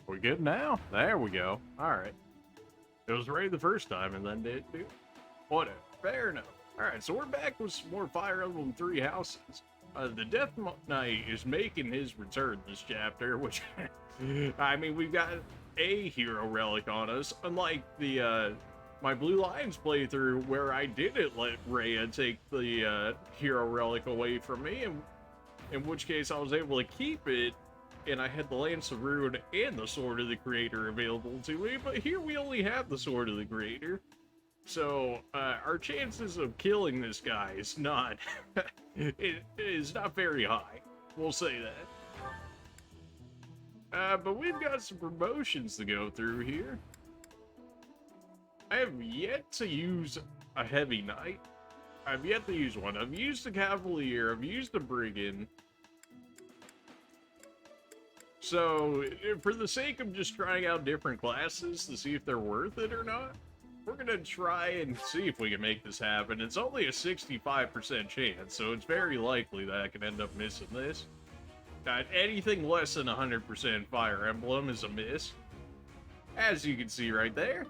We good now? There we go. Alright. It was ready the first time and then did too. Whatever. Fair enough. Alright, so we're back with some more Fire Emblem 3 houses. The Death Knight is making his return this chapter, which, I mean, we've got a hero relic on us, unlike the, my Blue Lions playthrough where I didn't let Rhea take the, hero relic away from me, and in which case I was able to keep it, and I had the Lance of Ruin and the Sword of the Creator available to me, but here we only have the Sword of the Creator. So, our chances of killing this guy is not, it is not very high. We'll say that. But we've got some promotions to go through here. I have yet to use a Heavy Knight. I've yet to use one. I've used the Cavalier, I've used the Brigand. So, for the sake of just trying out different classes to see if they're worth it or not, we're gonna try and see if we can make this happen. It's only a 65% chance, so it's very likely that I can end up missing this. Anything less than 100% Fire Emblem is a miss. As you can see right there.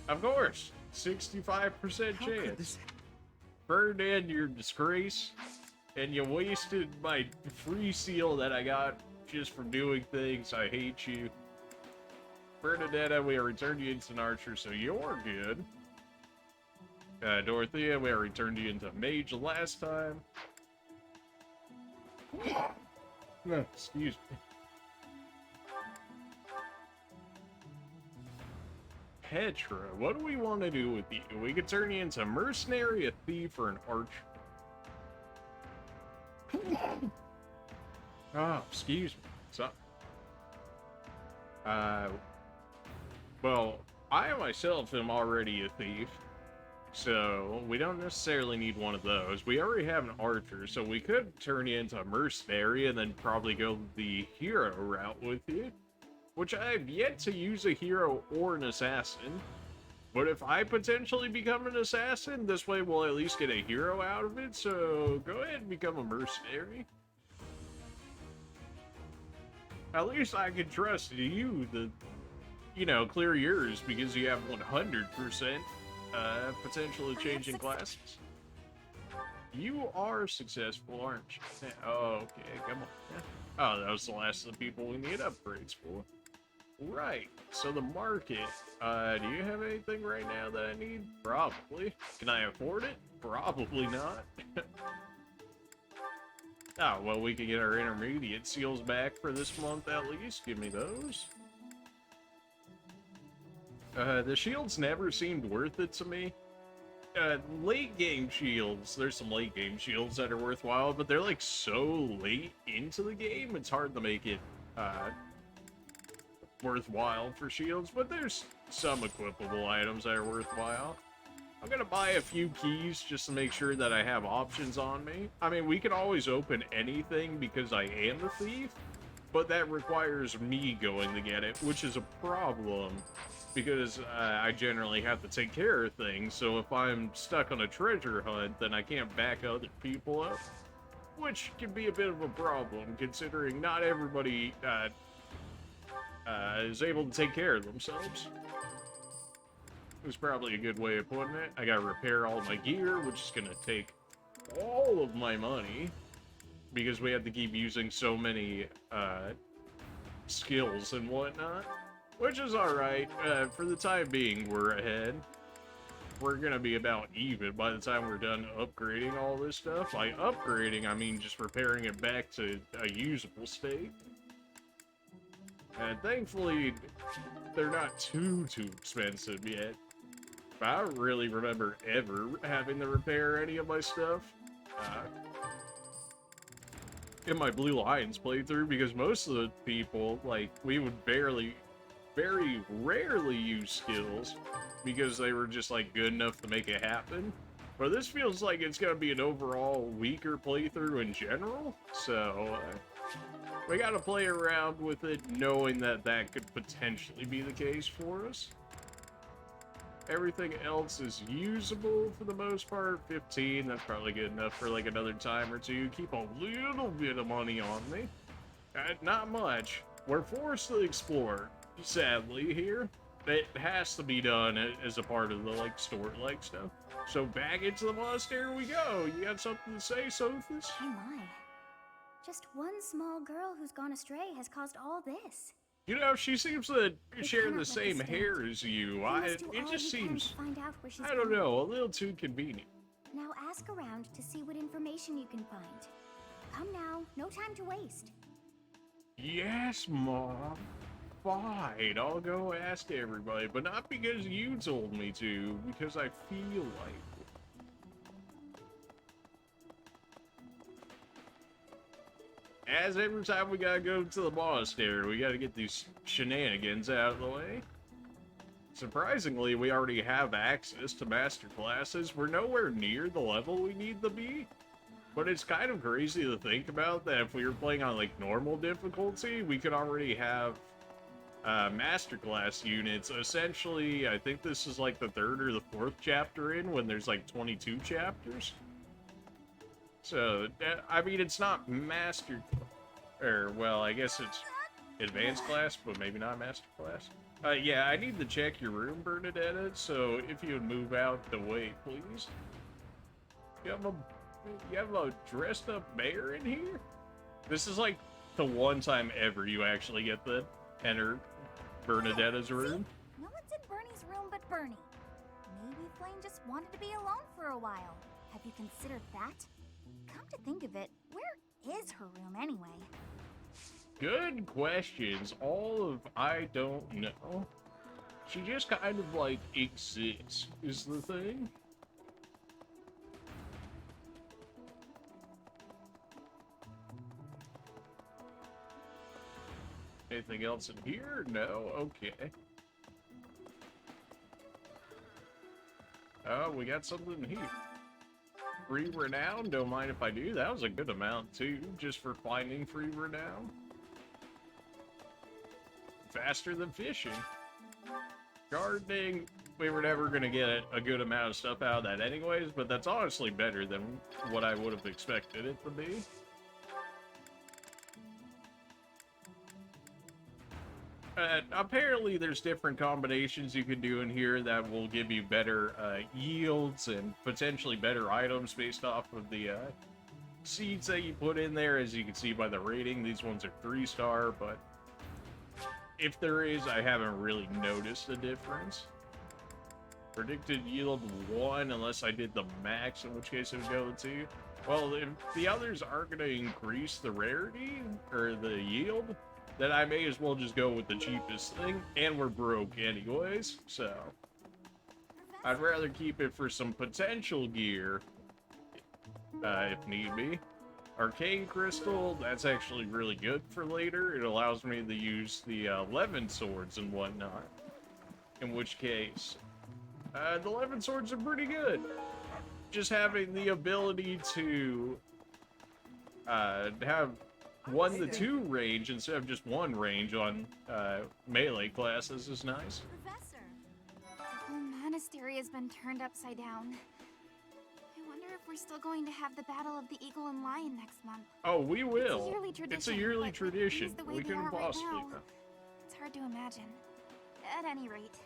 Of course, 65% chance. Burned in your disgrace, and you wasted my free seal that I got just for doing things. I hate you. Bernadetta, we have returned you into an archer, so you're good. Dorothea, we have returned you into mage last time. No, excuse me. Petra, what do we want to do with you? We could turn you into a mercenary, a thief, or an archer. Oh, excuse me. So, well, I myself am already a thief, so we don't necessarily need one of those. We already have an archer, so we could turn you into a mercenary and then probably go the hero route with you, which I have yet to use a hero or an assassin. But if I potentially become an assassin, this way we'll at least get a hero out of it, so go ahead and become a mercenary. At least I can trust you to, you know, clear yours because you have 100% potential of changing classes. You are successful, aren't you? Oh, okay, come on. Oh, that was the last of the people we need upgrades for. Right, so the market, do you have anything right now that I need? Probably. Can I afford it? Probably not. Oh, well, we can get our intermediate seals back for this month at least. Give me those. The shields never seemed worth it to me. Late game shields, there's some late game shields that are worthwhile, but they're like so late into the game, it's hard to make it, worthwhile for shields, but there's some equipable items that are worthwhile. I'm gonna buy a few keys just to make sure that I have options on me. I mean, we can always open anything because I am a thief, but that requires me going to get it, which is a problem because I generally have to take care of things, so if I'm stuck on a treasure hunt, then I can't back other people up, which can be a bit of a problem considering not everybody is able to take care of themselves. It's probably a good way of putting it. I gotta repair all my gear, which is gonna take all of my money because we have to keep using so many skills and whatnot, which is alright. For the time being, we're ahead. We're gonna be about even by the time we're done upgrading all this stuff. By upgrading, I mean just repairing it back to a usable state. And thankfully, they're not too expensive yet. I don't really remember ever having to repair any of my stuff in my Blue Lions playthrough, because most of the people, like, we would very rarely use skills because they were just, like, good enough to make it happen. But this feels like it's gonna be an overall weaker playthrough in general, so we gotta play around with it, knowing that that could potentially be the case for us. Everything else is usable for the most part. 15, that's probably good enough for like another time or two. Keep a little bit of money on me. Not much. we're forced to explore, sadly, here. It has to be done as a part of the, like, story-like stuff. So back into the monastery we go. You got something to say, Sophus? Oh my. Just one small girl who's gone astray has caused all this. You know, she seems to share cannot the let same this hair stand. as you. We must do It all just we can seems, to find out where she's I don't gone. know, a little too convenient. Now ask around to see what information you can find. Come now, no time to waste. Yes, Mom. Fine, I'll go ask everybody, but not because you told me to, because I feel like it. As every time we gotta go to the monastery, we gotta get these shenanigans out of the way. Surprisingly, we already have access to master classes. We're nowhere near the level we need to be. But it's kind of crazy to think about that if we were playing on, like, normal difficulty, we could already have masterclass units. Essentially, I think this is like the 3rd or the 4th chapter in when there's like 22 chapters. So, I mean, it's not master, or, well, I guess it's advanced class, but maybe not master class. Yeah, I need to check your room, Bernadetta, so if you would move out the way, please. You have a dressed up bear in here? This is like the one time ever you actually get to enter Bernadetta's room. No one's in Bernie's room but Bernie. Maybe Flame just wanted to be alone for a while. Have you considered that? Come to think of it, where is her room anyway? Good questions. All of I don't know. She just kind of like exists, is the thing. Anything else in here? No? Okay. Oh, we got something here. Free renown? Don't mind if I do. That was a good amount, too, just for finding free renown. Faster than fishing. Gardening, we were never going to get a good amount of stuff out of that anyways, but that's honestly better than what I would have expected it to be. Apparently there's different combinations you can do in here that will give you better yields and potentially better items based off of the seeds that you put in there. As you can see by the rating, these ones are 3-star, but if there is, I haven't really noticed a difference. Predicted yield 1 unless I did the max, in which case it would go to. Well, if the others aren't going to increase the rarity or the yield, then I may as well just go with the cheapest thing, and we're broke anyways, so I'd rather keep it for some potential gear, if need be. Arcane Crystal, that's actually really good for later. It allows me to use the 11 swords and whatnot, in which case, the 11 swords are pretty good. Just having the ability to have 1 to 2 range instead of just 1 range on melee classes is nice. Professor! The whole monastery has been turned upside down. I wonder if we're still going to have the Battle of the Eagle and Lion next month. Oh, we will. It's a yearly tradition. It's a yearly but tradition. things the way We they can are right possibly now, know. it's hard to imagine. At any rate,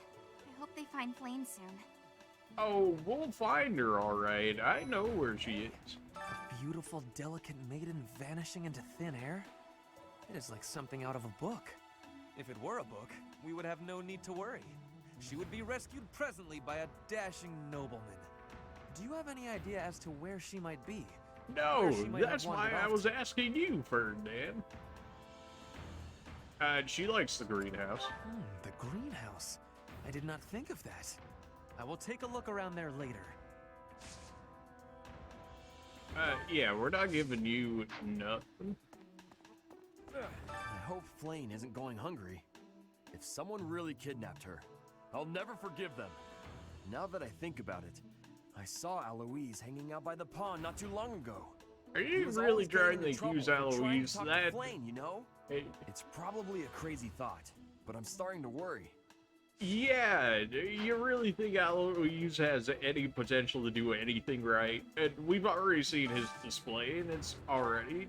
I hope they find Flame soon. Oh, we'll find her, all right. I know where she is. A beautiful, delicate maiden vanishing into thin air? It is like something out of a book. If it were a book, we would have no need to worry. She would be rescued presently by a dashing nobleman. Do you have any idea as to where she might be? No, Where she might that's have why wandered I off was to? asking you, Ferdinand. She likes the greenhouse. The greenhouse. I did not think of that. I will take a look around there later. Yeah, we're not giving you nothing. I hope Flame isn't going hungry. If someone really kidnapped her, I'll never forgive them. Now that I think about it, I saw Aloise hanging out by the pond not too long ago. Are He you was really always trying getting in to trouble accuse for trying to Eloise talk to that? Flame, you know? Hey, It's probably a crazy thought, but I'm starting to worry. yeah, you really think Eloise has any potential to do anything right? And we've already seen his display, and it's already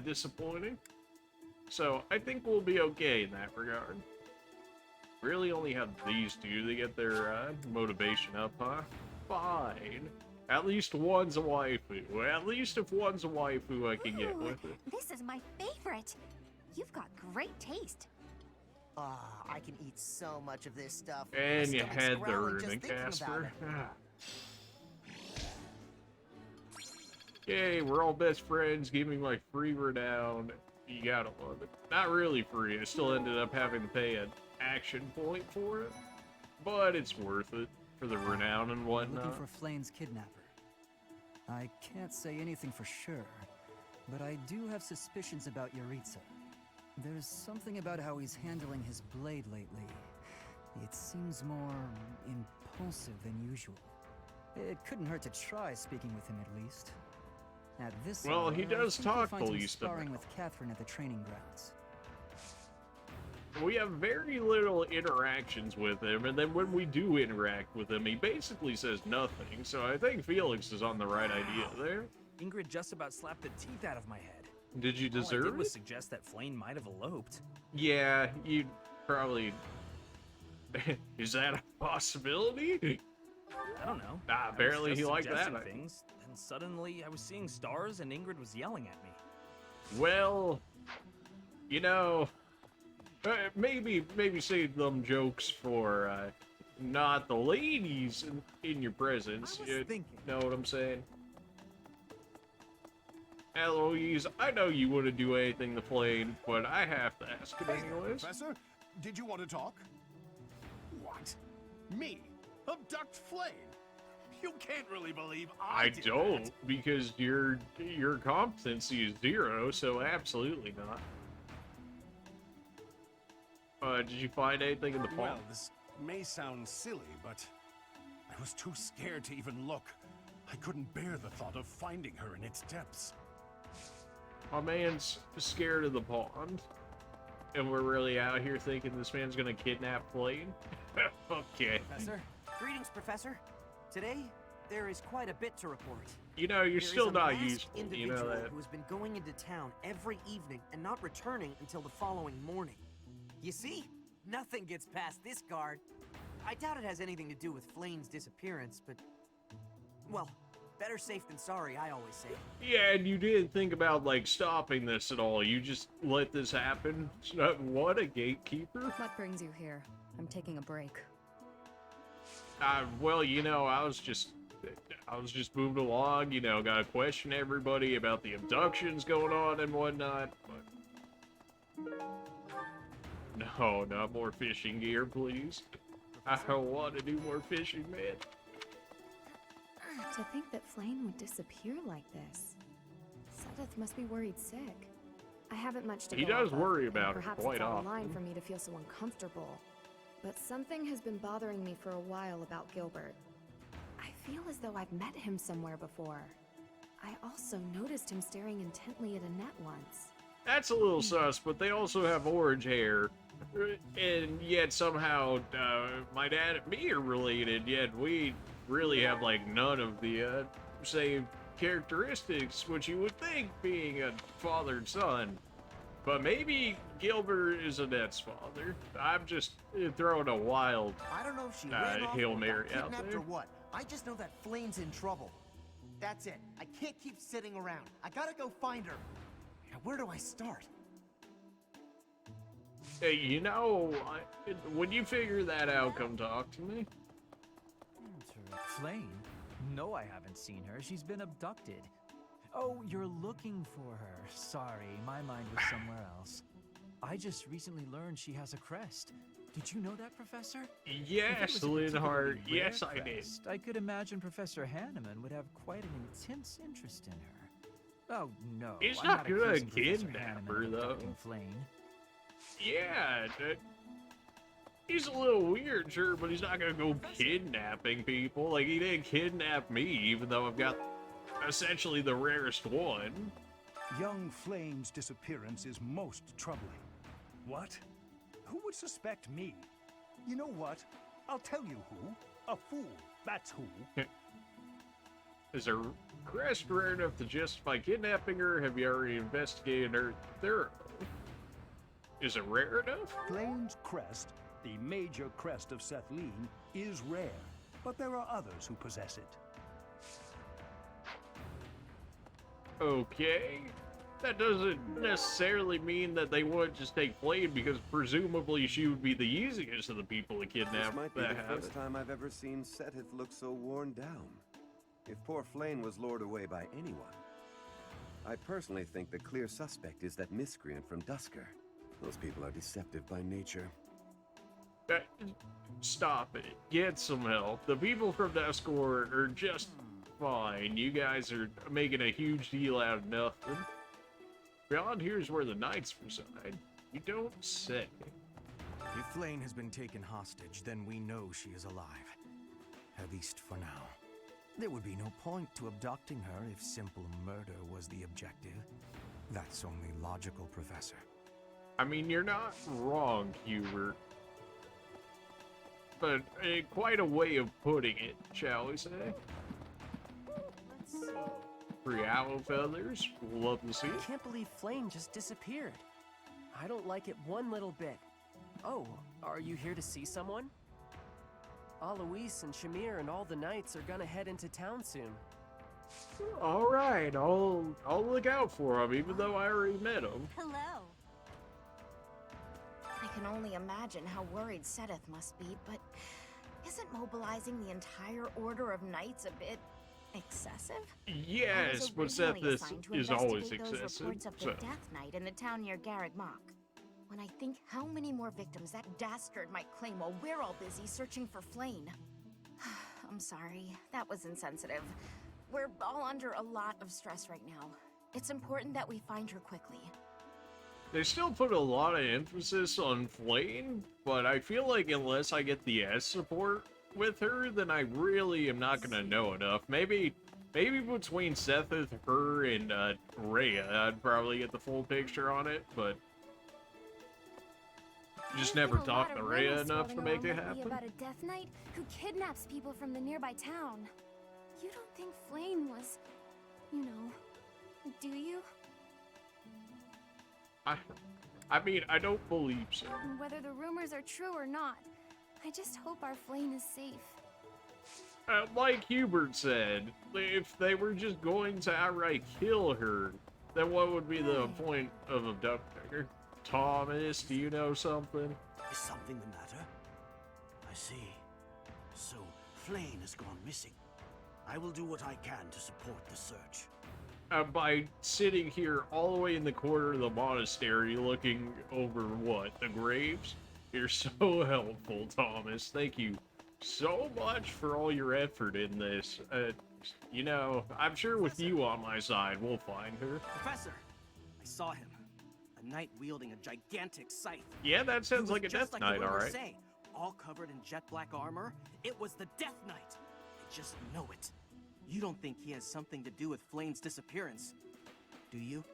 disappointing. So I think we'll be okay in that regard. Really only have these two to get their motivation up, huh? Fine. At least one's a waifu. At least if one's a waifu, I can get Ooh, with it. this is my favorite. You've got great taste. Ah, I can eat so much of this stuff. My And you stomach's had the growling just rune, thinking about Casper. it. Yay, we're all best friends. Give me my free renown. You gotta love it. Not really free. I still ended up having to pay an action point for it. But it's worth it for the renown and whatnot. Looking for Flame's kidnapper. I can't say anything for sure, but I do have suspicions about Yaritza. There's something about how he's handling his blade lately. It seems more impulsive than usual. It couldn't hurt to try speaking with him at least. At this Well, hour, he I does think you'll talk find the him least sparring amount. with Catherine at the training grounds. We have very little interactions with him, and then when we do interact with him, he basically says nothing, so I think Felix is on the right idea there. Ingrid just about slapped the teeth out of my head. Did you All I deserve did was it? suggest that Flame might have eloped. Yeah, you probably... Is that a possibility? I don't know. Nah, I was apparently just he liked that. suggesting things, then suddenly I was seeing stars and Ingrid was yelling at me. Well, you know, maybe save them jokes for not the ladies in your presence. I was You thinking. know what I'm saying? Eloise, I know you wouldn't do anything to Flame, but I have to ask it anyways. Professor, did you want to talk? What? Me? Abduct Flame? You can't really believe I did don't, that. because your competency is 0, so absolutely not. Did you find anything in the Well, pond? this may sound silly, but I was too scared to even look. I couldn't bear the thought of finding her in its depths. My man's scared of the pond. And we're really out here thinking this man's gonna kidnap Flame? Okay. Professor? Greetings, Professor. Today, there is quite a bit to report. You know, you're There is still a not masked useful, you individual know that. who has been going into town every evening and not returning until the following morning. You see? Nothing gets past this guard. I doubt it has anything to do with Flame's disappearance, but... Well, better safe than sorry, I always say. Yeah, and you didn't think about, like, stopping this at all. You just let this happen? What, a gatekeeper? What brings you here? I'm taking a break. Well, you know, I was just moving along, you know, gotta question everybody about the abductions going on and whatnot, but... No, not more fishing gear, please. I don't want to do more fishing, man. To think that Flame would disappear like this. Sedith must be worried sick. I haven't much to He go does off of, worry and about her perhaps quite it's out of often. line for me to feel so uncomfortable. But something has been bothering me for a while about Gilbert. I feel as though I've met him somewhere before. I also noticed him staring intently at Annette once. That's a little sus, but they also have orange hair. And yet somehow, my dad and me are related, yet we really have, like, none of the, same characteristics, which you would think being a father and son. But maybe Gilbert is Annette's father. I'm just throwing a wild I don't know if she ran off Hail or got Mary out kidnapped there. or what. I just know that Flame's in trouble. That's it. I can't keep sitting around. I gotta go find her. Now, where do I start? Hey, you know, when you figure that out, come talk to me. Flame? No, I haven't seen her. She's been abducted. Oh, you're looking for her. Sorry, my mind was somewhere else. I just recently learned she has a crest. Did you know that, Professor? If it Yes, was a Linhart. particularly Yes, rare I did. crest, I could imagine Professor Hanneman would have quite an intense interest in her. Oh, no. He's I'm not gonna accusing Professor kidnap Hanneman her, of though. abducting Flame. Yeah, he's a little weird, sure, but he's not gonna go kidnapping people. Like, he didn't kidnap me, even though I've got essentially the rarest one. Young Flame's disappearance is most troubling. What? Who would suspect me? You know what? I'll tell you who. A fool. That's who. Is her crest rare enough to justify kidnapping her? Have you already investigated her thoroughly? Is it rare enough? Flayn's crest, the major crest of Sethlin, is rare, but there are others who possess it. Okay. That doesn't necessarily mean that they would just take Flame, because presumably she would be the easiest of the people to kidnap. This might be that the have first it. time I've ever seen Seteth look so worn down. If poor Flame was lured away by anyone, I personally think the clear suspect is that miscreant from Dusker. Those people are deceptive by nature. Stop it. Get some help. The people from Dusker are just fine. You guys are making a huge deal out of nothing. Beyond here's where the knights reside. You don't say. If Flayn has been taken hostage, then we know she is alive. At least for now. There would be no point to abducting her if simple murder was the objective. That's only logical, Professor. I mean, you're not wrong, Hubert. But quite a way of putting it, shall we say? Let's see. 3 owl feathers. We'll love to see I it. can't believe Flayn just disappeared. I don't like it one little bit. Oh, are you here to see someone? Alois and Shamir and all the knights are gonna head into town soon. All right, I'll look out for him, even though I already met him. Hello. I can only imagine how worried Seteth must be, but isn't mobilizing the entire order of knights a bit excessive? Yes, but Sethis is always excessive. Reports of the So. Death Knight in the town near Garreg Mach. When I think how many more victims that dastard might claim while we're all busy searching for Flayn. I'm sorry, that was insensitive. We're all under a lot of stress right now. It's important that we find her quickly. They still put a lot of emphasis on Flayn, but I feel like unless I get the S support with her, then I really am not gonna know enough. Maybe between Sethith, her, and Rhea, I'd probably get the full picture on it, but just never There's been a talked lot to of Rhea rumors enough to floating make it around lately happen. about a Death Knight who kidnaps people from the nearby town. You don't think Flayn was, you know, do you? I mean, I don't believe so. And whether the rumors are true or not, I just hope our Flayn is safe. Like Hubert said, if they were just going to outright kill her, then what would be the point of abducting her? Thomas, do you know something? Is something the matter? I see. So, Flayn has gone missing. I will do what I can to support the search. By sitting here all the way in the corner of the monastery looking over what? The graves? You're so helpful, Thomas. Thank you so much for all your effort in this. You know, I'm sure with you on my side, we'll find her. Professor! I saw him. A knight wielding a gigantic scythe. Yeah, that sounds like a Death like Knight, the rumors alright. say, all covered in jet black armor. It was the Death Knight. I just know it. You don't think he has something to do with Flayn's disappearance, do you?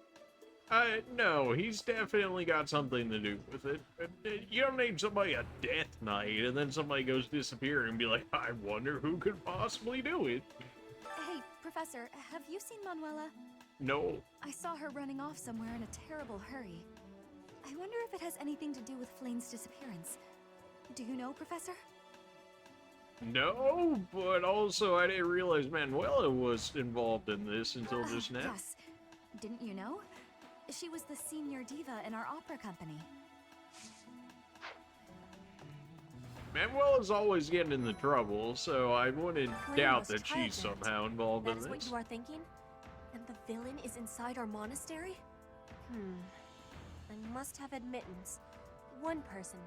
No, he's definitely got something to do with it. You don't name somebody a Death Knight, and then somebody goes disappearing and be like, I wonder who could possibly do it. Hey, Professor, have you seen Manuela? No. I saw her running off somewhere in a terrible hurry. I wonder if it has anything to do with Flayn's disappearance. Do you know, Professor? No, but also I didn't realize Manuela was involved in this until just now. Yes. Didn't you know? She was the senior diva in our opera company. Manuela's always getting into trouble, so I wouldn't Flayn doubt was that she's triumphant. somehow involved That in is what this. you are thinking? And the villain is inside our monastery? I must have admittance. One person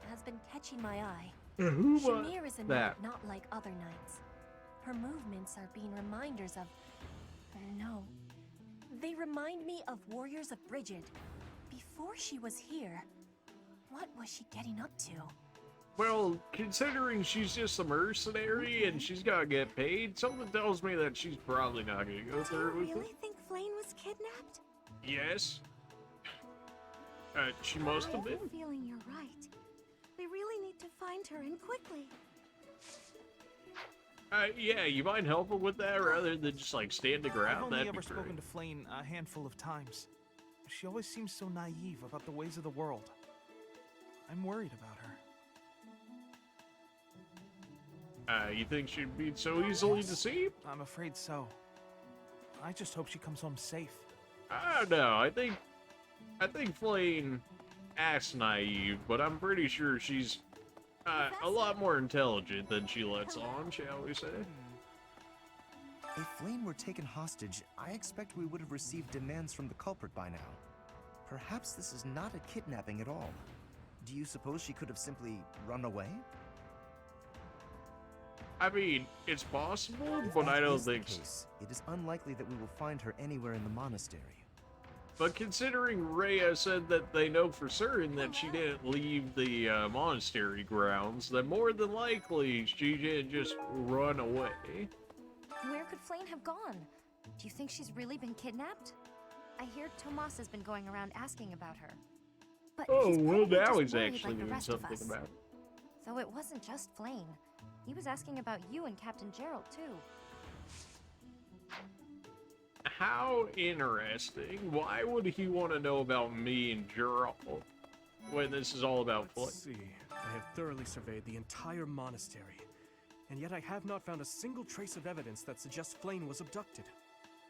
has been catching my eye. Who was Shamir is a that? knight not like other knights. Her movements are being reminders of... No. They remind me of Warriors of Brigid. Before she was here, what was she getting up to? Well, considering she's just a mercenary and she's gotta get paid, something tells me that she's probably not gonna go Do through you with really it. think Flayn was kidnapped? Yes. She must have I been. have a feeling you're right. We really need to find her, and quickly. Yeah, you mind helping with that rather than just like standing I've around? only That'd ever be great. spoken to Flayn a handful of times. She always seems so naive about the ways of the world. I'm worried about her. You think she'd be so easily deceived? I'm afraid so. I just hope she comes home safe. I don't know. I think Flane acts naive, but I'm pretty sure she's a lot more intelligent than she lets on, shall we say? If Flane were taken hostage, I expect we would have received demands from the culprit by now. Perhaps this is not a kidnapping at all. Do you suppose she could have simply run away? I mean, it's possible, but I don't think so. It is unlikely that we will find her anywhere in the monastery. But considering Rhea said that they know for certain that she didn't leave the monastery grounds, then more than likely she didn't just run away. Where could Flane have gone? Do you think she's really been kidnapped? I hear Tomas has been going around asking about her. But Oh, he's well, probably now just he's worried actually like the doing rest of something us. about it. Though it wasn't just Flane. He was asking about you and Captain Gerald, too. How interesting. Why would he want to know about me and Gerald when this is all about Flane? Let's see. I have thoroughly surveyed the entire monastery, and yet I have not found a single trace of evidence that suggests Flane was abducted.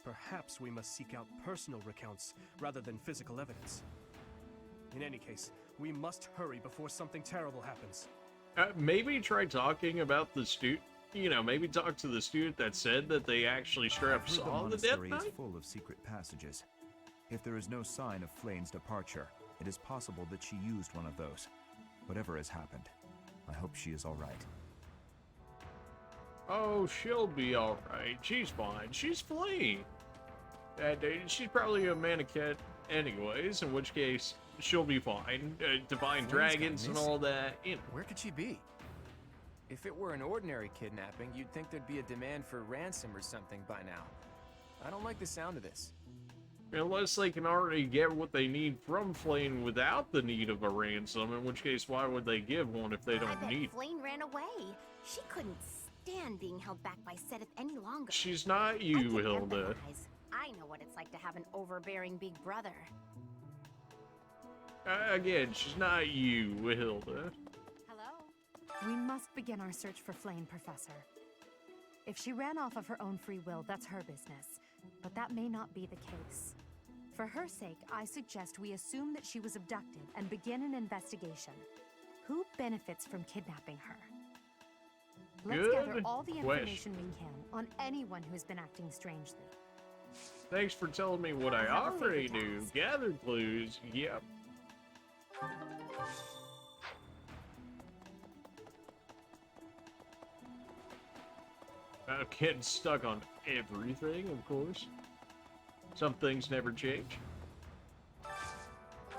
Perhaps we must seek out personal recounts rather than physical evidence. In any case, we must hurry before something terrible happens. Maybe try talking about the student. You know, maybe talk to the student that said that they actually straight up saw the Death monastery Knight. is full of secret passages. If there is no sign of Flane's departure, it is possible that she used one of those. Whatever has happened, I hope she is all right. Oh, she'll be alright. She's fine. She's Flane. She's probably a mannequin anyways, in which case she'll be fine. Divine dragons and all that, you know. Where could she be? If it were an ordinary kidnapping, you'd think there'd be a demand for ransom or something by now. I don't like the sound of this. Unless they can already get what they need from Flane without the need of a ransom, in which case why would they give one if they I don't bet need it? Flane ran away. She couldn't stand being held back by Seth any longer. She's not you, I can Hilda. empathize. I know what it's like to have an overbearing big brother. Again, she's not you, Hilda. We must begin our search for Flane, Professor. If she ran off of her own free will, that's her business. But that may not be the case. For her sake, I suggest we assume that she was abducted and begin an investigation. Who benefits from kidnapping her? Let's gather Good all the question. information we can on anyone who's been acting strangely. Thanks for telling me what I already knew. Gather clues. Yep. Getting stuck on everything, of course. Some things never change.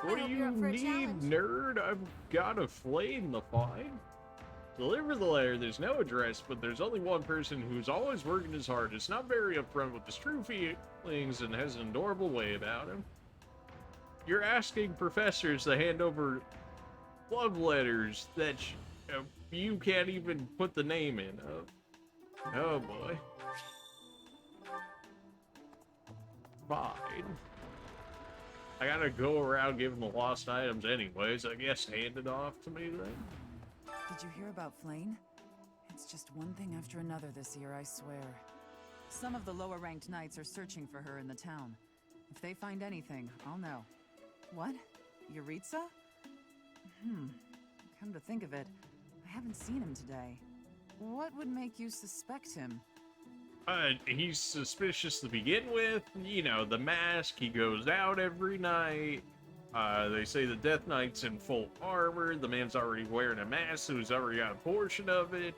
What do you need, nerd? I've got a Flame to find. Deliver the letter. There's no address, but there's only one person who's always working his hardest, not very upfront with his true feelings, and has an adorable way about him. You're asking professors to hand over love letters that you can't even put the name in of. Oh boy. Fine. I gotta go around giving the lost items anyways. I guess hand it off to me then. Did you hear about Flane? It's just one thing after another this year, I swear. Some of the lower-ranked knights are searching for her in the town. If they find anything, I'll know. What? Yuritsa? Come to think of it, I haven't seen him today. What would make you suspect him? He's suspicious to begin with. You know, the mask, he goes out every night. They say the Death Knight's in full armor. The man's already wearing a mask, so he's already got a portion of it.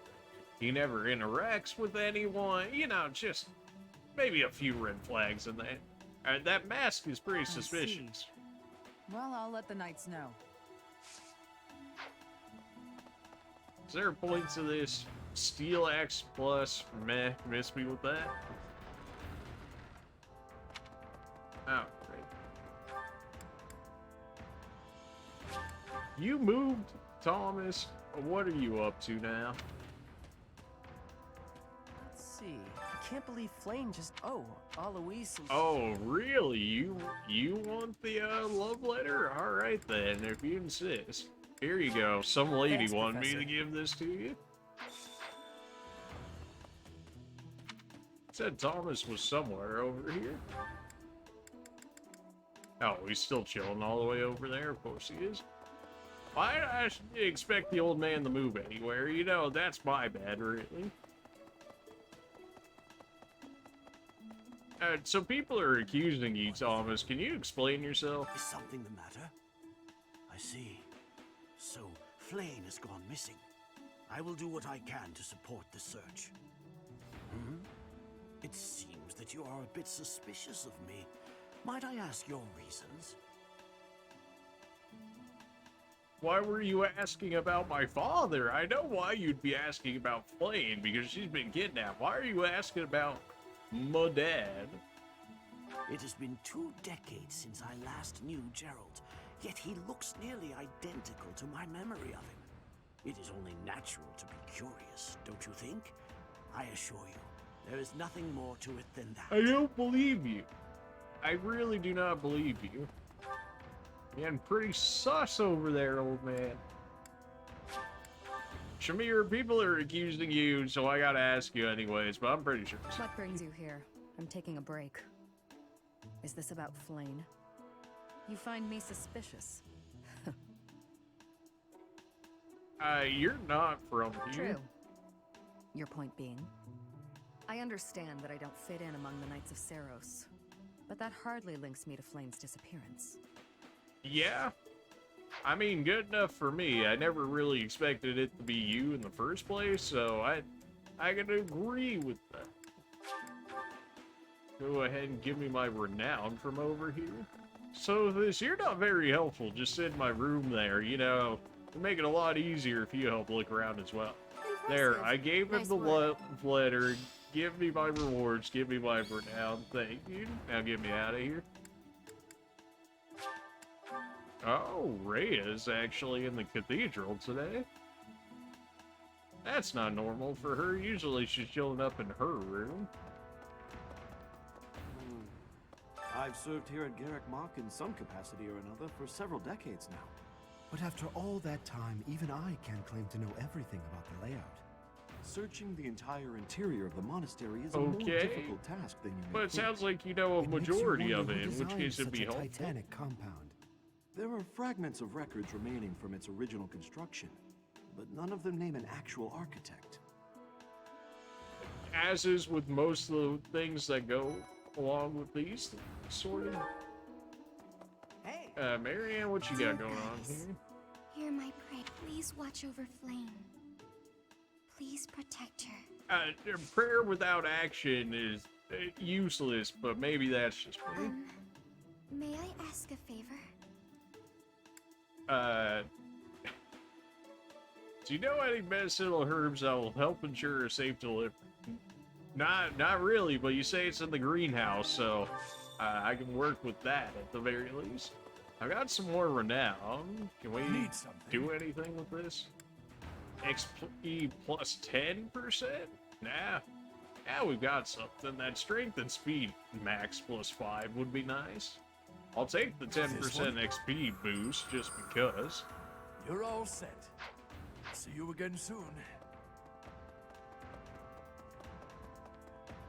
He never interacts with anyone. You know, just maybe a few red flags in that. That mask is pretty suspicious. Well, I'll let the knights know. Is there a point to this? Steel Axe plus meh, miss me with that. Oh, great. You moved, Thomas. What are you up to now? Let's see. I can't believe Flane just... Oh, Alois and... Oh, really? You want the love letter? All right then, if you insist. Here you go. Some lady Thanks, wanted me Professor. to give this to you. Said Thomas was somewhere over here. Oh, he's still chilling all the way over there. Of course he is. Why I should expect the old man to move anywhere? You know, that's my bad, really. So people are accusing you, Thomas. Can you explain yourself? Is something the matter? I see. So, Flayn has gone missing. I will do what I can to support the search. Hmm? It seems that you are a bit suspicious of me. Might I ask your reasons? Why were you asking about my father? I know why you'd be asking about Flayn, because she's been kidnapped. Why are you asking about my dad? It has been 2 decades since I last knew Gerald, yet he looks nearly identical to my memory of him. It is only natural to be curious, don't you think? I assure you, there is nothing more to it than that. I don't believe you. I really do not believe you. Getting pretty sus over there, old man. Shamir, people are accusing you, so I gotta ask you anyways, but I'm pretty sure. What brings you here? I'm taking a break. Is this about Flayn? You find me suspicious. You're not from here. True. Your point being? I understand that I don't fit in among the Knights of Seiros, but that hardly links me to Flayn's disappearance. Yeah. I mean, good enough for me. I never really expected it to be you in the first place, so I can agree with that. Go ahead and give me my renown from over here. So you're not very helpful. Just sit in my room there, you know. It'd make it a lot easier if you help look around as well. There, I gave him the letter. Give me my rewards. Give me my renown. Thank you. Now get me out of here. Oh, Rhea's actually in the cathedral today. That's not normal for her. Usually she's chilling up in her room. I've served here at Garrick Mach in some capacity or another for several decades now. But after all that time, even I can't claim to know everything about the layout. Searching the entire interior of the monastery is a more difficult task than you may But it think. sounds like you know a It makes you majority wonder of who it, in which designed case it'd be such a helpful. titanic compound. There are fragments of records remaining from its original construction, but none of them name an actual architect. As is with most of the things that go along with these sort of. Hey, Marianne, what you got going on here? Hear my prayer. Please watch over Flayn. Please protect her. Prayer without action is useless, but maybe that's just me. May I ask a favor? Do you know any medicinal herbs that will help ensure a safe delivery? Not really, but you say it's in the greenhouse, so I can work with that at the very least. I got some more renown. Can we do anything with this? XP plus 10%? Nah. Yeah, we've got something. That strength and speed max plus 5 would be nice. I'll take the 10% XP boost just because. You're all set. See you again soon.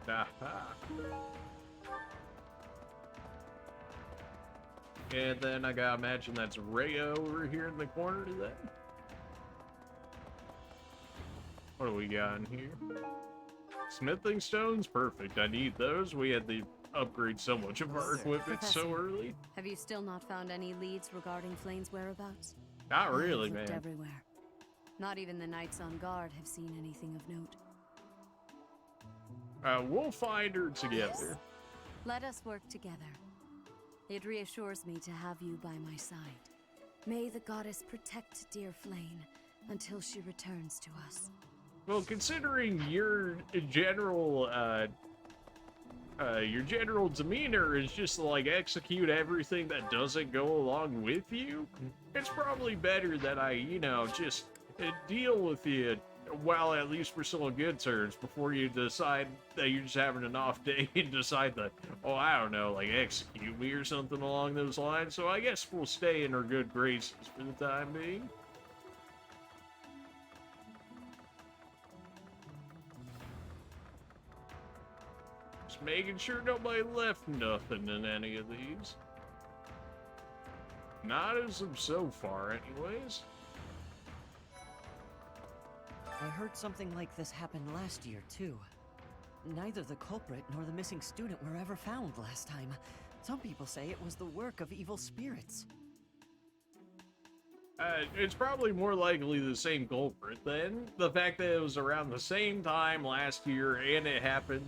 Aha. And then I gotta imagine that's Rhea over here in the corner to that. What do we got in here? Smithing stones? Perfect. I need those. We had to upgrade so much of our equipment so early. Have you still not found any leads regarding Flayn's whereabouts? Not really, I've looked man. everywhere. Not even the knights on guard have seen anything of note. We'll find her together. Let us work together. It reassures me to have you by my side. May the goddess protect dear Flayn until she returns to us. Well, considering your general demeanor is just to, like, execute everything that doesn't go along with you, it's probably better that I, you know, just deal with you while at least we're still on good terms before you decide that you're just having an off day and decide that, oh, I don't know, like, execute me or something along those lines. So I guess we'll stay in our good graces for the time being. Just making sure nobody left nothing in any of these. Not as of so far, anyways. I heard something like this happened last year, too. Neither the culprit nor the missing student were ever found last time. Some people say it was the work of evil spirits. It's probably more likely the same culprit then. The fact that it was around the same time last year and it happened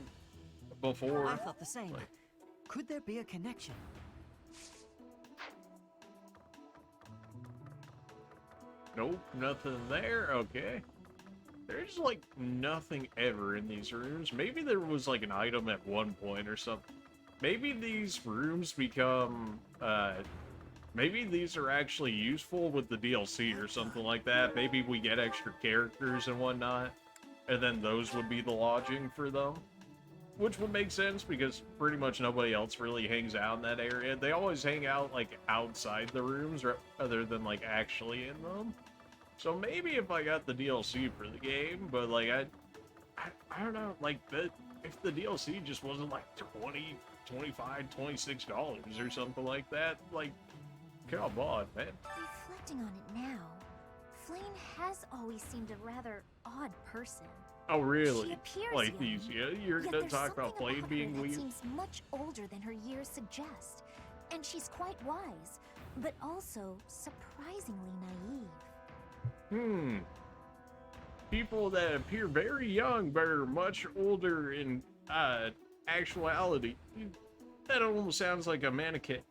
before. I thought the same. Could there be a connection? Nope, nothing there. Okay. There's like nothing ever in these rooms. Maybe there was like an item at one point or something. Maybe these rooms become, maybe these are actually useful with the DLC or something like that. Maybe we get extra characters and whatnot, and then those would be the lodging for them. Which would make sense because pretty much nobody else really hangs out in that area. They always hang out like outside the rooms rather than like actually in them. So maybe if I got the DLC for the game, but like I don't know, like if the DLC just wasn't like $20, $25, $26 or something like that, like come on, man. Reflecting on it now, Flame has always seemed a rather odd person. Oh really? She appears like young, these, yeah? You're yet gonna there's talk about something Flame being her that weird? seems much older than her years suggest, and she's quite wise, but also surprisingly naive. People that appear very young but are much older in actuality. That almost sounds like a mannequin.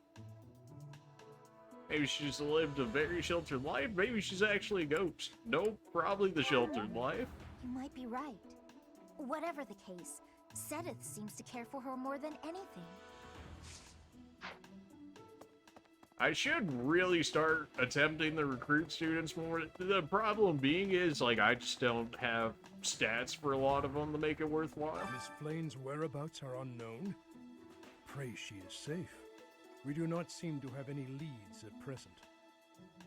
Maybe she's lived a very sheltered life. Maybe she's actually a ghost. Nope, probably the sheltered life. You might be right. Whatever the case, Sedith seems to care for her more than anything. I should really start attempting to recruit students more. The problem being is, like, I just don't have stats for a lot of them to make it worthwhile. Miss Flane's whereabouts are unknown. Pray she is safe. We do not seem to have any leads at present.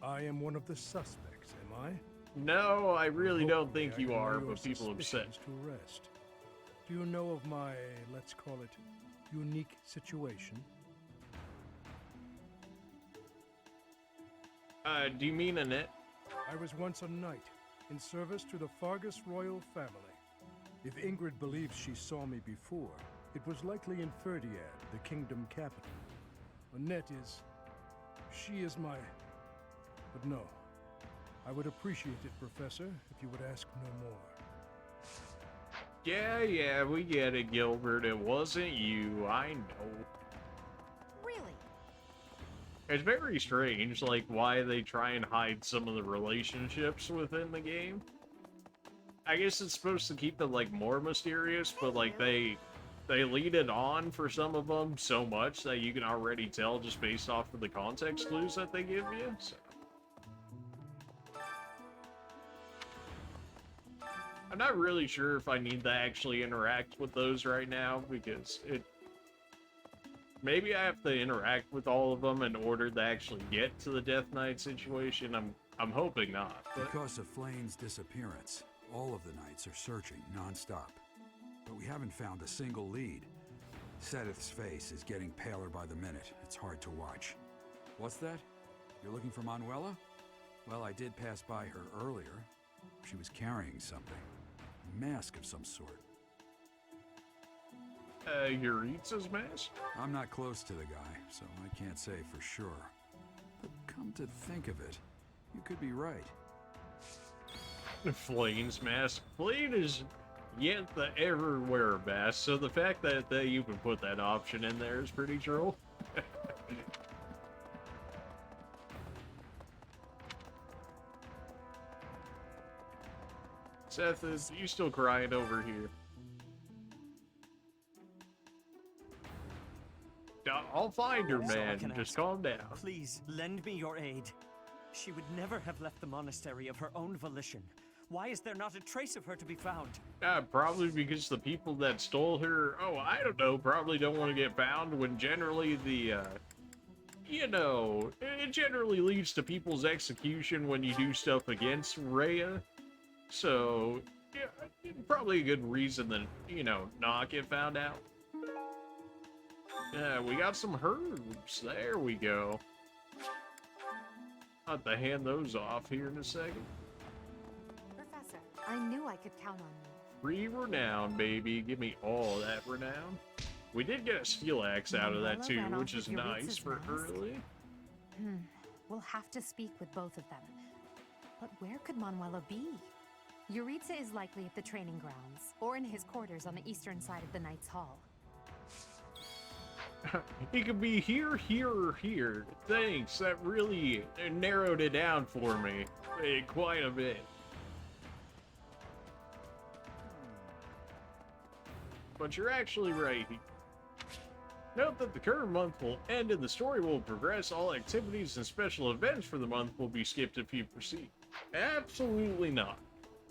I am one of the suspects, am I? No, I really don't think Hopefully I you can are, lay your but people have said. suspicions to rest. Do you know of my, let's call it, unique situation? Do you mean Annette? I was once a knight, in service to the Fargus royal family. If Ingrid believes she saw me before, it was likely in Ferdiad, the kingdom capital. Annette is... she is my... but no. I would appreciate it, Professor, if you would ask no more. Yeah, we get it, Gilbert. It wasn't you, I know. Really? It's very strange, like, why they try and hide some of the relationships within the game. I guess it's supposed to keep it, like, more mysterious, but, like, they lead it on for some of them so much that you can already tell just based off of the context clues that they give you, so. I'm not really sure if I need to actually interact with those right now, because maybe I have to interact with all of them in order to actually get to the Death Knight situation. I'm hoping not. But... Because of Flane's disappearance, all of the knights are searching non-stop. But we haven't found a single lead. Sedith's face is getting paler by the minute. It's hard to watch. What's that? You're looking for Manuela? Well, I did pass by her earlier. She was carrying something. A mask of some sort. Yuritsa's mask? I'm not close to the guy, so I can't say for sure. But come to think of it, you could be right. Flane's mask. Flane is yet the everywhere mask, so the fact that they even put that option in there is pretty troll. Seth, is you still crying over here? I'll find her, man. Just calm down. Please, lend me your aid. She would never have left the monastery of her own volition. Why is there not a trace of her to be found? Probably because the people that stole her, I don't know, probably don't want to get found when generally the, it generally leads to people's execution when you do stuff against Rhea. So, yeah, probably a good reason to, not get found out. Yeah, we got some herbs. There we go. I'll have to hand those off here in a second. Professor, I knew I could count on you. Free renown, baby. Give me all that renown. We did get a steel axe out of that too, Manuela ran which off is with nice Yuritsa's for mask. early. We'll have to speak with both of them. But where could Manuela be? Yuritsa is likely at the training grounds, or in his quarters on the eastern side of the Knight's Hall. He could be here, here, or here. Thanks, that really narrowed it down for me quite a bit. But you're actually right here. Note that the current month will end and the story will progress. All activities and special events for the month will be skipped if you proceed. Absolutely not.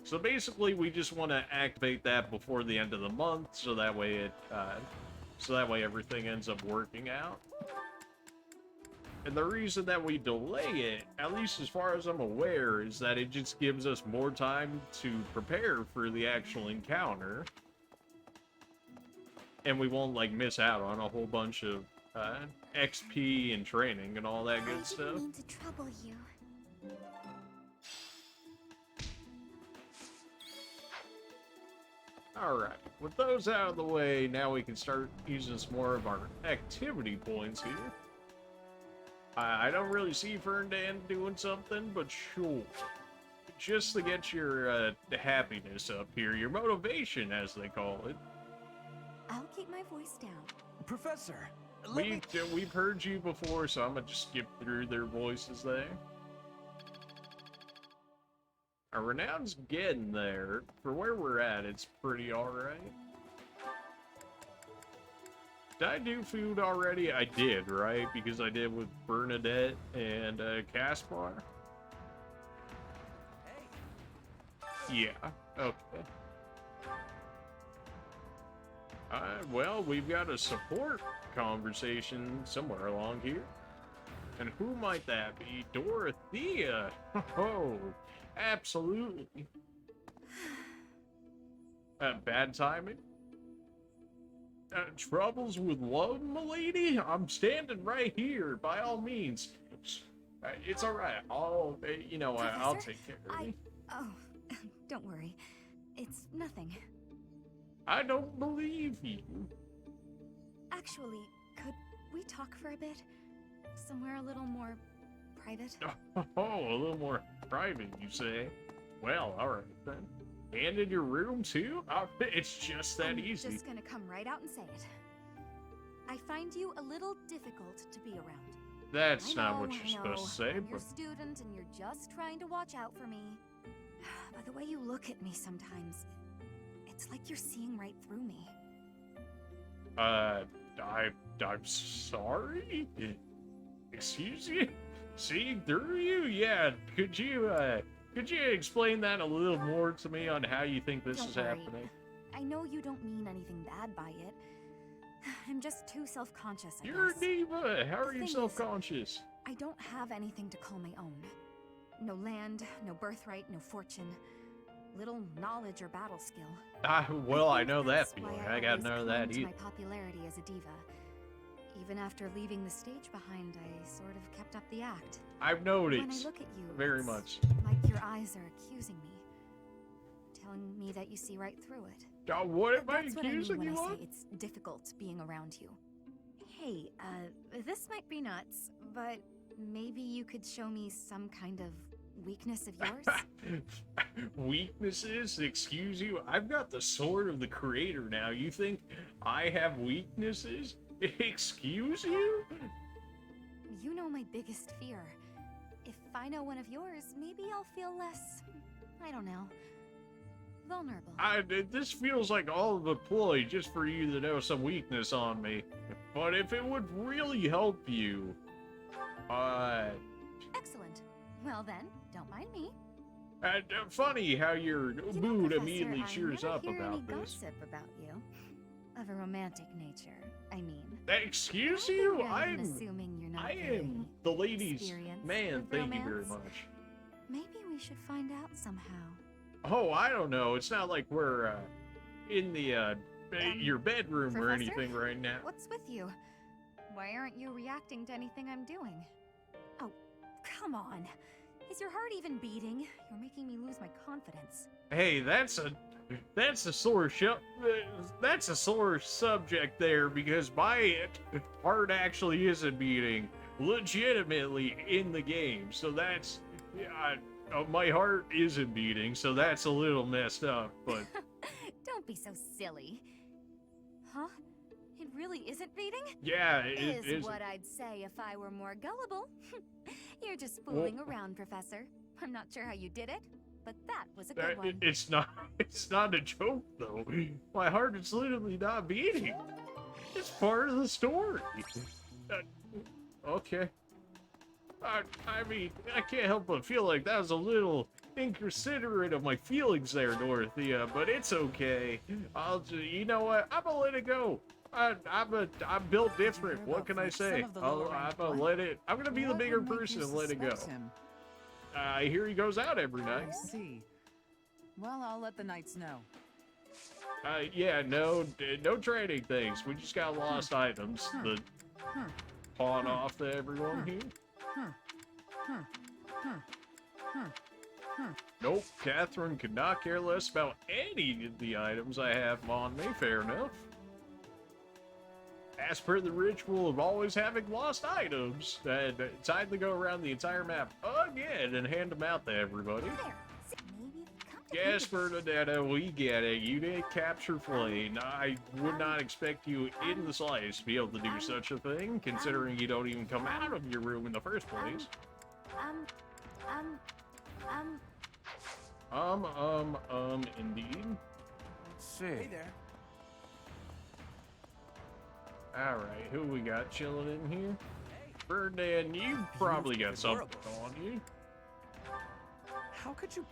So basically, we just want to activate that before the end of the month, so that way it, everything ends up working out. And the reason that we delay it, at least as far as I'm aware, is that it just gives us more time to prepare for the actual encounter. And we won't, like, miss out on a whole bunch of XP and training and all that good stuff. I didn't mean to trouble you. Alright, with those out of the way, now we can start using some more of our activity points here. I don't really see Ferndale doing something, but sure. Just to get your happiness up here, your motivation, as they call it. I'll keep my voice down. Professor, We've heard you before, so I'm gonna just skip through their voices there. Our renown's getting there. For where we're at, it's pretty alright. Did I do food already? I did, right? Because I did with Bernadette and Caspar. Yeah, okay. Well, we've got a support conversation somewhere along here. And who might that be? Dorothea! Oh, absolutely. Bad timing? Troubles with love, milady? I'm standing right here, by all means. It's alright. I'll take care of you. Oh, don't worry. It's nothing. I don't believe you. Actually, could we talk for a bit? Somewhere a little more private? Oh, a little more private, you say? Well, alright then. And in your room, too? It's just that easy. I'm just gonna come right out and say it. I find you a little difficult to be around. That's not what you're supposed to say, I'm but... your student and you're just trying to watch out for me. By the way you look at me sometimes, it's like you're seeing right through me. I'm sorry? Excuse you? Seeing through you? Yeah, could you explain that a little more to me on how you think this is happening? I know you don't mean anything bad by it. I'm just too self-conscious, I You're guess. a diva! How are you thing is, self-conscious? I don't have anything to call my own. No land, no birthright, no fortune. Little knowledge or battle skill. Well, I know that That's feeling. why I got none of always that clung to either. my popularity as a diva. Even after leaving the stage behind, I sort of kept up the act. I've When I noticed. look at you, Very it's much. like your eyes are accusing me. Telling me that you see right through it. What am I That's what I mean accusing when you I of? say it's difficult being around you. Hey, this might be nuts, but maybe you could show me some kind of weakness of yours? Weaknesses? Excuse you? I've got the sword of the creator now. You think I have weaknesses? Excuse you? You know my biggest fear. If I know one of yours, maybe I'll feel less, I don't know, vulnerable. This feels like all of a ploy just for you to know some weakness on me. But if it would really help you, Excellent. Well then, don't mind me. funny how your mood Professor, immediately cheers I never up hear about any this. gossip about you. Of a romantic nature, I mean. Excuse I've been you? right in I'm assuming you're not I very am the ladies' experienced man. with Thank you very romance. much. Maybe we should find out somehow. Oh, I don't know. It's not like we're in the your bedroom or Professor? anything right now. What's with you? Why aren't you reacting to anything I'm doing? Oh, come on. Is your heart even beating? You're making me lose my confidence. Hey, that's a sore that's a sore subject there, because my heart actually isn't beating legitimately in the game. So that's my heart isn't beating, so that's a little messed up, but Don't be so silly. Huh? It really isn't beating? yeah, it is is. what I'd say if I were more gullible. You're just Well- fooling around, Professor. I'm not sure how you did it, but that was a good one. It's not a joke though. My heart is literally not beating. It's part of the story. Okay. I mean, I can't help but feel like that was a little inconsiderate of my feelings there, Dorothea, but it's okay. You know what? I'm gonna let it go. I'm built different. What can I say? I'm gonna be the bigger person and let it go. I hear he goes out every night. I see. Well, I'll let the knights know. Yeah, no trading things. We just got lost items that pawn off to everyone here. Nope, Catherine could not care less about any of the items I have on me. Fair enough. As per the ritual of always having lost items, time to go around the entire map again and hand them out to everybody. Yes, Bernadetta, we get it. You did capture Flame. I would not expect you in the slightest to be able to do such a thing, considering you don't even come out of your room in the first place. Indeed. See. Hey there. Alright, who we got chilling in here? Ferdinand, you probably got something on you. How could you?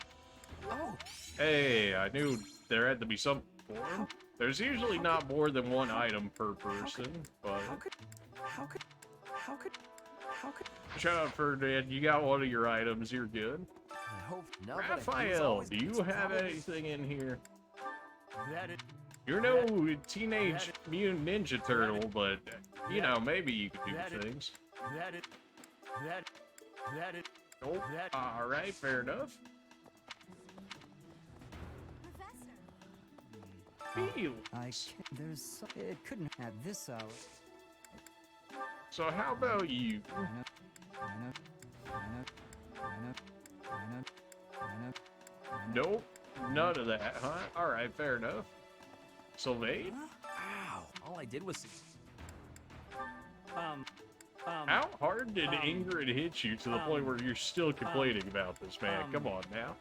Oh. Hey, I knew there had to be some form. There's usually not more than one item per person, but... How could? Shut up, Ferdinand. You got one of your items. You're good. I hope now that Raphael, do you have anything in here? That it. You're no teenage mutant ninja turtle, but, you know, maybe you could do things. That it. Nope. Alright, fair enough. It couldn't have this out. So how about you? Nope. None of that, huh? Alright, fair enough. Sylvain? Ow! All I did was. How hard did Ingrid hit you to the point where you're still complaining about this, man? Come on now.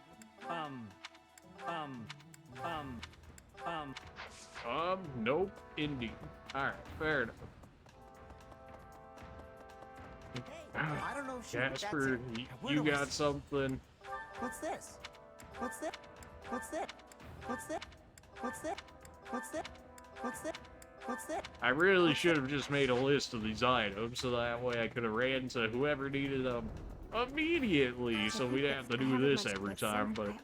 Nope, indeed. Alright, fair enough. I don't know if she. Jasper, you got something? What's this? What's this? What's this? What's this? What's this? What's this? What's this? What's this? I really should have just made a list of these items, so that way I could have ran to whoever needed them immediately, so we didn't have to do this every time, but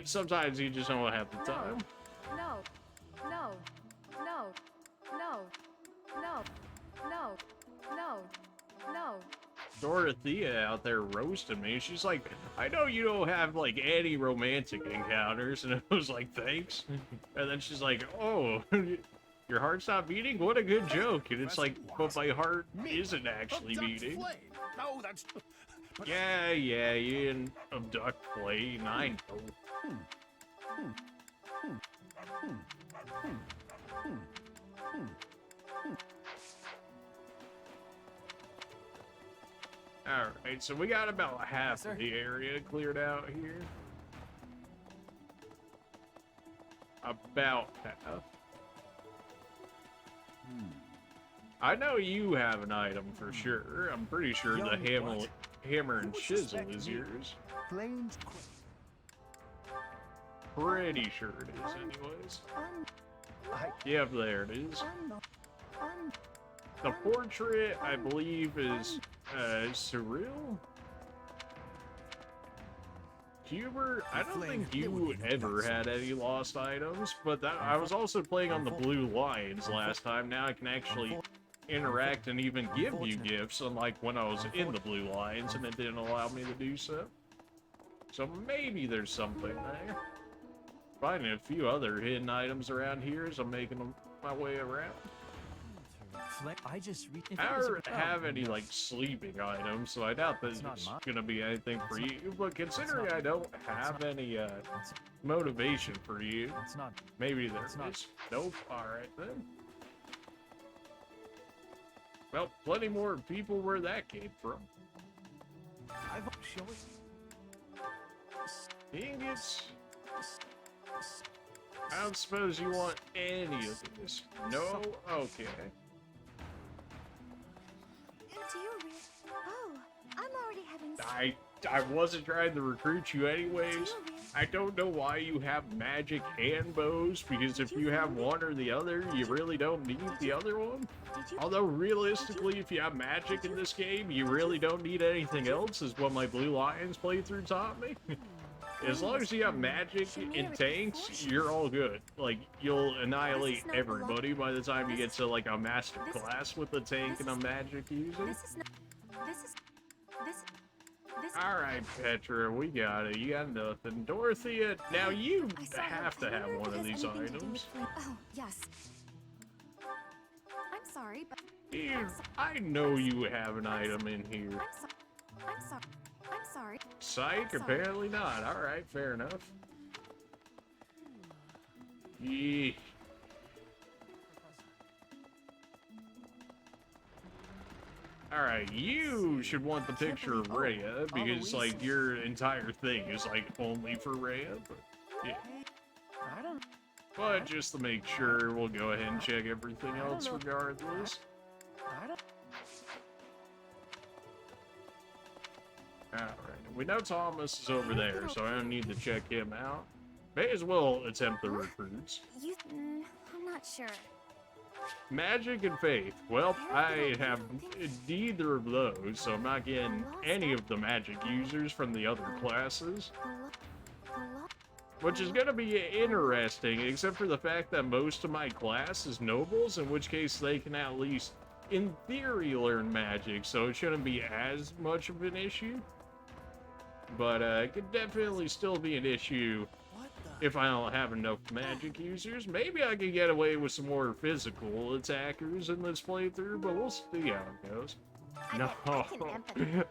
sometimes you just don't have the time. No. Dorothea out there roasting me. She's like, I know you don't have, like, any romantic encounters, and I was like, thanks. And then she's like, oh, your heart's not beating? What a good joke. And it's like, but my heart isn't actually beating. No, that's... Yeah, you didn't abduct Flame, I know. Alright, so we got about half of the area cleared out here. About half. I know you have an item for sure. I'm pretty sure the hammer and chisel is yours. Pretty sure it is, anyways. Yep, there it is. The portrait, I believe, is surreal. Hubert, I don't think you ever had any lost items, but I was also playing on the Blue Lions last time. Now I can actually interact and even give you gifts, unlike when I was in the Blue Lions and it didn't allow me to do so. So maybe there's something there. Finding a few other hidden items around here as I'm making my way around. I just I don't have any, like, sleeping items, so I doubt that it's gonna be anything for you, but considering I don't have any, motivation for you, maybe there is. Nope, alright then. Well, plenty more people where that came from. Ingots. I don't suppose you want any of this. No? Okay. Do you really? Oh, I'm already having. I wasn't trying to recruit you anyways. I don't know why you have magic hand bows, because if you have one or the other, you really don't need the other one. Although realistically, if you have magic in this game, you really don't need anything else, is what my Blue Lions playthrough taught me. As long as you have magic in tanks, you're all good. Like, you'll annihilate everybody by the time you get to, like, a master class with a tank and a magic user. Alright, Petra, we got it. You got nothing. Dorothea, now you have to have one of these items. Oh, yes. I'm sorry, but... Dude, I know you have an item in here. I'm sorry. Psych? Apparently not. Alright, fair enough. Yeah. Alright, you should want the picture of Rhea, because, like, your entire thing is, like, only for Rhea, but, yeah. But just to make sure, we'll go ahead and check everything else regardless. Alright, we know Thomas is over there, so I don't need to check him out. May as well attempt the recruits. I'm not sure. Magic and faith. Well, I have neither of those, so I'm not getting any of the magic users from the other classes. Which is gonna be interesting, except for the fact that most of my class is nobles, in which case they can at least, in theory, learn magic, so it shouldn't be as much of an issue. But it could definitely still be an issue if I don't have enough magic users. Maybe I could get away with some more physical attackers in this playthrough, but we'll see how it goes. No,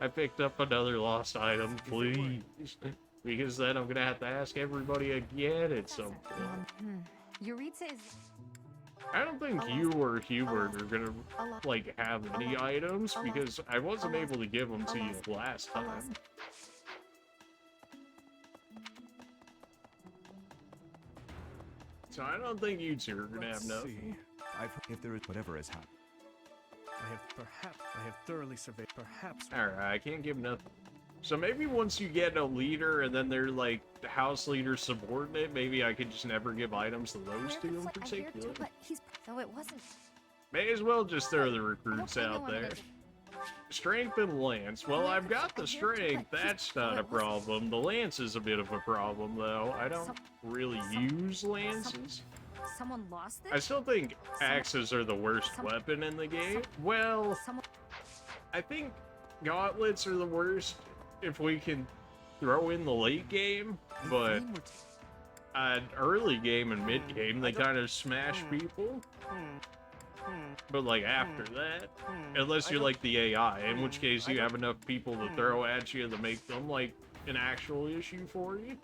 I picked up another lost item, please. Because then I'm gonna have to ask everybody again at some point. Yuritsa is... I don't think you or Hubert are gonna, like, have any items, because I wasn't able to give them to you last time. So I don't think you two are gonna have nothing. If there is whatever has happened. I have thoroughly surveyed. Alright, I can't give nothing. So maybe once you get a leader and then they're like the house leader subordinate, maybe I could just never give items to those two in particular. Though it wasn't. May as well just throw the recruits out there. Strength and lance. Well, I've got the strength. That's not a problem. The lance is a bit of a problem, though. I don't really use lances. Someone lost this? I still think axes are the worst weapon in the game. Well, I think gauntlets are the worst if we can throw in the late game, but early game and mid game, they kind of smash people. But like after that, unless you're like the AI, in which case you have enough people to throw at you to make them like an actual issue for you.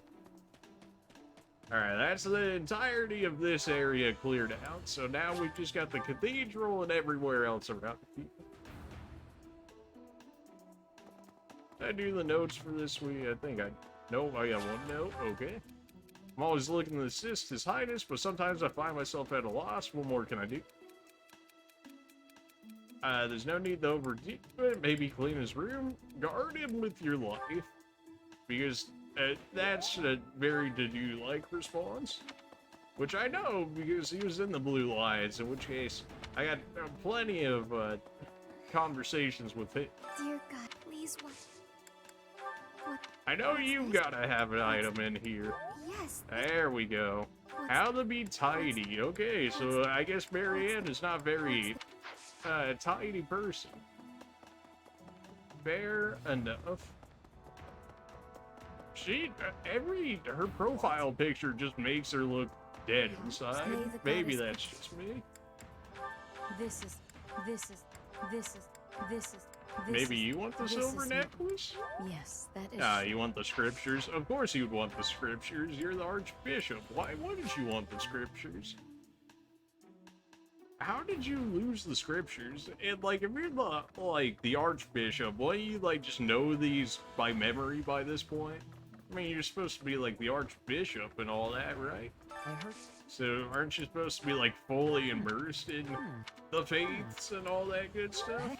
Alright, that's the entirety of this area cleared out, so now we've just got the cathedral and everywhere else around the people. Did I do the notes for this week? I think nope, I got one note, okay. I'm always looking to assist His Highness, but sometimes I find myself at a loss. What more can I do? There's no need to overdo it. Maybe clean his room. Guard him with your life. Because that's a very did-you-like response. Which I know, because he was in the Blue Lions, in which case I got plenty of conversations with him. Dear God, please, what? I know you gotta have an item in here. Yes. There we go. How to be tidy. Okay, so I guess Marianne is not very tiny person. Fair enough. Her profile picture just makes her look dead inside. Maybe that's just me. Maybe you want the silver necklace? Yes, that is. You want the scriptures? Of course you'd want the scriptures. You're the archbishop. Why wouldn't you want the scriptures? How did you lose the scriptures? And like, if you're the archbishop, wouldn't you like just know these by memory by this point? I mean, you're supposed to be like the archbishop and all that, right? So aren't you supposed to be like fully immersed in the faiths and all that good stuff?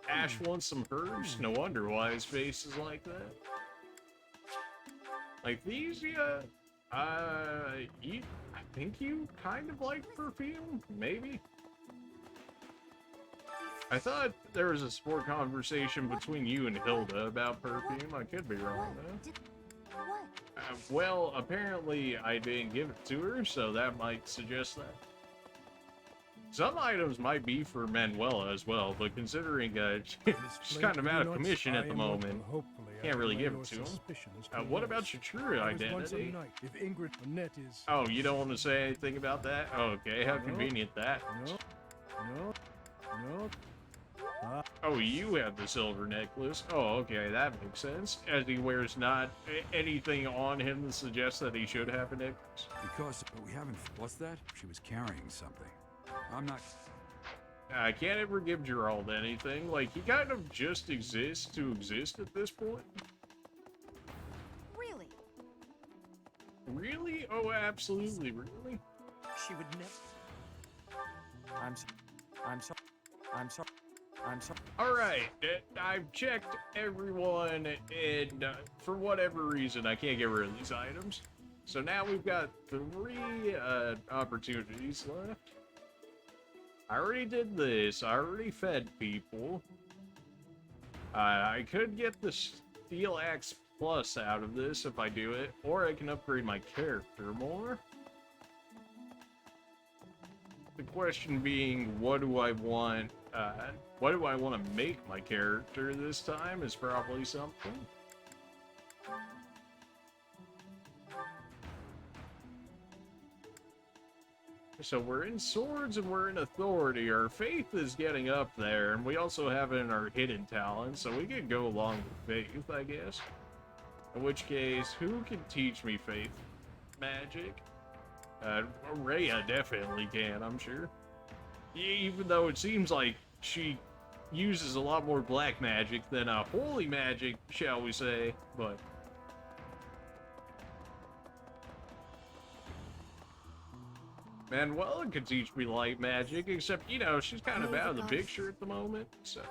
Ash wants some herbs? No wonder why his face is like that. Like these, yeah. I think you kind of like perfume, maybe? I thought there was a sport conversation between you and Hilda about perfume. I could be wrong, though. Well, apparently I didn't give it to her, so that might suggest that. Some items might be for Manuela as well, but considering she's kind of out of commission at the moment, can't really give it to him. What about your true identity? Oh, you don't want to say anything about that? Okay, how convenient that is. Oh, you have the silver necklace. Oh, okay, that makes sense. As he wears not anything on him to suggest that he should have a necklace. But we haven't... What's that? She was carrying something. I'm not... I can't ever give Gerald anything. Like, he kind of just exists to exist at this point. Really? Really? Oh, absolutely, really? She would never... I'm sorry. Alright, I've checked everyone, and for whatever reason, I can't get rid of these items. So now we've got 3 opportunities left. I already did this. I already fed people. I could get the Steel Axe Plus out of this if I do it, or I can upgrade my character more. The question being, what do I want? What do I want to make my character this time is probably something. So we're in swords and we're in authority. Our faith is getting up there, and we also have it in our hidden talent, so we could go along with faith, I guess. In which case, who can teach me faith magic? Rhea definitely can, I'm sure. Even though it seems like she uses a lot more black magic than holy magic, shall we say, but... Manuela could teach me light magic, except, you know, she's kind of out of the picture at the moment, so...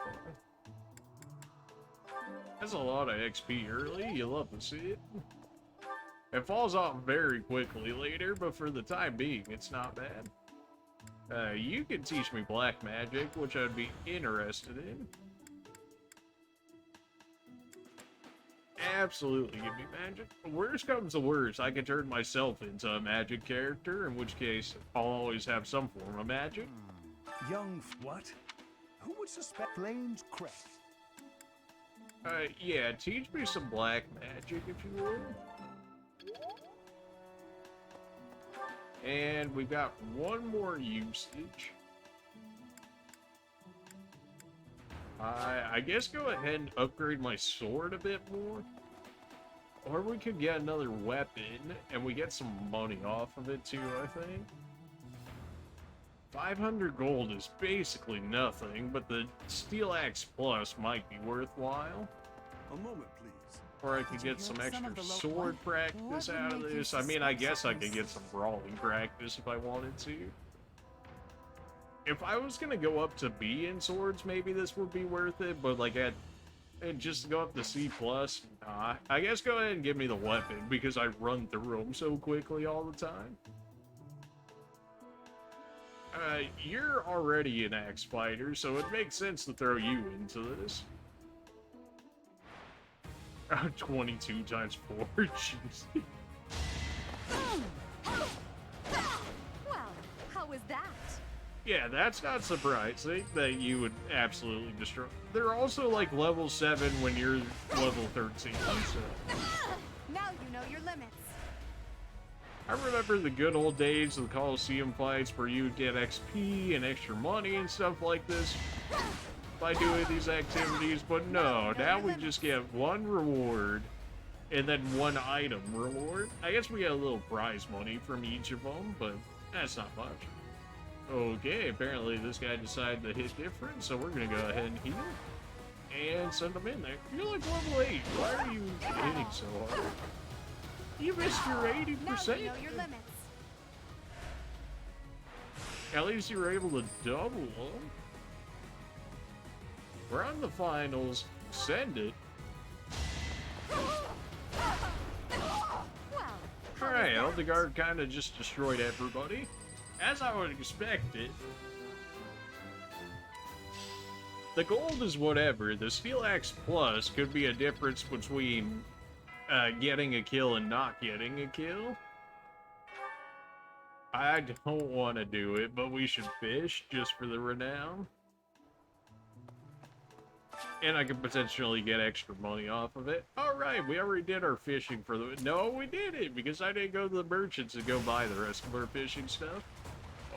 That's a lot of XP early, you love to see it. It falls off very quickly later, but for the time being, it's not bad. You can teach me black magic, which I'd be interested in. Absolutely give me magic. Worst comes to worst, I can turn myself into a magic character, in which case I'll always have some form of magic. Young what? Who would suspect Flame's crest? Yeah, teach me some black magic if you would. And we've got one more usage. I guess go ahead and upgrade my sword a bit more. Or we could get another weapon, and we get some money off of it too, I think. 500 gold is basically nothing, but the Steel Axe Plus might be worthwhile. A moment, please. Or I could get some extra sword practice out of this. I mean, I guess I could get some brawling practice if I wanted to. If I was gonna go up to B in swords, maybe this would be worth it, but like and just go up to C+, nah. I guess go ahead and give me the weapon, because I run through them so quickly all the time. You're already an axe fighter, so it makes sense to throw you into this. 22 times 4, jeez. Well, how was that? Yeah, Yeah, that's not surprising that you would absolutely destroy. They're also like level 7 when you're level 13, so. Now you know your limits. I remember the good old days of the Coliseum fights where you would get XP and extra money and stuff like this by doing these activities, but no, now we just get one reward and then one item reward. I guess we get a little prize money from each of them, but that's not much. Okay, apparently this guy decided to hit different, so we're gonna go ahead and heal and send him in there. You're like level 8. Why are you hitting so hard? You missed your 80%. Now you know your limits. At least you were able to double them. We're on the finals. Send it. Alright, Eldegard kind of just destroyed everybody. As I would expect it. The gold is whatever. The Steel Axe Plus could be a difference between getting a kill and not getting a kill. I don't want to do it, but we should fish just for the renown. And I could potentially get extra money off of it. Alright, we already did our fishing for the... No, we didn't, because I didn't go to the merchants and go buy the rest of our fishing stuff.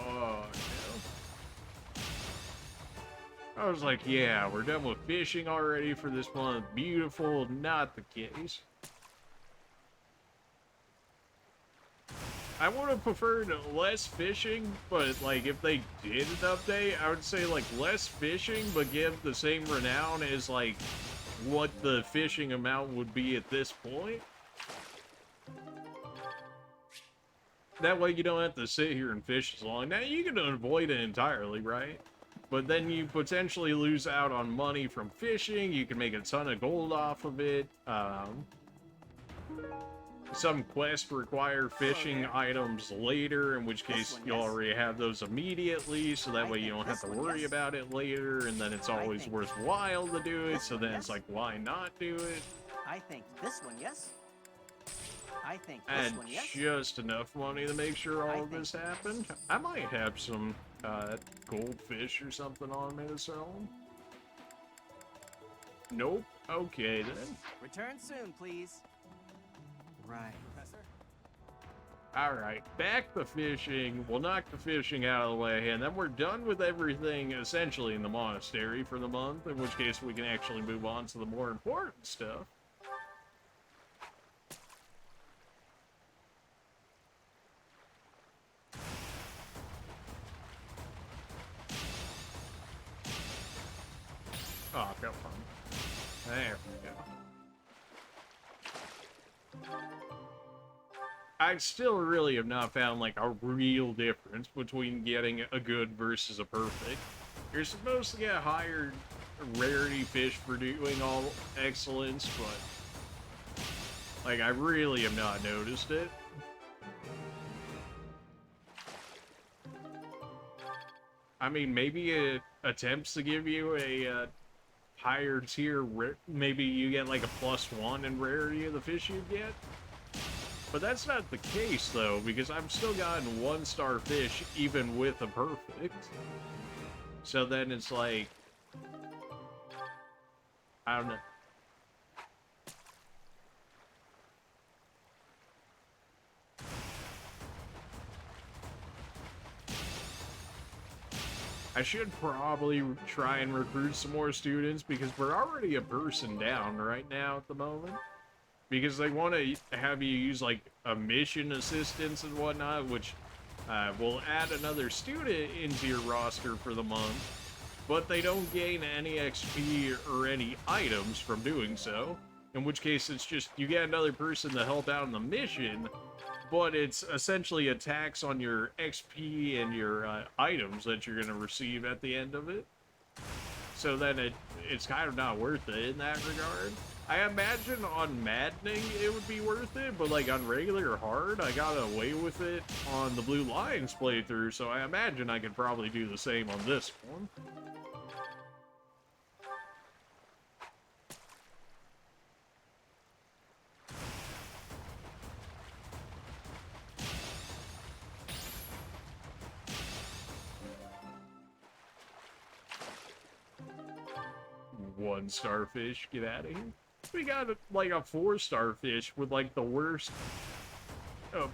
Oh, no. I was like, yeah, we're done with fishing already for this month. Beautiful, not the case. I would have preferred less fishing, but like if they did an update, I would say like less fishing, but give the same renown as like what the fishing amount would be at this point. That way you don't have to sit here and fish as long. Now you can avoid it entirely, right? But then you potentially lose out on money from fishing. You can make a ton of gold off of it. Some quests require fishing items later, in which case you'll already have those immediately, so that way you don't have to worry about it later, and then it's always worthwhile to do it, so then it's like, why not do it? I think this one, yes. I think this And one, yes. just enough money to make sure all of this happened. I might have some goldfish or something on me to sell them. Nope. Okay, then. Return soon, please. Right. Professor? Alright, back to fishing. We'll knock the fishing out of the way, and then we're done with everything essentially in the monastery for the month, in which case we can actually move on to the more important stuff. Oh, come on. There we go. I still really have not found, like, a real difference between getting a good versus a perfect. You're supposed to get higher rarity fish for doing all excellence, but, like, I really have not noticed it. I mean, maybe it attempts to give you a higher tier, maybe you get, like, a +1 in rarity of the fish you get. But that's not the case, though, because I've still gotten 1-star fish even with a perfect. So then it's like... I don't know. I should probably try and recruit some more students, because we're already a person down right now at the moment. Because they want to have you use, like, a mission assistance and whatnot, which will add another student into your roster for the month. But they don't gain any XP or any items from doing so. In which case, it's just, you get another person to help out in the mission, but it's essentially a tax on your XP and your items that you're going to receive at the end of it. So then it's kind of not worth it in that regard. I imagine on Maddening it would be worth it, but like on regular hard, I got away with it on the Blue Lions playthrough, so I imagine I could probably do the same on this one. 1 starfish. Get out of here. We got like a 4 starfish with like the worst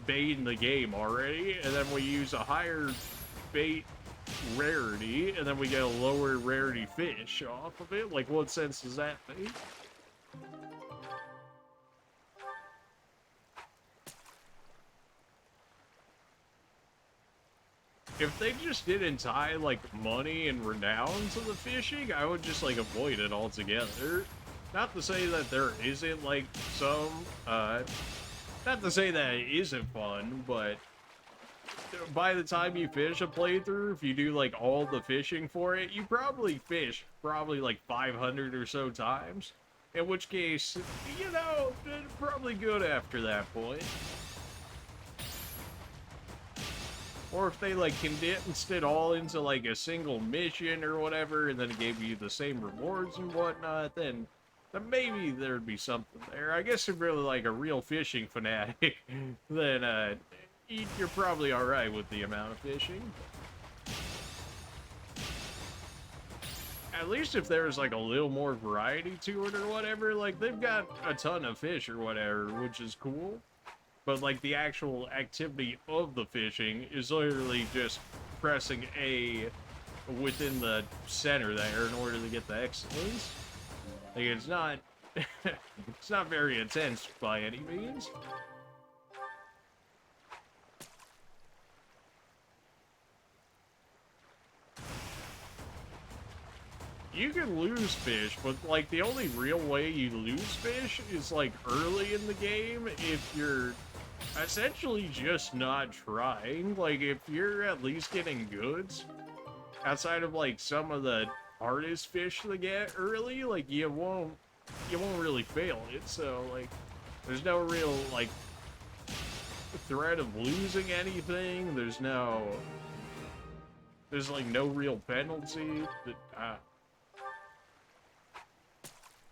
bait in the game already, and then we use a higher bait rarity, and then we get a lower rarity fish off of it. Like, what sense does that make? If they just didn't tie, like, money and renown to the fishing, I would just, like, avoid it altogether. Not to say that there isn't, like, some, not to say that it isn't fun, but by the time you finish a playthrough, if you do, like, all the fishing for it, you probably fish, like, 500 or so times. In which case, you know, probably good after that point. Or if they, like, condensed it all into, like, a single mission or whatever, and then it gave you the same rewards and whatnot, then maybe there'd be something there. I guess if you're really, like, a real fishing fanatic, then, you're probably alright with the amount of fishing. At least if there's, like, a little more variety to it or whatever, like, they've got a ton of fish or whatever, which is cool. But, like, the actual activity of the fishing is literally just pressing A within the center there in order to get the excellence. Like, it's not... it's not very intense by any means. You can lose fish, but, like, the only real way you lose fish is, like, early in the game if you're essentially just not trying. Like, if you're at least getting goods, outside of, like, some of the hardest fish to get early, like, you won't really fail it, so, like, there's no real, like, threat of losing anything. There's, like, no real penalty.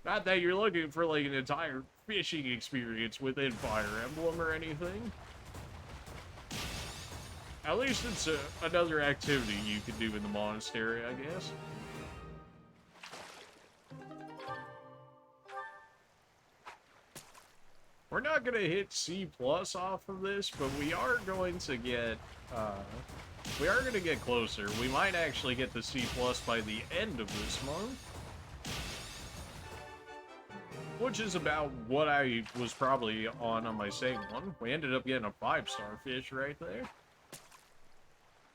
Not that you're looking for, like, an entire fishing experience within Fire Emblem or anything. At least it's another activity you can do in the monastery, I guess. We're not gonna hit C+ off of this, but we are going to get, closer. We might actually get to C+ by the end of this month. Which is about what I was probably on my second one. We ended up getting a 5-star fish right there.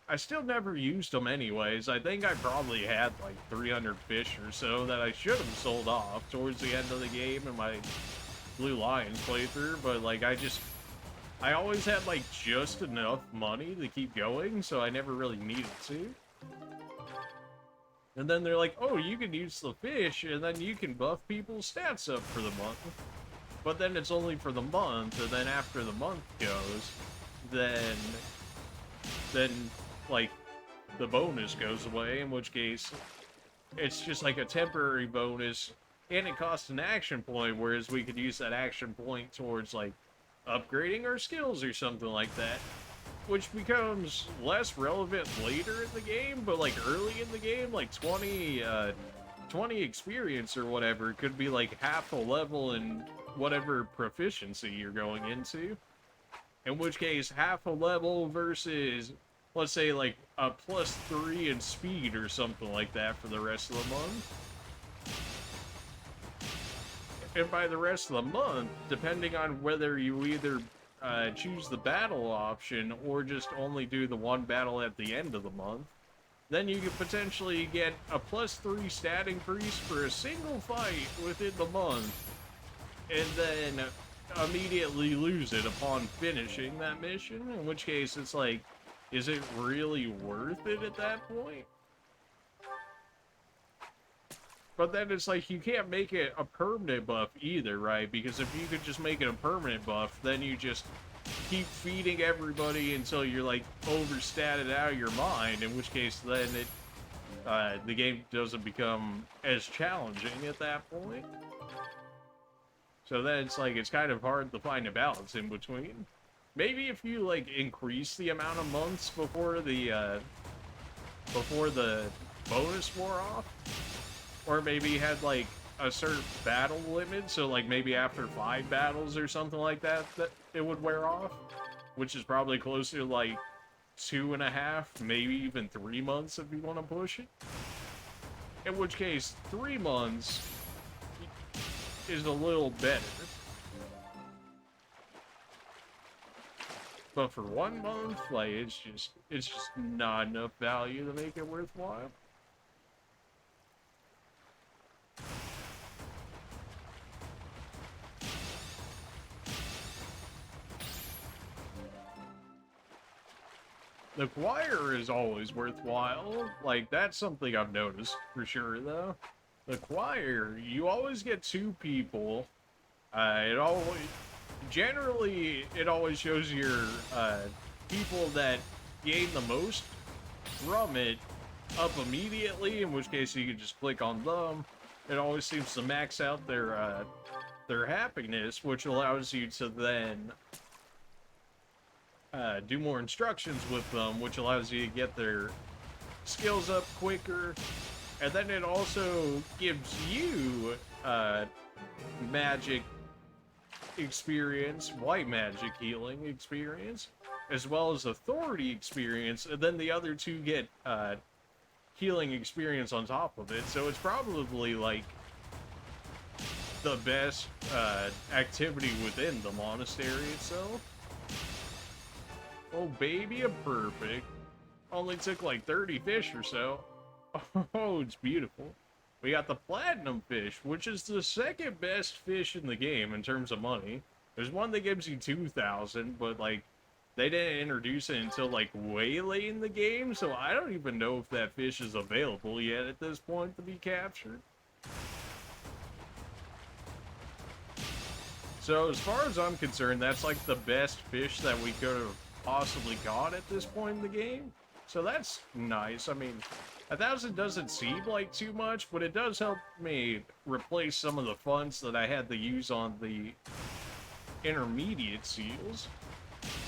I still never used them anyways. I think I probably had like 300 fish or so that I should have sold off towards the end of the game in my Blue Lions playthrough, but like I always had like just enough money to keep going, so I never really needed to. And then they're like, oh, you can use the fish, and then you can buff people's stats up for the month. But then it's only for the month, and then after the month goes, then like, the bonus goes away, in which case, it's just like a temporary bonus, and it costs an action point, whereas we could use that action point towards, like, upgrading our skills or something like that. Which becomes less relevant later in the game, but like early in the game, like 20 experience or whatever, could be like half a level in whatever proficiency you're going into. In which case, half a level versus, let's say, like a +3 in speed or something like that for the rest of the month. And by the rest of the month, depending on whether you either choose the battle option or just only do the one battle at the end of the month, then you could potentially get a +3 stat increase for a single fight within the month, and then immediately lose it upon finishing that mission, in which case it's like, is it really worth it at that point? But then it's like, you can't make it a permanent buff either, right? Because if you could just make it a permanent buff, then you just keep feeding everybody until you're, like, overstatted out of your mind, in which case then the game doesn't become as challenging at that point. So then it's like, it's kind of hard to find a balance in between. Maybe if you, like, increase the amount of months before the bonus wore off, or maybe had like a certain battle limit, so like maybe after 5 battles or something like that, that it would wear off, which is probably closer to like 2.5, maybe even 3 months if you want to push it. In which case, 3 months is a little better. But for 1 month, like, it's just not enough value to make it worthwhile. The choir is always worthwhile. Like, that's something I've noticed for sure, though. The choir, you always get 2 people. Generally, it always shows your people that gain the most from it up immediately, in which case you can just click on them. It always seems to max out their happiness, which allows you to then do more instructions with them, which allows you to get their skills up quicker. And then it also gives you magic experience, white magic healing experience, as well as authority experience, and then the other 2 get healing experience on top of it. So it's probably like the best activity within the monastery itself. Oh baby, a perfect. Only took like 30 fish or so. Oh, it's beautiful. We got the platinum fish, which is the 2nd best fish in the game in terms of money. There's one that gives you 2,000, but like they didn't introduce it until like way late in the game, so I don't even know if that fish is available yet at this point to be captured. So as far as I'm concerned, that's like the best fish that we could have possibly got at this point in the game. So that's nice. I mean, 1,000 doesn't seem like too much, but it does help me replace some of the funds that I had to use on the intermediate seals,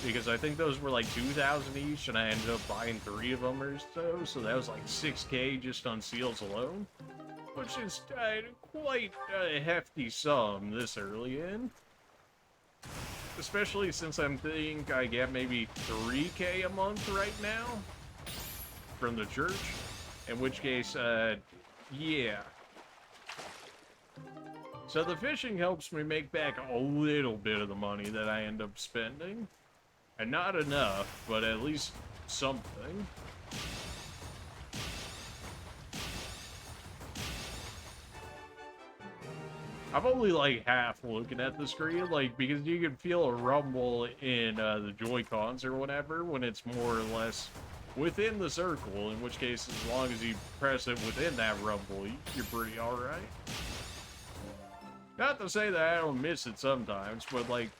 because I think those were like 2,000 each, and I ended up buying 3 of them or so that was like 6K just on seals alone, which is quite a hefty sum this early in. Especially since I think I get maybe 3K a month right now from the church. In which case, yeah. So the fishing helps me make back a little bit of the money that I end up spending. And not enough, but at least something. I'm only like half looking at the screen, like, because you can feel a rumble in the Joy-Cons or whatever when it's more or less within the circle, in which case, as long as you press it within that rumble, you're pretty alright. Not to say that I don't miss it sometimes, but like,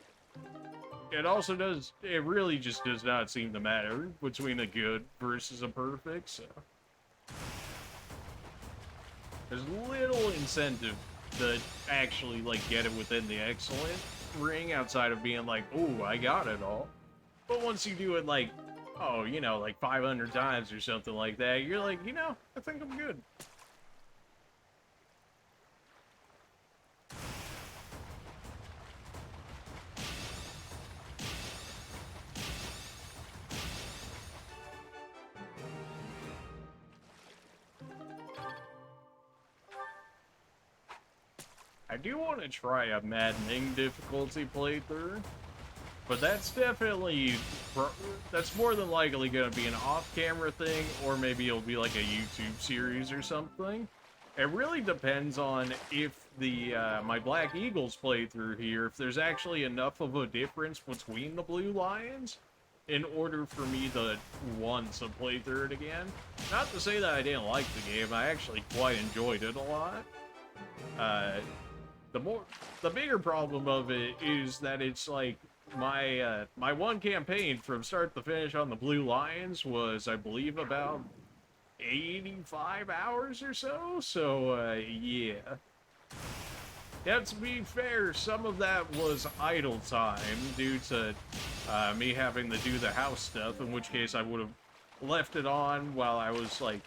it also does, it really just does not seem to matter between a good versus a perfect, so. There's little incentive to actually, like, get it within the excellent ring outside of being like, oh, I got it all. But once you do it, like, oh, you know, like 500 times or something like that, you're like, you know, I think I'm good. I do want to try a maddening difficulty playthrough, but that's definitely, that's more than likely going to be an off-camera thing, or maybe it'll be like a YouTube series or something. It really depends on if the my Black Eagles playthrough here, if there's actually enough of a difference between the Blue Lions in order for me to want to play through it again. Not to say that I didn't like the game, I actually quite enjoyed it a lot. The bigger problem of it is that it's like my my one campaign from start to finish on the Blue Lions was, I believe, about 85 hours or so. So yeah. Yeah, to be fair, some of that was idle time due to me having to do the house stuff, in which case I would have left it on while I was, like,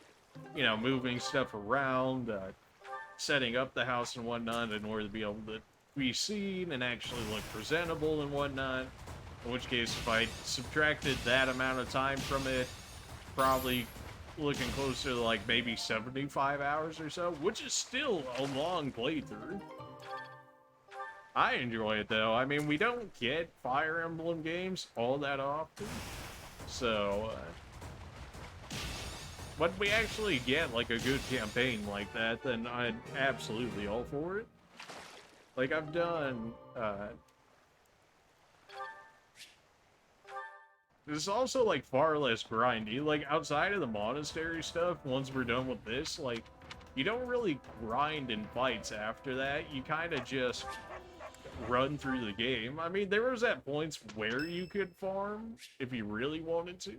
you know, moving stuff around, setting up the house and whatnot in order to be able to be seen and actually look presentable and whatnot. In which case, if I subtracted that amount of time from it, probably looking closer to like maybe 75 hours or so, which is still a long playthrough. I enjoy it though. I mean, we don't get Fire Emblem games all that often, so when we actually get like a good campaign like that, then I'm absolutely all for it. Like I've done, this is also like far less grindy. Like outside of the monastery stuff, once we're done with this, like you don't really grind in fights after that. You kind of just run through the game. I mean, there was at points where you could farm if you really wanted to,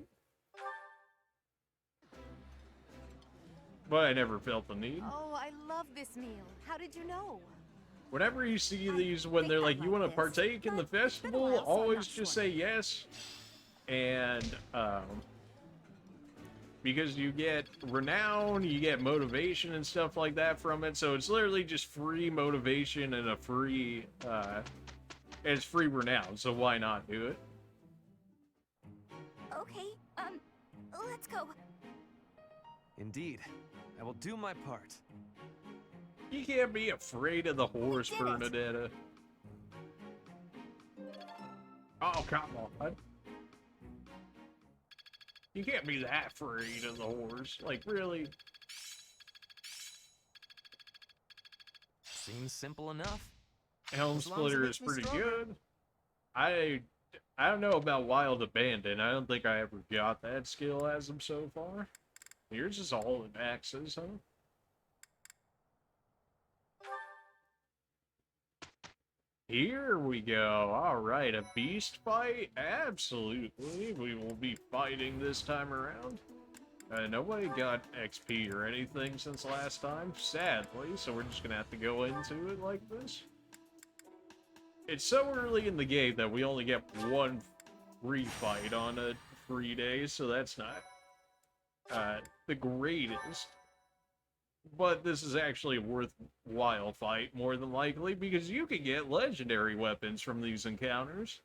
but I never felt the need. Oh, I love this meal. How did you know? Whenever you see these, when they're like, you want to partake in the festival, always just say yes. And, because you get renown, you get motivation and stuff like that from it, so it's literally just free motivation and a free, it's free renown, so why not do it? Okay, let's go. Indeed. I will do my part. You can't be afraid of the horse, Bernadetta. Oh, come on. You can't be that afraid of the horse. Like, really? Seems simple enough. Helm As long as it Splitter makes is me pretty stronger. good. I don't know about Wild Abandon. I don't think I ever got that skill as of so far. Yours is all in axes, huh? Here we go. Alright, a beast fight? Absolutely. We will be fighting this time around. Nobody got XP or anything since last time, sadly, so we're just gonna have to go into it like this. It's so early in the game that we only get one free fight on a free day, so that's not the greatest. But this is actually a worthwhile fight, more than likely, because you can get legendary weapons from these encounters.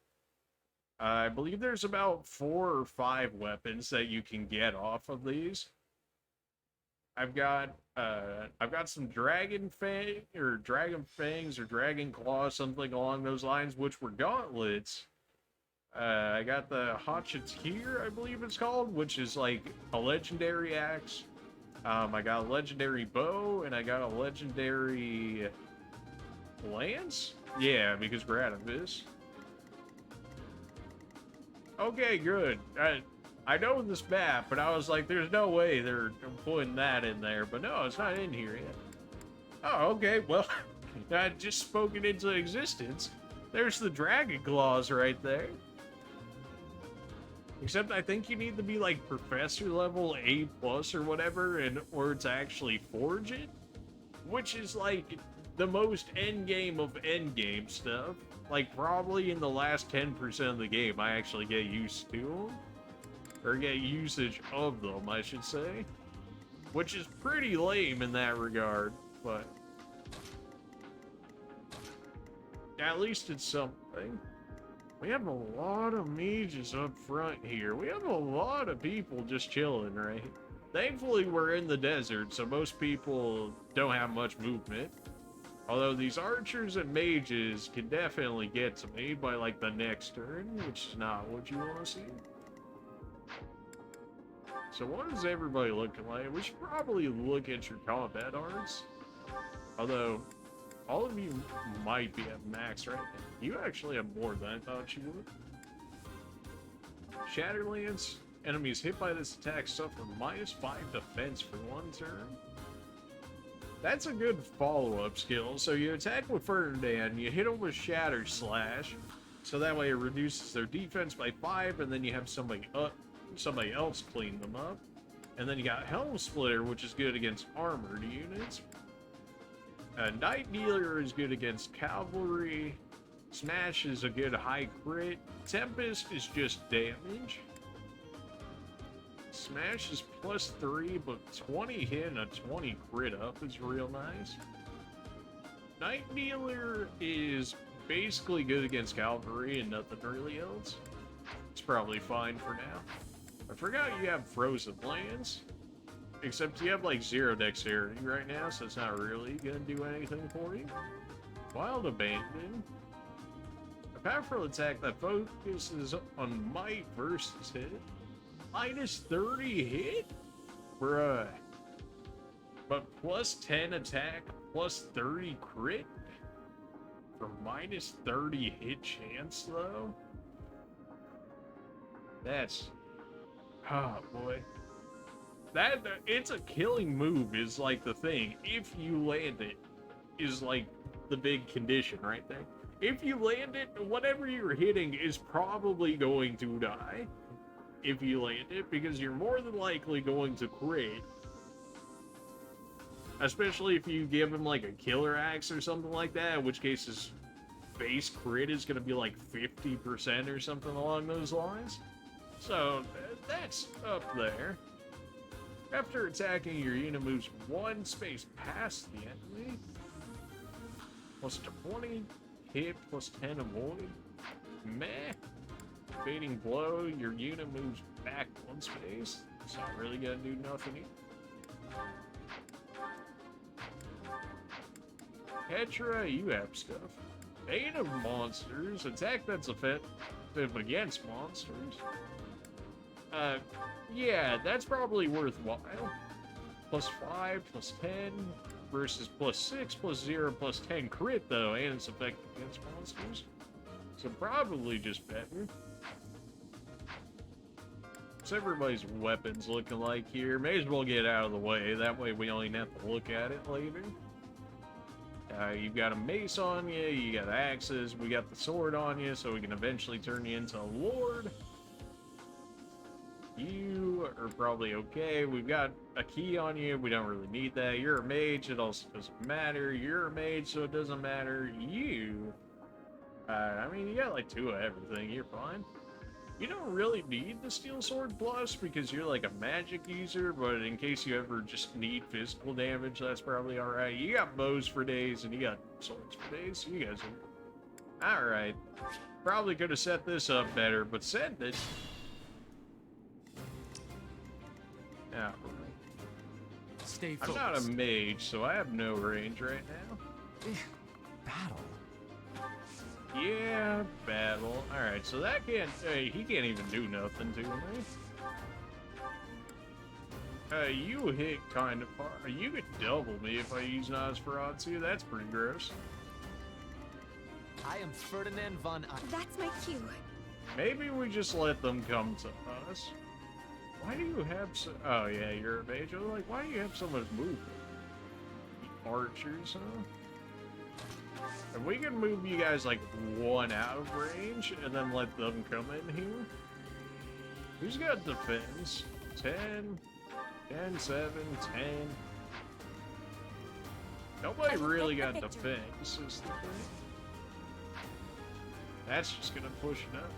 I believe there's about 4 or 5 weapons that you can get off of these. I've got some dragon fangs or dragon claws, something along those lines, which were gauntlets. I got the Hachitir, I believe it's called, which is like a legendary axe. I got a legendary bow, and I got a legendary lance? Yeah, because we're out of this. Okay, good. I know this map, but I was like, there's no way they're putting that in there. But no, it's not in here yet. Oh, okay, well, I just spoke it into existence. There's the dragon claws right there. Except I think you need to be like professor level A+ or whatever in order to actually forge it. Which is like the most endgame of endgame stuff. Like probably in the last 10% of the game I actually get used to them. Or get usage of them, I should say. Which is pretty lame in that regard, but at least it's something. We have a lot of mages up front here. We have a lot of people just chilling, right? Thankfully, we're in the desert, so most people don't have much movement. Although these archers and mages can definitely get to me by, like, the next turn, which is not what you want to see. So what is everybody looking like? We should probably look at your combat arts. Although, all of you might be at max right now. You actually have more than I thought you would. Shatterlance. Enemies hit by this attack suffer -5 defense for 1 turn. That's a good follow-up skill. So you attack with Ferdinand, you hit them with Shatter Slash, so that way it reduces their defense by 5, and then you have somebody else clean them up. And then you got Helm Splitter, which is good against armored units. Night Dealer is good against cavalry. Smash is a good high crit. Tempest is just damage. Smash is +3, but 20 hit and a 20 crit up is real nice. Night Dealer is basically good against cavalry and nothing really else. It's probably fine for now. I forgot you have frozen lands. Except you have like 0 dexterity right now, so it's not really gonna do anything for you. Wild Abandon. A powerful attack that focuses on might versus hit. Minus 30 hit? Bruh. But plus 10 attack, plus 30 crit? For minus 30 hit chance, though? That's... oh, boy. That, it's a killing move is like the thing. If you land it, is like the big condition right there. If you land it, whatever you're hitting is probably going to die. If you land it, because you're more than likely going to crit. Especially if you give him like a killer axe or something like that, in which case his base crit is going to be like 50% or something along those lines. So, that's up there. After attacking, your unit moves 1 space past the enemy. Plus 20 hit, plus 10 avoid. Meh. Fading blow, your unit moves back 1 space. It's not really gonna do nothing either. Petra, you have stuff. Bane of monsters. Attack that's effective against monsters. Yeah, that's probably worthwhile. Plus 5, plus 10, versus plus 6, plus 0, plus 10 crit, though, and it's effective against monsters. So probably just better. What's everybody's weapons looking like here? May as well get out of the way, that way we don't even have to look at it later. You've got a mace on you, you got axes, we got the sword on you, so we can eventually turn you into a lord. You are probably okay. We've got a key on you. We don't really need that. You're a mage. It also doesn't matter. You're a mage, so it doesn't matter. You... I mean, you got like 2 of everything. You're fine. You don't really need the Steel Sword Plus because you're like a magic user, but in case you ever just need physical damage, that's probably alright. You got bows for days, and you got swords for days, so you guys are... alright. Probably could have set this up better, but said it. Yeah. Stay I'm focused. not a mage, so I have no range right now. Battle. Yeah, battle. Alright, so that can't... he can't even do nothing to me. You hit kind of far. You could double me if I use Nosferatu. That's pretty gross. I am Ferdinand von... That's my cue. Maybe we just let them come to us. Why do you have so... oh, yeah, you're a mage. I was like, why do you have so much movement? Archers, huh? And we can move you guys, like, 1 out of range, and then let them come in here. Who's got defense? 10, 10, 7, 10. Nobody really got defense, is the thing. That's just gonna push it up.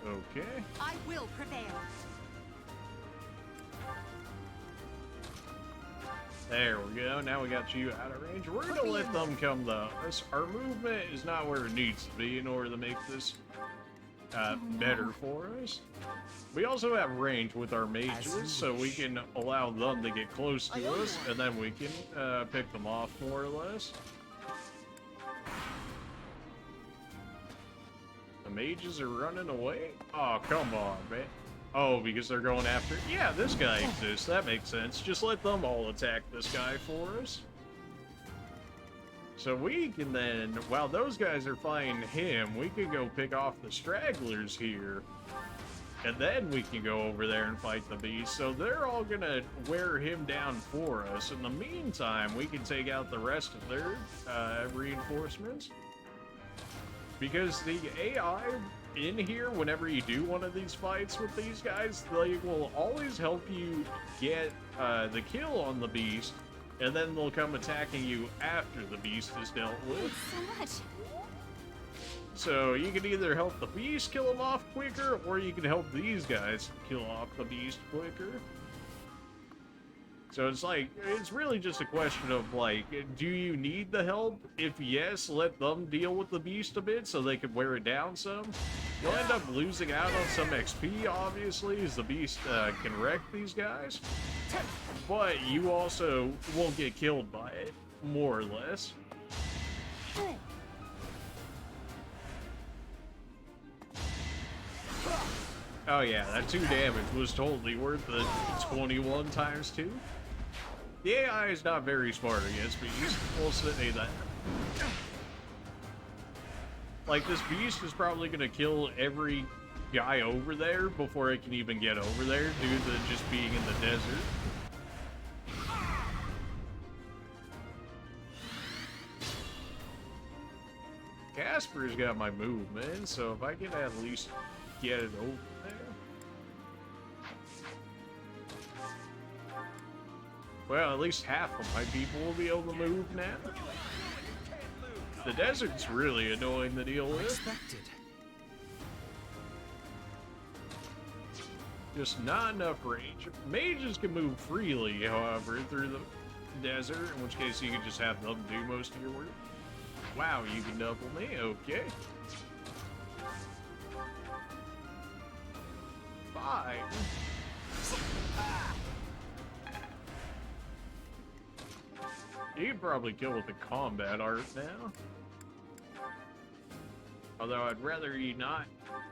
Okay. I will prevail. There we go. Now we got you out of range. We're gonna let them come to us. Our movement is not where it needs to be in order to make this better for us. We also have range with our mages, so we can allow them to get close to us, and then we can pick them off more or less. The mages are running away? Oh, come on, man. Oh, because they're going after... yeah, this guy exists. That makes sense. Just let them all attack this guy for us. So we can then... while those guys are fighting him, we can go pick off the stragglers here. And then we can go over there and fight the beast. So they're all gonna wear him down for us. In the meantime, we can take out the rest of their reinforcements. Because the AI... in here, whenever you do one of these fights with these guys, they will always help you get the kill on the beast, and then they'll come attacking you after the beast is dealt with. So much. So you can either help the beast kill him off quicker, or you can help these guys kill off the beast quicker. So it's like, it's really just a question of like, do you need the help? If yes, let them deal with the beast a bit so they can wear it down some. You'll end up losing out on some XP, obviously, as the beast can wreck these guys. But you also won't get killed by it, more or less. Oh yeah, that 2 damage was totally worth the 21 times 2. The AI is not very smart against beasts, we'll say that. Like, this beast is probably gonna kill every guy over there before it can even get over there due to just being in the desert. Casper's got my movement, so if I can at least get it over there. Well, at least half of my people will be able to move now. The desert's really annoying to deal with. Just not enough range. Mages can move freely, however, through the desert, in which case you can just have them do most of your work. Wow, you can double me? Okay. Fine. You can probably kill with the combat art now. Although I'd rather you not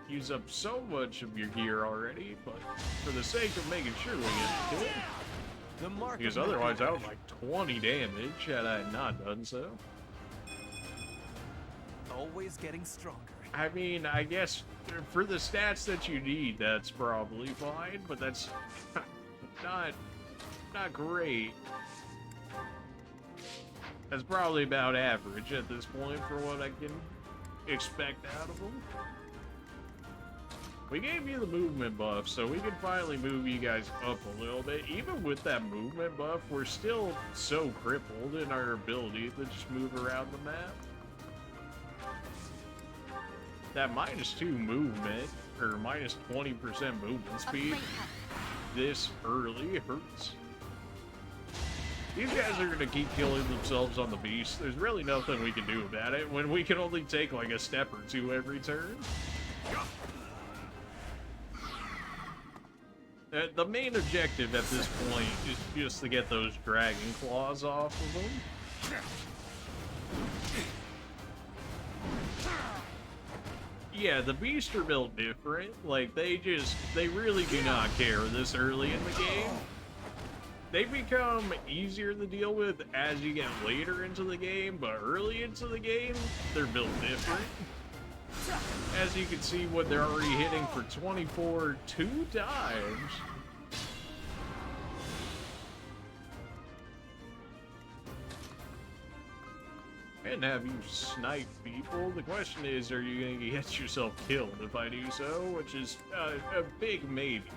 use up so much of your gear already, but for the sake of making sure we get to it. Because otherwise I would like 20 damage had I not done so. Always getting stronger. I mean, I guess for the stats that you need, that's probably fine, but that's not great. That's probably about average at this point for what I can expect out of them. We gave you the movement buff, so we can finally move you guys up a little bit. Even with that movement buff, we're still so crippled in our ability to just move around the map. That -2 movement, or minus 20% movement speed, this early hurts. These guys are going to keep killing themselves on the beast. There's really nothing we can do about it when we can only take like a step or two every turn. The main objective at this point is just to get those dragon claws off of them. Yeah, the beasts are built different. Like, they really do not care this early in the game. They become easier to deal with as you get later into the game, but early into the game, they're built different. As you can see, what they're already hitting for 24 2 times. And have you snipe people? The question is, are you going to get yourself killed if I do so? Which is a big maybe.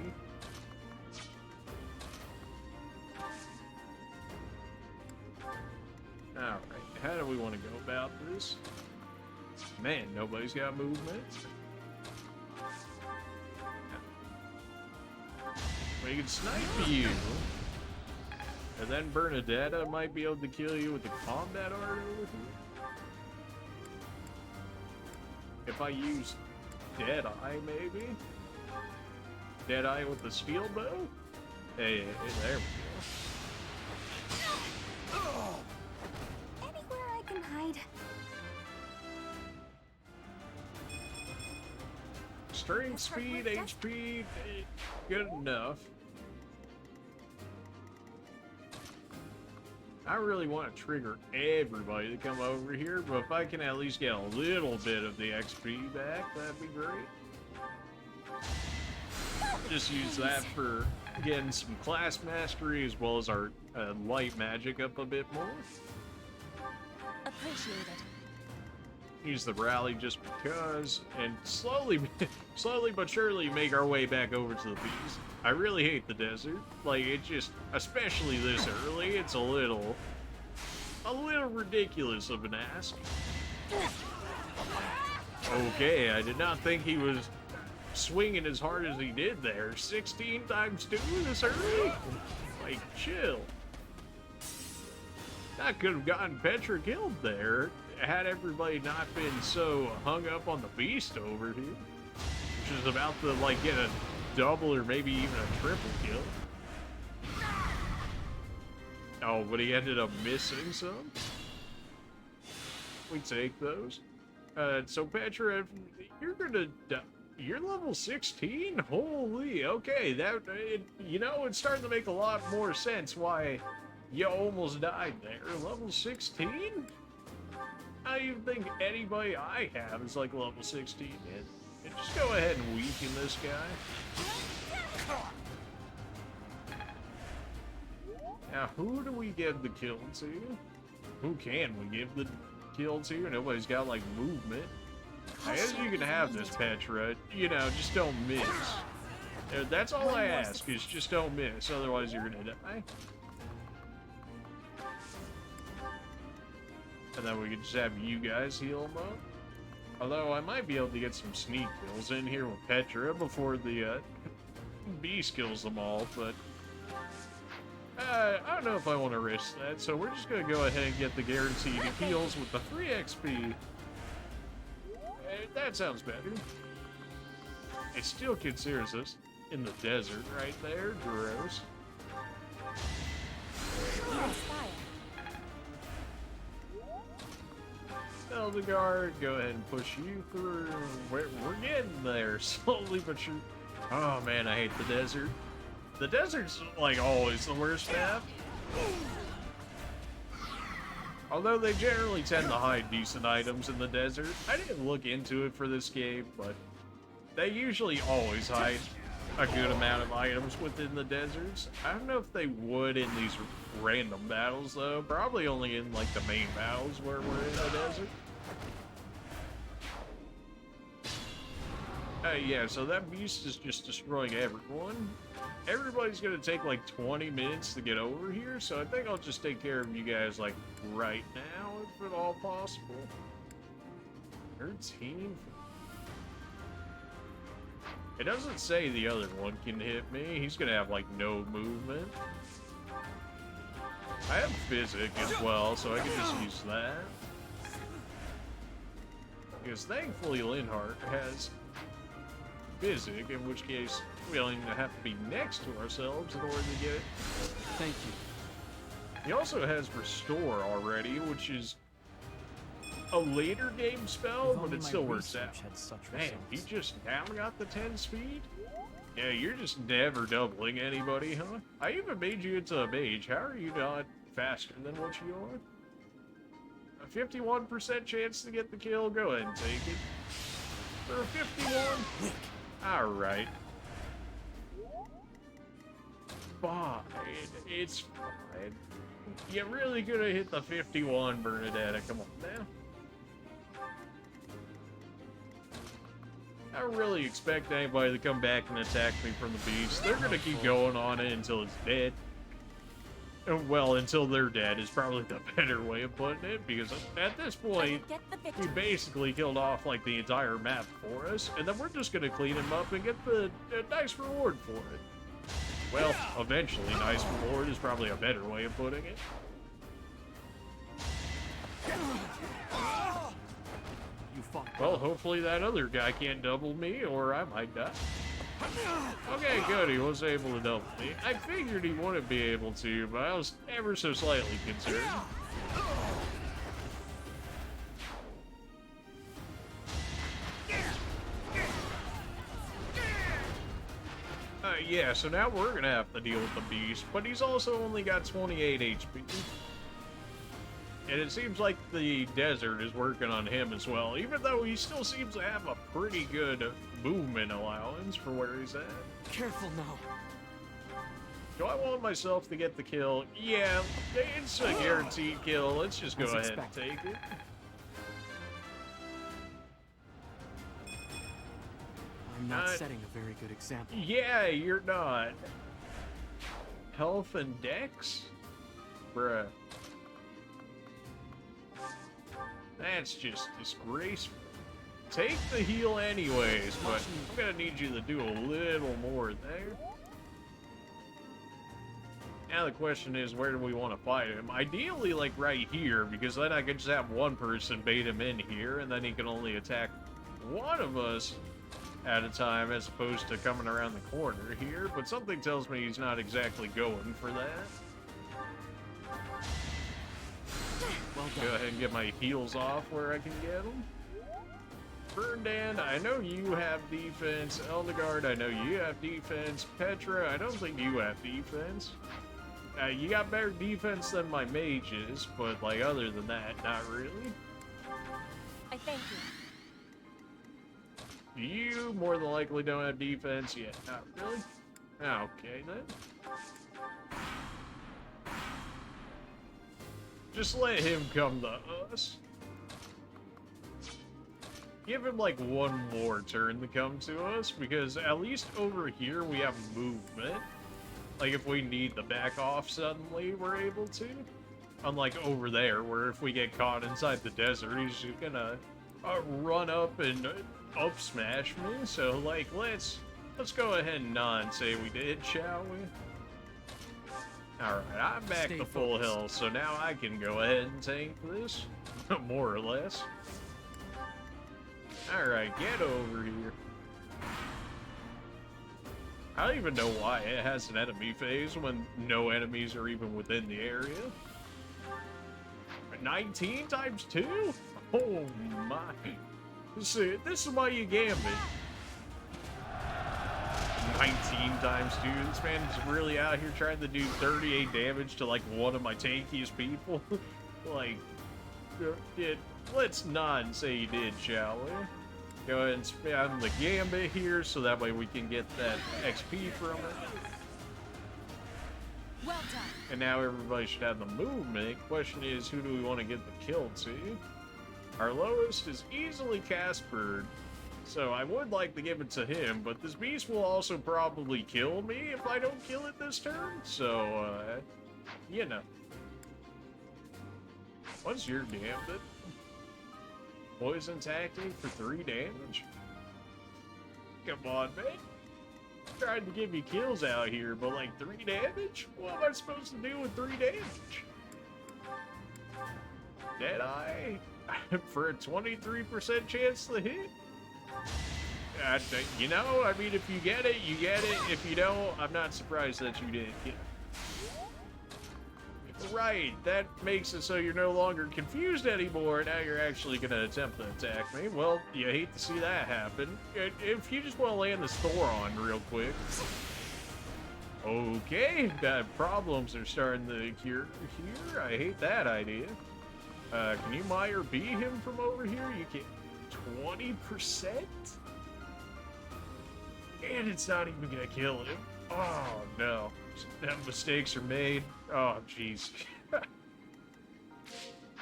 Alright, how do we want to go about this? Man, nobody's got movement. We can snipe you. And then Bernadetta might be able to kill you with the combat art over here. If I use Deadeye, maybe? Deadeye with the steel bow? Hey, there we go. Anywhere I can hide. Strength, speed, HP, good enough. I really want to trigger everybody to come over here, but if I can at least get a little bit of the XP back, that'd be great. Just use that for getting some class mastery as well as our light magic up a bit more. Appreciated. Use the rally just because, and slowly but surely make our way back over to the beast. I really hate the desert. Like, it just, especially this early, it's a little ridiculous of an ask. Okay, I did not think he was swinging as hard as he did there. 16 times 2 this early? Like, chill. I could have gotten Petra killed there had everybody not been so hung up on the beast over here, which is about to, like, get a double or maybe even a triple kill. Oh, but he ended up missing some. We take those. So Petra, you're gonna die. You're level 16? Holy, okay, you know, it's starting to make a lot more sense why you almost died there. Level 16? I don't even think anybody I have is like level 16 yet. And just go ahead and weaken this guy. Now, who do we give the kill to? Who can we give the kill to? Nobody's got, like, movement. I guess you can have this, Petra. You know, just don't miss. That's all I ask, is just don't miss. Otherwise, you're gonna die. And then we can just have you guys heal them up. Although, I might be able to get some sneak kills in here with Petra before the beast kills them all, but I don't know if I want to risk that, so we're just going to go ahead and get the guaranteed heals with the free XP. That sounds better. It still considers us in the desert right there. Gross. Eldegard, go ahead and push you through. We're getting there, slowly but sure. Oh man, I hate the desert. The desert's, like, always the worst map. Although they generally tend to hide decent items in the desert. I didn't look into it for this game, but they usually always hide a good amount of items within the deserts. I don't know if they would in these random battles, though. Probably only in, like, the main battles where we're in the desert. Yeah, so that beast is just destroying everyone. Everybody's gonna take like 20 minutes to get over here, so I think I'll just take care of you guys like right now, if at all possible. 13. It doesn't say the other one can hit me. He's gonna have like no movement. I have physic as well, so I can just use that. Because thankfully Linhardt has physic, in which case we only have to be next to ourselves in order to get it. Thank you. He also has Restore already, which is a later game spell, but it still works out. Man, he just now got the 10 speed? Yeah, you're just never doubling anybody, huh? I even made you into a mage. How are you not faster than what you are? A 51% chance to get the kill? Go ahead and take it. For a 51? Alright. Fine. It's fine. You really could have hit the 51, Bernadetta. Come on now. I don't really expect anybody to come back and attack me from the beast. They're gonna keep going on it until it's dead. Well, until they're dead is probably the better way of putting it, because at this point, he basically killed off like the entire map for us, and then we're just gonna clean him up and get the nice reward for it. Well, eventually nice reward is probably a better way of putting it. Well, hopefully that other guy can't double me, or I might die. Okay, good, he was able to double me. I figured he wouldn't be able to, but I was ever so slightly concerned. Yeah, so now we're gonna have to deal with the beast, but he's also only got 28 HP. And it seems like the desert is working on him as well, even though he still seems to have a pretty good movement allowance for where he's at. Careful now. Do I want myself to get the kill? Yeah, it's a guaranteed kill. Let's just go ahead and take it. I'm not setting a very good example. Yeah, you're not. Health and Dex? Bruh. That's just disgraceful. Take the heal anyways, but I'm gonna need you to do a little more there. Now the question is, where do we want to fight him? Ideally, like, right here, because then I could just have one person bait him in here, and then he can only attack one of us at a time, as opposed to coming around the corner here, but something tells me he's not exactly going for that. Well done. Go ahead and get my heals off where I can get them. Ferdinand, I know you have defense. Eldegard, I know you have defense. Petra, I don't think you have defense. You got better defense than my mages, but like other than that, not really. I thank you. You more than likely don't have defense yet. Not really? Okay then. Just let him come to us. Give him like one more turn to come to us, because at least over here we have movement. Like if we need the back off suddenly, we're able to. Unlike over there, where if we get caught inside the desert, he's just gonna run up and up smash me. So like, let's go ahead and not say we did, shall we? Alright, I'm back to full health, so now I can go ahead and tank this, more or less. Alright, get over here. I don't even know why it has an enemy phase when no enemies are even within the area. 19 times 2? Oh my. This is why you gambit. 19 times 2. This man is really out here trying to do 38 damage to like one of my tankiest people. Like, let's not say he did, shall we? Go ahead and spam the gambit here so that way we can get that XP from it. Well done. And now everybody should have the movement. Question is, who do we want to get the kill to? Our lowest is easily Casper. So I would like to give it to him, but this beast will also probably kill me if I don't kill it this turn. So, you know. What's your gambit? Poison tactic for 3 damage? Come on, man. I'm trying to give you kills out here, but like 3 damage? What am I supposed to do with 3 damage? Deadeye? For a 23% chance to hit? You know, I mean, if you get it, you get it. If you don't, I'm not surprised that you didn't get it. Right, that makes it so you're no longer confused anymore. Now you're actually going to attempt to attack me. Well, you hate to see that happen. If you just want to land this Thoron real quick. Okay, problems are starting to cure here. I hate that idea. Can you Meyer B him from over here? You can't. 20%? And it's not even gonna kill him. Oh no. Mistakes are made. Oh jeez.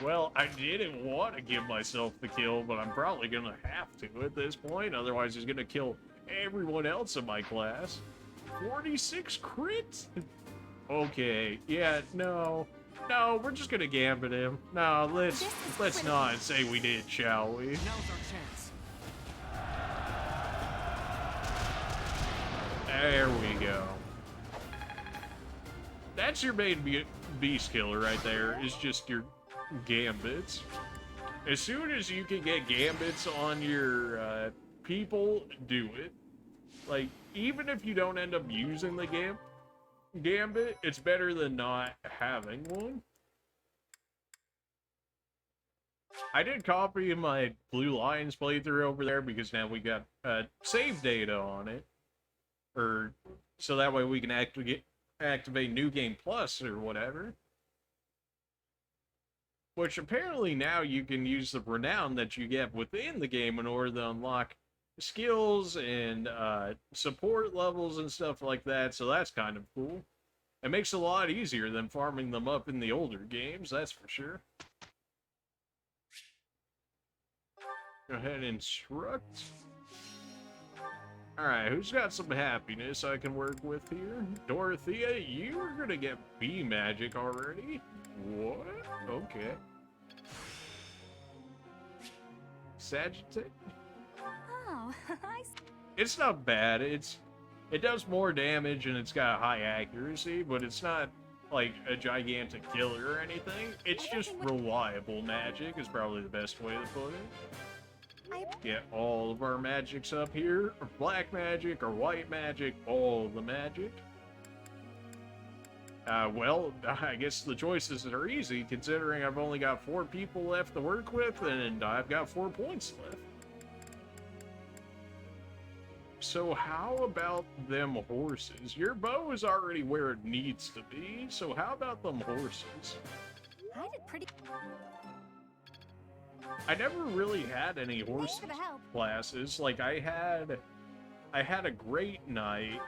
Well, I didn't want to give myself the kill, but I'm probably gonna have to at this point. Otherwise he's gonna kill everyone else in my class. 46 crit? Okay, yeah, no. No, we're just gonna gambit him. No, let's not say we did, shall we? Now's our chance. There we go. That's your main beast killer right there, is just your gambits. As soon as you can get gambits on your people, do it. Like, even if you don't end up using the gambit, it's better than not having one. I did copy my Blue Lions playthrough over there because now we got save data on it. Or so that way we can activate New Game Plus or whatever. Which apparently now you can use the renown that you get within the game in order to unlock skills and support levels and stuff like that, so that's kind of cool. It makes it a lot easier than farming them up in the older games, that's for sure. Go ahead and instruct. Alright, who's got some happiness I can work with here? Dorothea, you're gonna get B magic already? What? Okay. Sagittarius? Oh, It's not bad. It does more damage and it's got high accuracy, but it's not like a gigantic killer or anything. It's just reliable magic is probably the best way to put it. Get all of our magics up here, or black magic or white magic, all the magic. Well, I guess the choices are easy, considering I've only got 4 people left to work with, and I've got 4 points left. So how about them horses? Your bow is already where it needs to be, so how about them horses? I did pretty. I never really had any horse classes. Like, I had a Great Knight,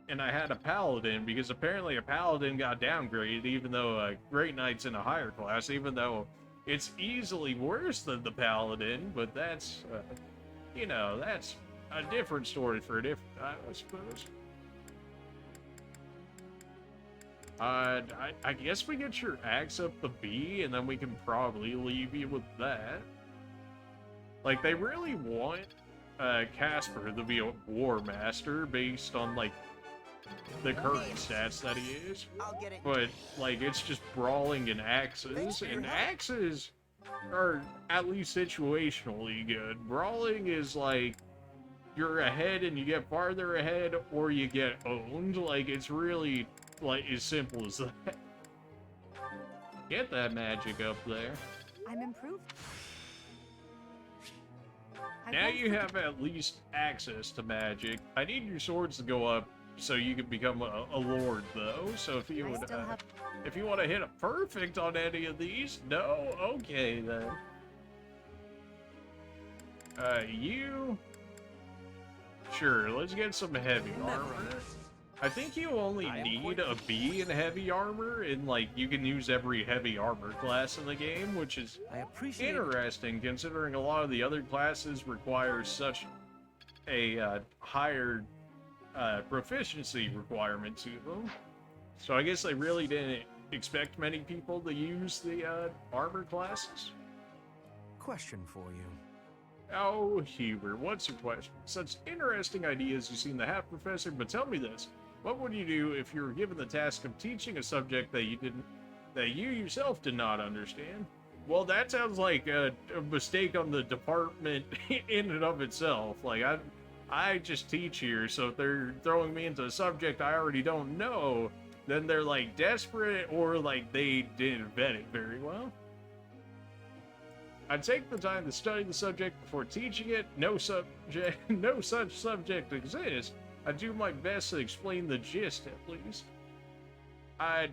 and I had a Paladin, because apparently a Paladin got downgraded, even though a Great Knight's in a higher class, even though it's easily worse than the Paladin, but that's, you know, that's a different story for a different time, I suppose. I guess we get your axe up the B, and then we can probably leave you with that. Like, they really want Casper to be a war master based on, like, the current stats that he is. But, like, it's just brawling and axes, and axes are at least situationally good. Brawling is, like, you're ahead and you get farther ahead, or you get owned. Like, it's really, like, as simple as that. Get that magic up there. I'm improved. Now you have at least access to magic. I need your swords to go up so you can become a lord, though. So if you would, if you want to hit a perfect on any of these, no, okay then. You. Sure, let's get some heavy armor. I think you only need a B in heavy armor, and like you can use every heavy armor class in the game, which is interesting considering a lot of the other classes require such a higher proficiency requirement to them. So I guess they really didn't expect many people to use the armor classes. Question for you. Oh, Hubert, what's your question? Such interesting ideas you seem to have, Professor, but tell me this. What would you do if you were given the task of teaching a subject that you yourself did not understand? Well, that sounds like a mistake on the department in and of itself. Like, I just teach here, so if they're throwing me into a subject I already don't know, then they're, like, desperate, or, like, they didn't vet it very well. I'd take the time to study the subject before teaching it. No such subject exists. I'd do my best to explain the gist, at least. I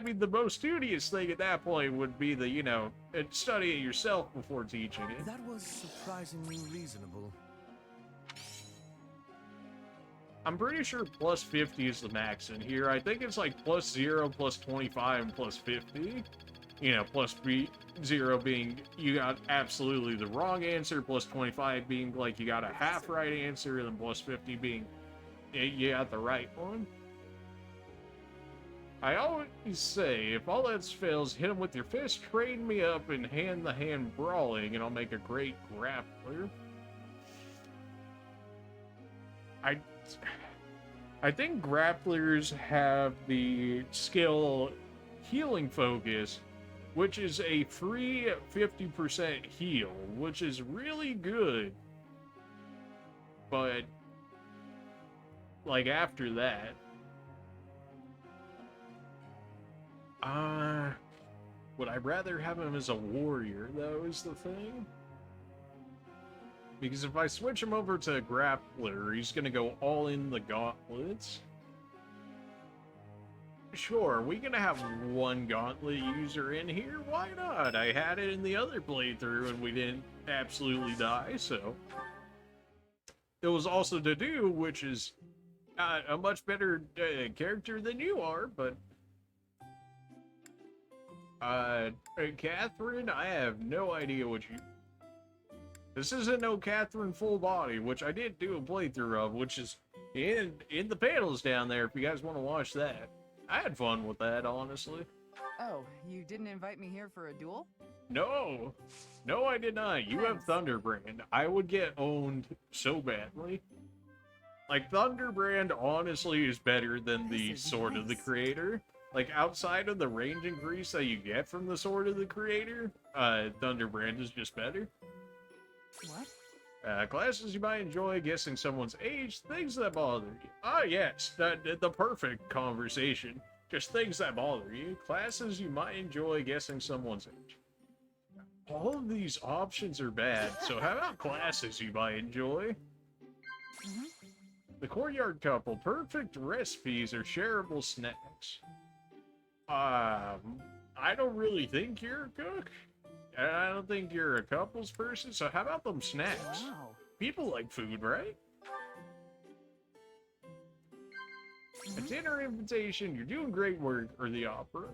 mean, the most studious thing at that point would be the, you know, study it yourself before teaching it. That was surprisingly reasonable. I'm pretty sure plus 50 is the max in here. I think it's like plus 0, plus 25, and plus 50. You know, plus 0 being you got absolutely the wrong answer, plus 25 being like you got a half right answer, and then plus 50 being you got the right one. I always say, if all else fails, hit him with your fist, train me up, and hand-to-hand brawling, and I'll make a great grappler. I think grapplers have the skill healing focus, which is a free 50% heal, which is really good. But, like, after that, would I rather have him as a warrior, though, is the thing? Because if I switch him over to a grappler, he's gonna go all in the gauntlets. Sure, we gonna have one gauntlet user in here? Why not? I had it in the other playthrough and we didn't absolutely die, so... It was also to do, which is a much better character than you are, but... Catherine, I have no idea what you... This isn't no Catherine full body, which I did do a playthrough of, which is in the panels down there if you guys want to watch that. I had fun with that, honestly. Oh, you didn't invite me here for a duel? No. No, I did not. You have Thunderbrand. I would get owned so badly. Like, Thunderbrand honestly is better than the Sword of the Creator. Like, outside of the range increase that you get from the Sword of the Creator, Thunderbrand is just better. What? Classes you might enjoy, guessing someone's age, things that bother you. Ah, yes, the perfect conversation. Just things that bother you. Classes you might enjoy, guessing someone's age. All of these options are bad, so how about classes you might enjoy? The Courtyard Couple, perfect recipes or shareable snacks. I don't really think you're a cook. And I don't think you're a couples person, so how about them snacks? Wow. People like food, right? A dinner invitation, you're doing great work, or the opera.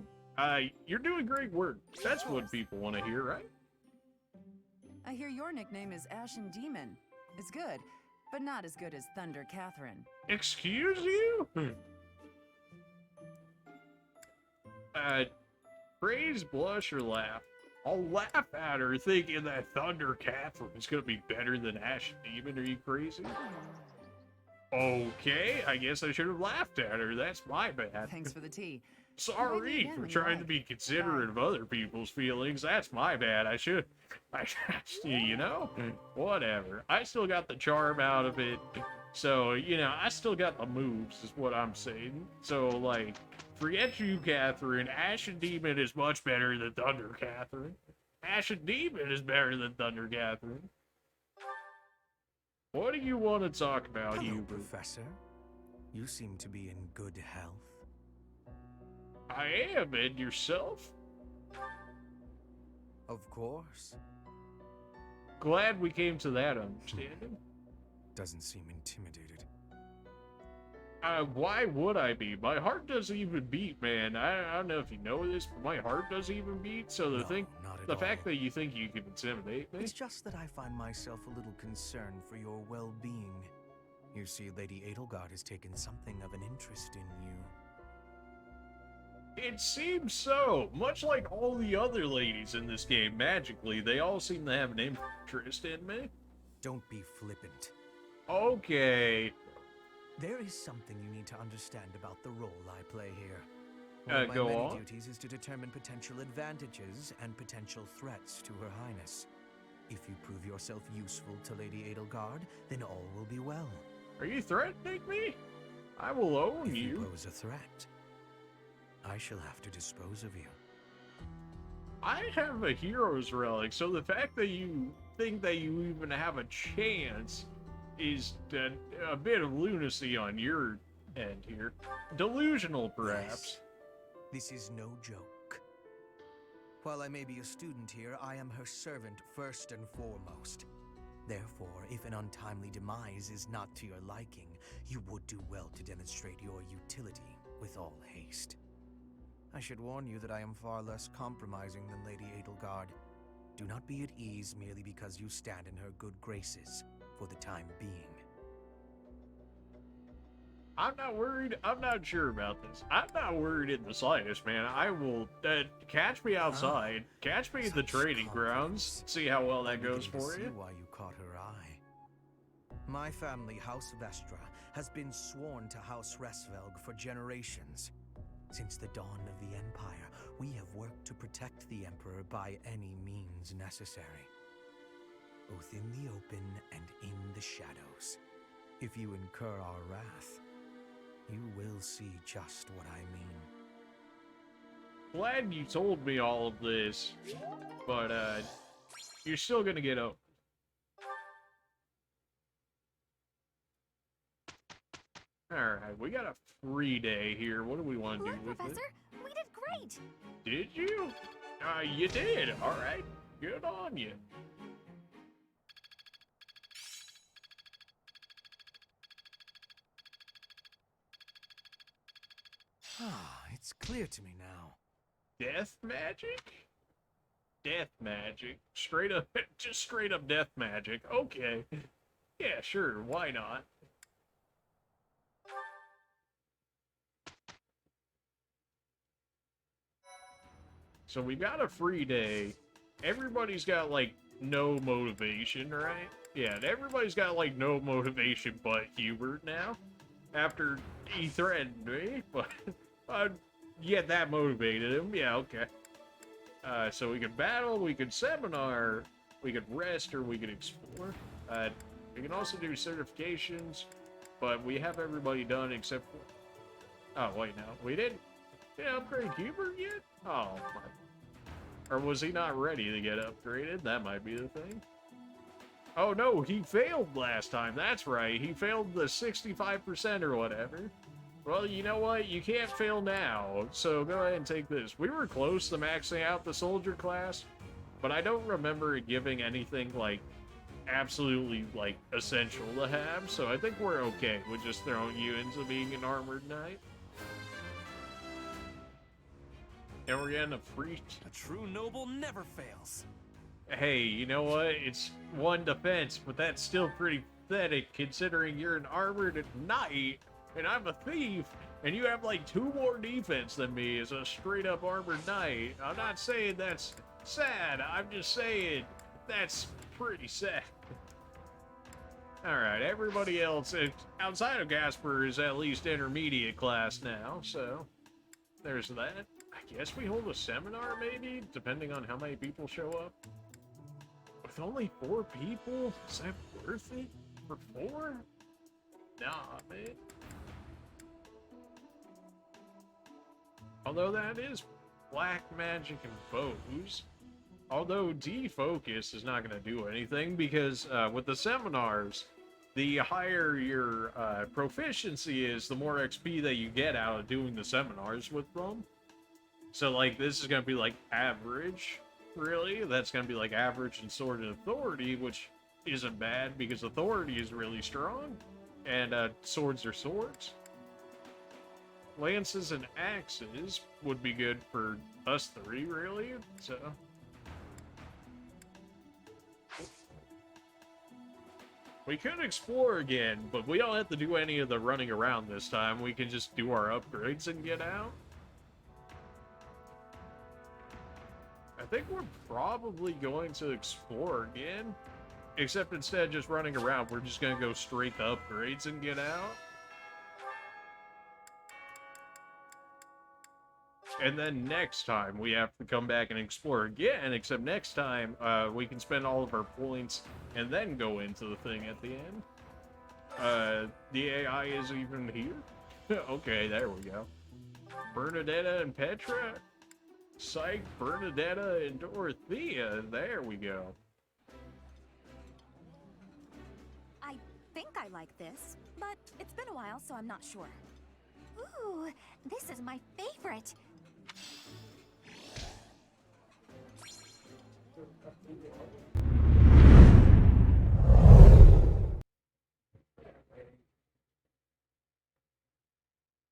You're doing great work. That's what people want to hear, right? I hear your nickname is Ashen Demon. It's good, but not as good as Thunder Catherine. Excuse you? Praise, blush, or laugh. I'll laugh at her thinking that Thunder Catherine is gonna be better than Ashen Demon. Are you crazy? Okay, I guess I should have laughed at her. That's my bad. Thanks for the tea. Sorry again for when you trying to like. be considerate of other people's feelings. That's my bad. You know? Whatever. I still got the charm out of it. So, you know, I still got the moves, is what I'm saying. So, like, forget you, Catherine. Ashen Demon is much better than Thunder Catherine. Ashen Demon is better than Thunder Catherine. What do you want to talk about, Hello, Hubert? Professor. You seem to be in good health. I am, and yourself? Of course. Glad we came to that understanding. Doesn't seem intimidated. Why would I be? My heart doesn't even beat, man. I don't know if you know this, but my heart doesn't even beat, so No, the not at fact all. that you think you can intimidate me... It's just that I find myself a little concerned for your well-being. You see, Lady Edelgard has taken something of an interest in you. It seems so. Much like all the other ladies in this game, magically, they all seem to have an interest in me. Don't be flippant. Okay. There is something you need to understand about the role I play here. One of my Go many on. duties is to determine potential advantages and potential threats to Her Highness. If you prove yourself useful to Lady Edelgard, then all will be well. Are you threatening me? I will own If you. you pose a threat, I shall have to dispose of you. I have a hero's relic, so the fact that you think that you even have a chance is a bit of lunacy on your end here. Delusional, perhaps. This is no joke. While I may be a student here, I am her servant first and foremost. Therefore, if an untimely demise is not to your liking, you would do well to demonstrate your utility with all haste. I should warn you that I am far less compromising than Lady Edelgard. Do not be at ease merely because you stand in her good graces for the time being. I'm not worried. I'm not sure about this. I'm not worried in the slightest, man. I will catch me outside. Catch me at the training grounds. See how well that goes for See you. why you caught her eye. My family, House Vestra, has been sworn to House Resvelg for generations. Since the dawn of the Empire, we have worked to protect the Emperor by any means necessary. Both in the open and in the shadows. If you incur our wrath, you will see just what I mean. Glad you told me all of this, but you're still gonna get out. Alright, we got a free day here. What do we want to do Look, with Professor, it? we did great. Did you? You did. Alright. Good on you. Ah, it's clear to me now. Death magic? Death magic. Straight up, just straight up death magic. Okay. Yeah, sure, why not? So we got a free day. Everybody's got, like, no motivation, right? Yeah, and everybody's got, like, no motivation but Hubert now. After he threatened me, but get that motivated him. Yeah, okay. So we could battle, we could seminar, we could rest, or we could explore. We can also do certifications, but we have everybody done except for... Oh, wait, no. We didn't upgrade Hubert yet? Oh, my... Or was he not ready to get upgraded? That might be the thing. Oh, no, he failed last time. That's right. He failed the 65% or whatever. Well, you know what? You can't fail now, so go ahead and take this. We were close to maxing out the soldier class, but I don't remember it giving anything, like, absolutely, like, essential to have, so I think we're okay with just throwing you into being an armored knight. And we're getting a free... A true noble never fails. Hey, you know what? It's one defense, but that's still pretty pathetic considering you're an armored knight, and I'm a thief, and you have like 2 more defense than me as a straight-up armored knight. I'm not saying that's sad, I'm just saying that's pretty sad. Alright, everybody else outside of Gasper is at least intermediate class now, so there's that. I guess we hold a seminar, maybe, depending on how many people show up. With only 4 people? Is that worth it? For 4? Nah, man. Although that is black magic and foes. Although defocus is not going to do anything because with the seminars, the higher your proficiency is, the more XP that you get out of doing the seminars with them. So, like, this is going to be, like, average, really. That's going to be, like, average in Sword and Authority, which isn't bad because Authority is really strong, and swords are swords. Lances and axes would be good for us 3, really, so... We could explore again, but we don't have to do any of the running around this time. We can just do our upgrades and get out. I think we're probably going to explore again. Except instead of just running around, we're just going to go straight to upgrades and get out. And then next time, we have to come back and explore again, except next time, we can spend all of our points and then go into the thing at the end. The AI is even here? Okay, there we go. Bernadetta and Petra? Psych, Bernadetta, and Dorothea. There we go. I think I like this, but it's been a while, so I'm not sure. Ooh, this is my favorite.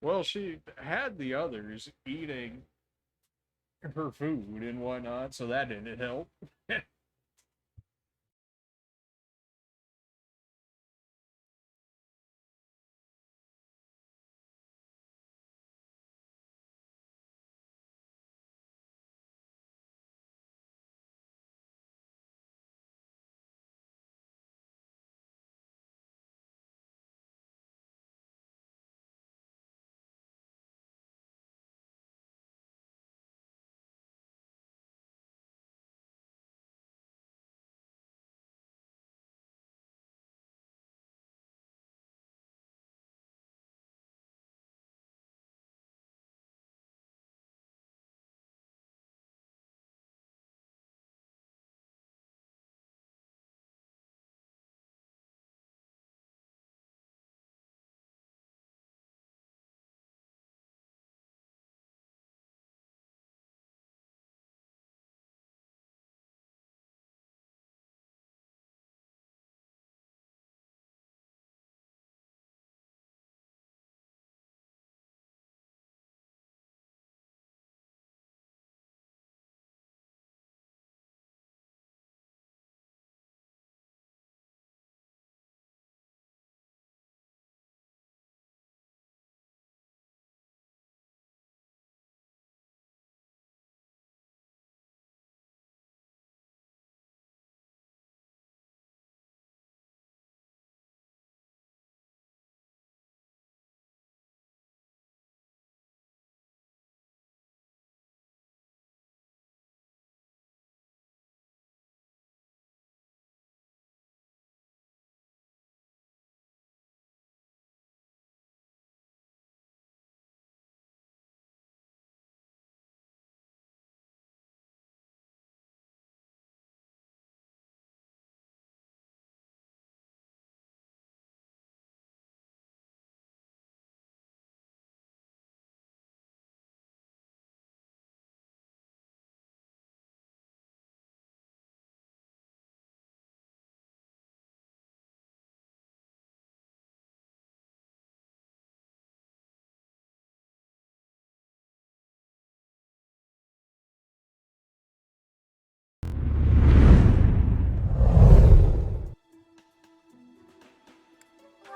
Well, she had the others eating her food and whatnot, so that didn't help.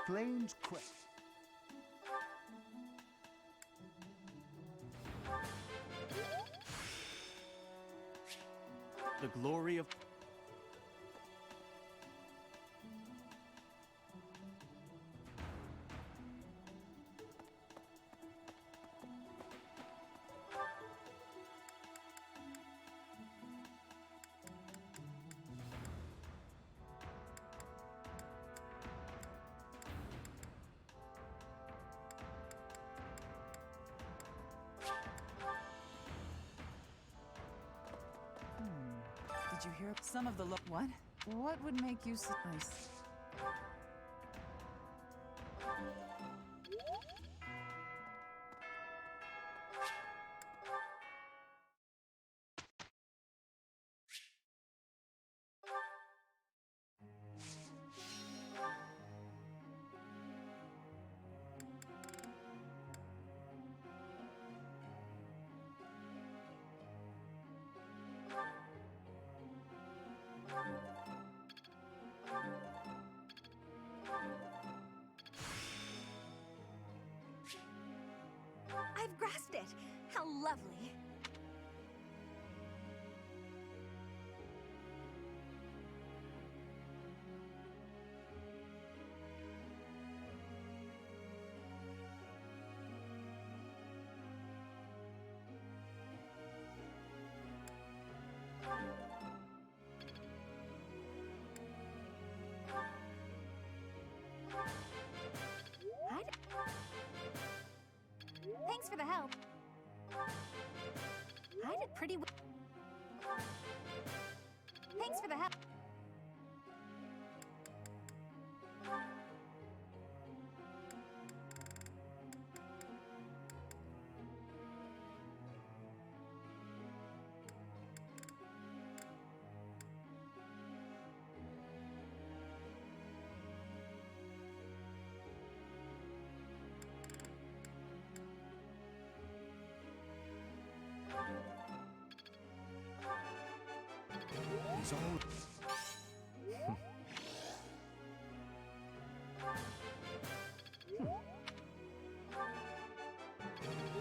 Flame's quick. The glory of... Did you hear some of the what? What would make you so nice? I've grasped it! How lovely! Thanks for the help. I did pretty well. Thanks for the help. He's all...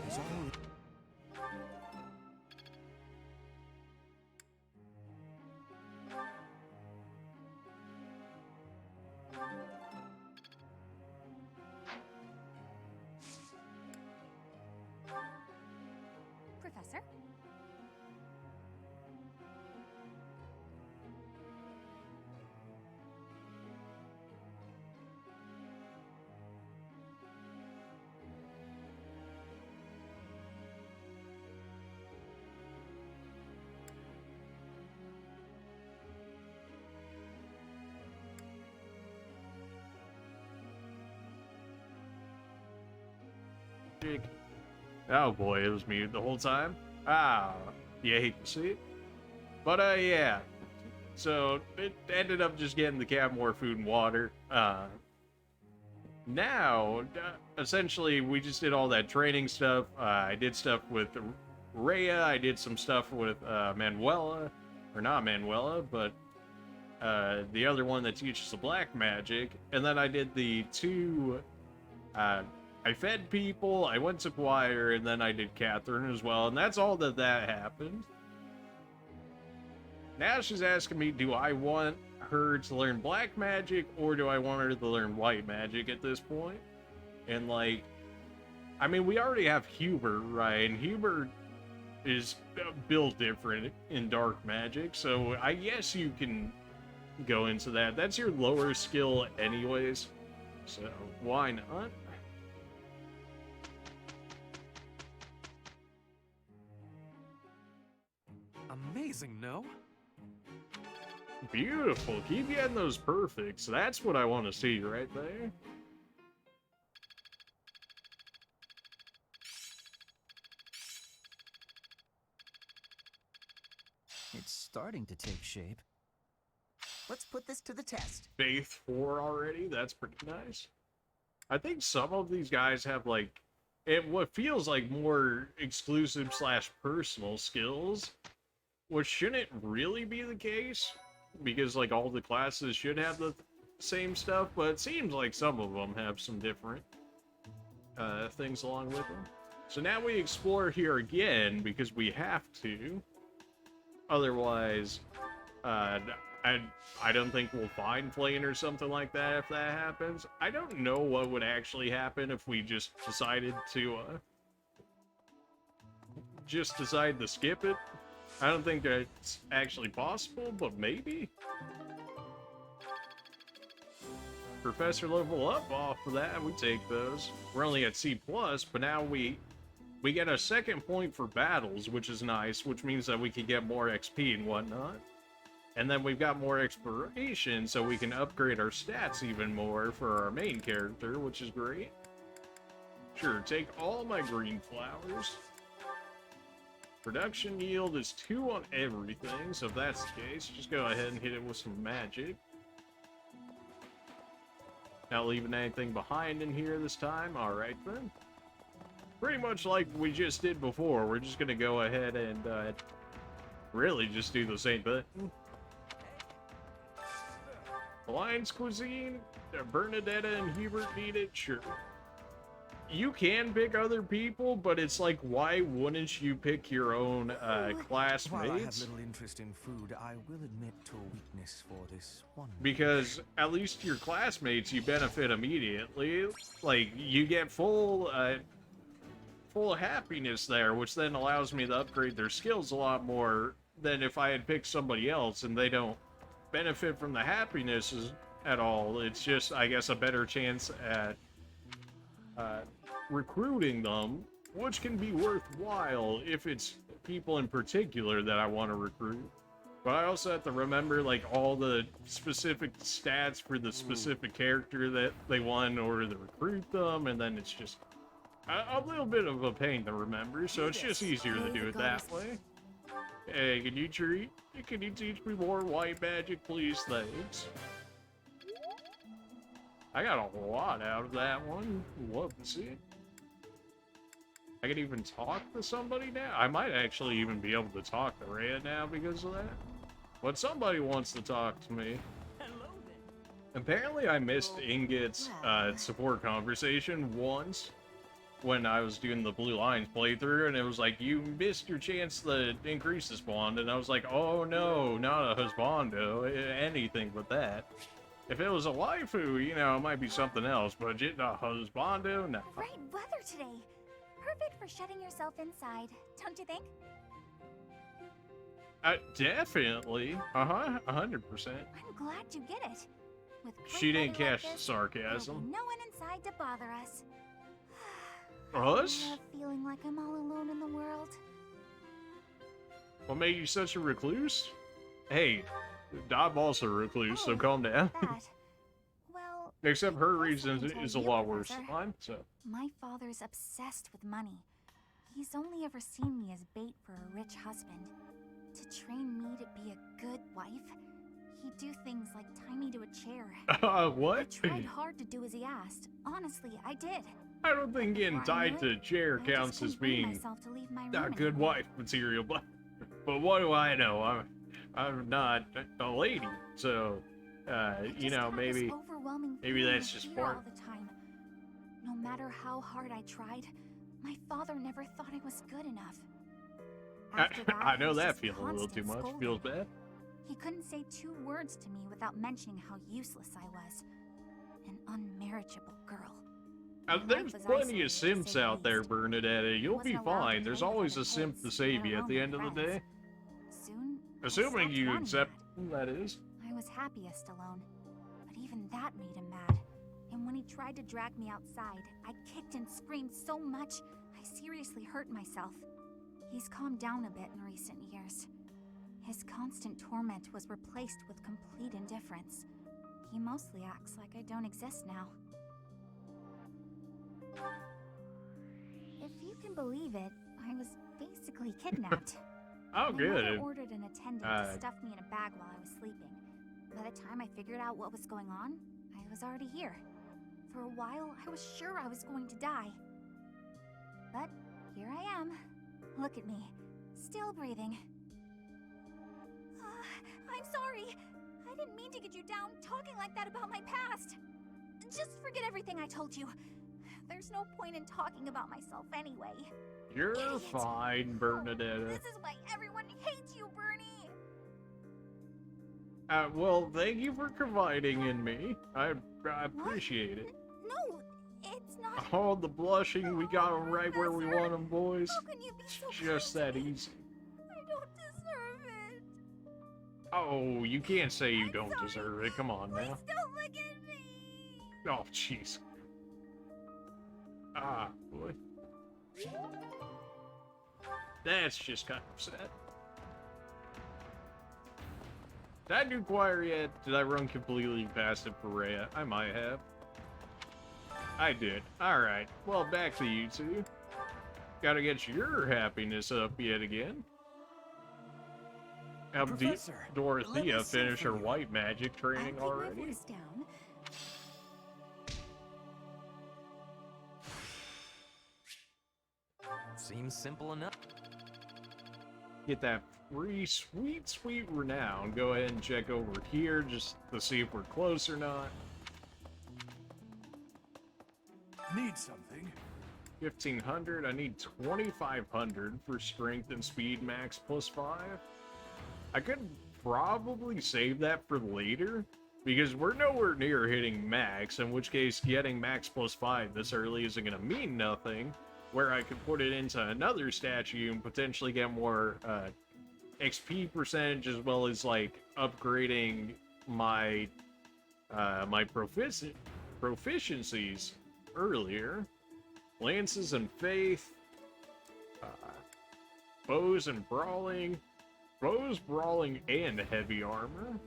He's all... Professor? Oh boy, it was muted the whole time. Ah, you hate to see it. But yeah. So it ended up just getting the cat more food and water. Now, essentially, we just did all that training stuff. I did stuff with Rhea. I did some stuff with Manuela, or not Manuela, but the other one that teaches the black magic. And then I did the two. I fed people, I went to choir, and then I did Catherine as well, and that's all that happened. Now she's asking me, do I want her to learn black magic, or do I want her to learn white magic at this point? And like, I mean, we already have Hubert, right? And Hubert is built different in dark magic, so I guess you can go into that. That's your lower skill anyways, so why not? Amazing, no? Beautiful. Keep getting those perfects. That's what I want to see right there. It's starting to take shape. Let's put this to the test. Faith 4 already? That's pretty nice. I think some of these guys have, like, what feels like more exclusive / personal skills, which shouldn't really be the case, because, like, all the classes should have the same stuff, but it seems like some of them have some different things along with them. So now we explore here again because we have to. Otherwise, I don't think we'll find Flane or something like that if that happens. I don't know what would actually happen if we just decided to skip it. I don't think that's actually possible, but maybe. Professor level up off of that, we take those. We're only at C+, but now we get a second point for battles, which is nice, which means that we can get more XP and whatnot. And then we've got more exploration, so we can upgrade our stats even more for our main character, which is great. Sure, take all my green flowers. Production yield is 2 on everything, so if that's the case, just go ahead and hit it with some magic. Not leaving anything behind in here this time. Alright then. Pretty much like we just did before, we're just gonna go ahead and really just do the same thing. Alliance Cuisine, Bernadetta and Hubert need it, sure. You can pick other people, but it's like, why wouldn't you pick your own classmates? While I have little interest in food, I will admit to a weakness for this one. Because at least your classmates, you benefit immediately. Like, you get full happiness there, which then allows me to upgrade their skills a lot more than if I had picked somebody else and they don't benefit from the happiness at all. It's just, I guess, a better chance at recruiting them, which can be worthwhile if it's people in particular that I want to recruit. But I also have to remember, like, all the specific stats for the specific character that they want in order to recruit them, and then it's just a little bit of a pain to remember, so it's just easier to do it that way. Hey, can you teach me more white magic, please? Thanks. I got a lot out of that one. Love to see it. I can even talk to somebody now. I might actually even be able to talk to Rhea now because of that. But somebody wants to talk to me. Apparently I missed Ingot's support conversation once when I was doing the Blue Lines playthrough, and it was like, you missed your chance to increase this bond, and I was like, oh no, not a husbando, anything but that. If it was a waifu, you know, it might be something else, but just a husbando, no. Great weather today. Perfect for shutting yourself inside, don't you think? Definitely. 100%. I'm glad you get it. With She didn't weather like catch the this, sarcasm. there'll be no one inside to bother us. Us? I love feeling like I'm all alone in the world. What made you such a recluse? Hey, I'm also a recluse, so calm down. Well, Except her reason is a lot worse than mine, so. My father's obsessed with money. He's only ever seen me as bait for a rich husband. To train me to be a good wife, he'd do things like tie me to a chair. What? I tried hard to do as he asked. Honestly, I did. I don't think getting tied to a chair counts as being a good wife material, but what do I know? I'm not a lady, so you know, maybe that's just part. All the time. No matter how hard I tried, my father never thought I was good enough. After that, I know it was that just feeling a little too constant much. scolding. Feels bad. He couldn't say 2 words to me without mentioning how useless I was. An unmarriageable girl. There's plenty of simps out there, Bernadetta. You'll be fine. There's always a simp to save you at the end of the day. Soon, Assuming you accept that is. I was happiest alone, but even that made him mad. And when he tried to drag me outside, I kicked and screamed so much, I seriously hurt myself. He's calmed down a bit in recent years. His constant torment was replaced with complete indifference. He mostly acts like I don't exist now. If you can believe it, I was basically kidnapped. Oh, My good. mother ordered an attendant to stuff me in a bag while I was sleeping. By the time I figured out what was going on, I was already here. For a while, I was sure I was going to die. But here I am. Look at me, still breathing. I'm sorry. I didn't mean to get you down talking like that about my past. Just forget everything I told you. There's no point in talking about myself anyway. You're Idiot. fine, Bernadette. This is why everyone hates you, Bernie. Well, thank you for confiding in me. I appreciate it. No, it's not. Oh, the blushing, we got him right where we want him, boys. How can you be so Just that easy. I don't deserve it. Oh, you can't say you don't deserve it. Come on now. Don't look at me. Oh, jeez. Ah, boy. That's just kind of sad. Did I do choir yet? Did I run completely past it for Rhea? I might have. I did. Alright, well, back to you two. Gotta get your happiness up yet again. Help Dorothea finish her white magic training already. Down. Seems simple enough. Get that free sweet renown. Go ahead and check over here just to see if we're close or not. Need something? 1500. I need 2500 for strength and speed max +5. I could probably save that for later because we're nowhere near hitting max, in which case getting max +5 this early isn't going to mean nothing, where I could put it into another statue and potentially get more XP percentage, as well as like upgrading my my proficiencies earlier. Lances and faith, bows and brawling, and heavy armor,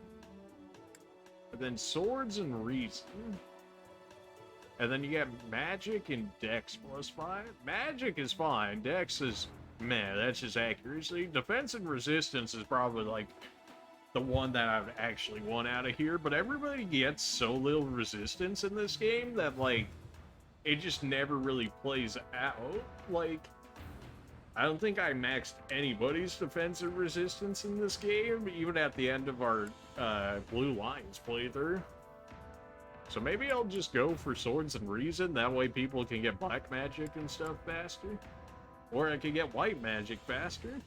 and then swords and reason. And then you get magic and dex +5. Magic is fine. Dex is meh. That's just accuracy. Defense and resistance is probably like the one that I've actually won out of here. But everybody gets so little resistance in this game that like it just never really plays out. Like I don't think I maxed anybody's defense and resistance in this game, even at the end of our Blue Lions playthrough. So maybe I'll just go for swords and reason, that way people can get black magic and stuff faster. Or I can get white magic faster.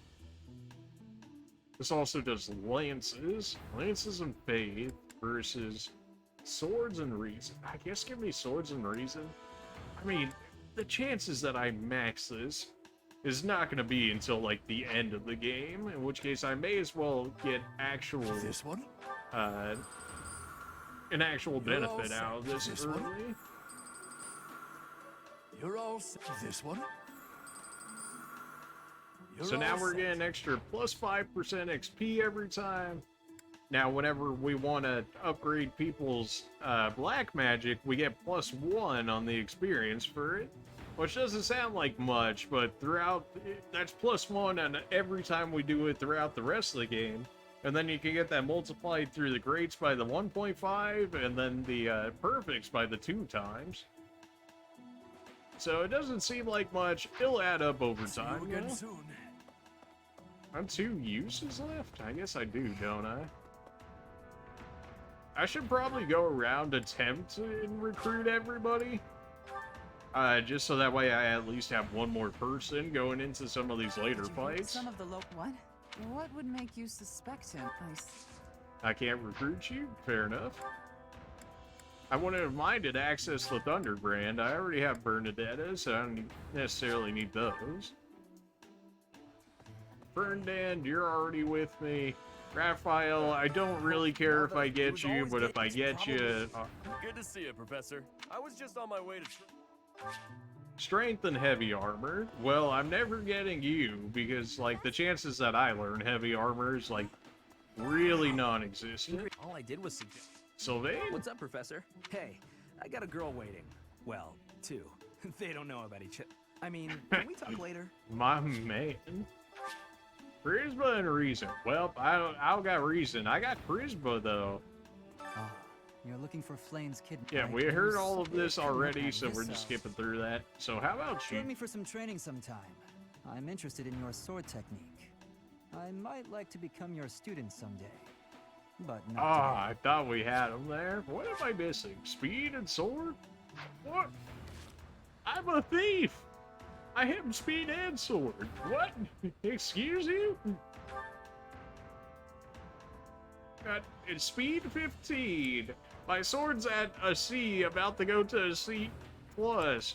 This also does lances. Lances and faith versus swords and reason. I guess give me swords and reason. I mean, the chances that I max this is not going to be until like the end of the game, in which case I may as well get actual... This one? An actual benefit out of this early. You're all set. This one? So now we're getting extra +5% XP every time. Now, whenever we want to upgrade people's black magic, we get +1 on the experience for it, which doesn't sound like much, but throughout, that's +1 on every time we do it throughout the rest of the game. And then you can get that multiplied through the greats by the 1.5, and then the perfects by the 2 times. So it doesn't seem like much. It'll add up over time. Again soon. I have 2 uses left? I guess I do, don't I? I should probably go around attempt and recruit everybody. Just so that way I at least have one more person going into some of these later fights. Some of the what? What would make you suspect him? I can't recruit you? Fair enough. I wouldn't have minded access to Thunderbrand. I already have Bernadetta, so I don't necessarily need those. Ferndand, you're already with me. Raphael, I don't really care if I get you, but if I get you... Good to see you, Professor. I was just on my way to... Strength and heavy armor. Well, I'm never getting you, because, like, the chances that I learn heavy armor is, like, really non-existent. All I did was suggest... Sylvain? What's up, Professor? Hey, I got a girl waiting. Well, 2. They don't know about each other. I mean, can we talk later? My man. Charisma and reason. Well, I don't got reason. I got charisma, though. Oh, you're looking for Flane's kid. Yeah, we heard all of this already, so we're just skipping through that. So how about you? Join me for some training sometime. I'm interested in your sword technique. I might like to become your student someday. but Ah, not I thought we had them there. What am I missing? Speed and sword? What? I'm a thief! I have speed and sword. What? Excuse you? It's speed 15. My sword's at a C, about to go to a C plus.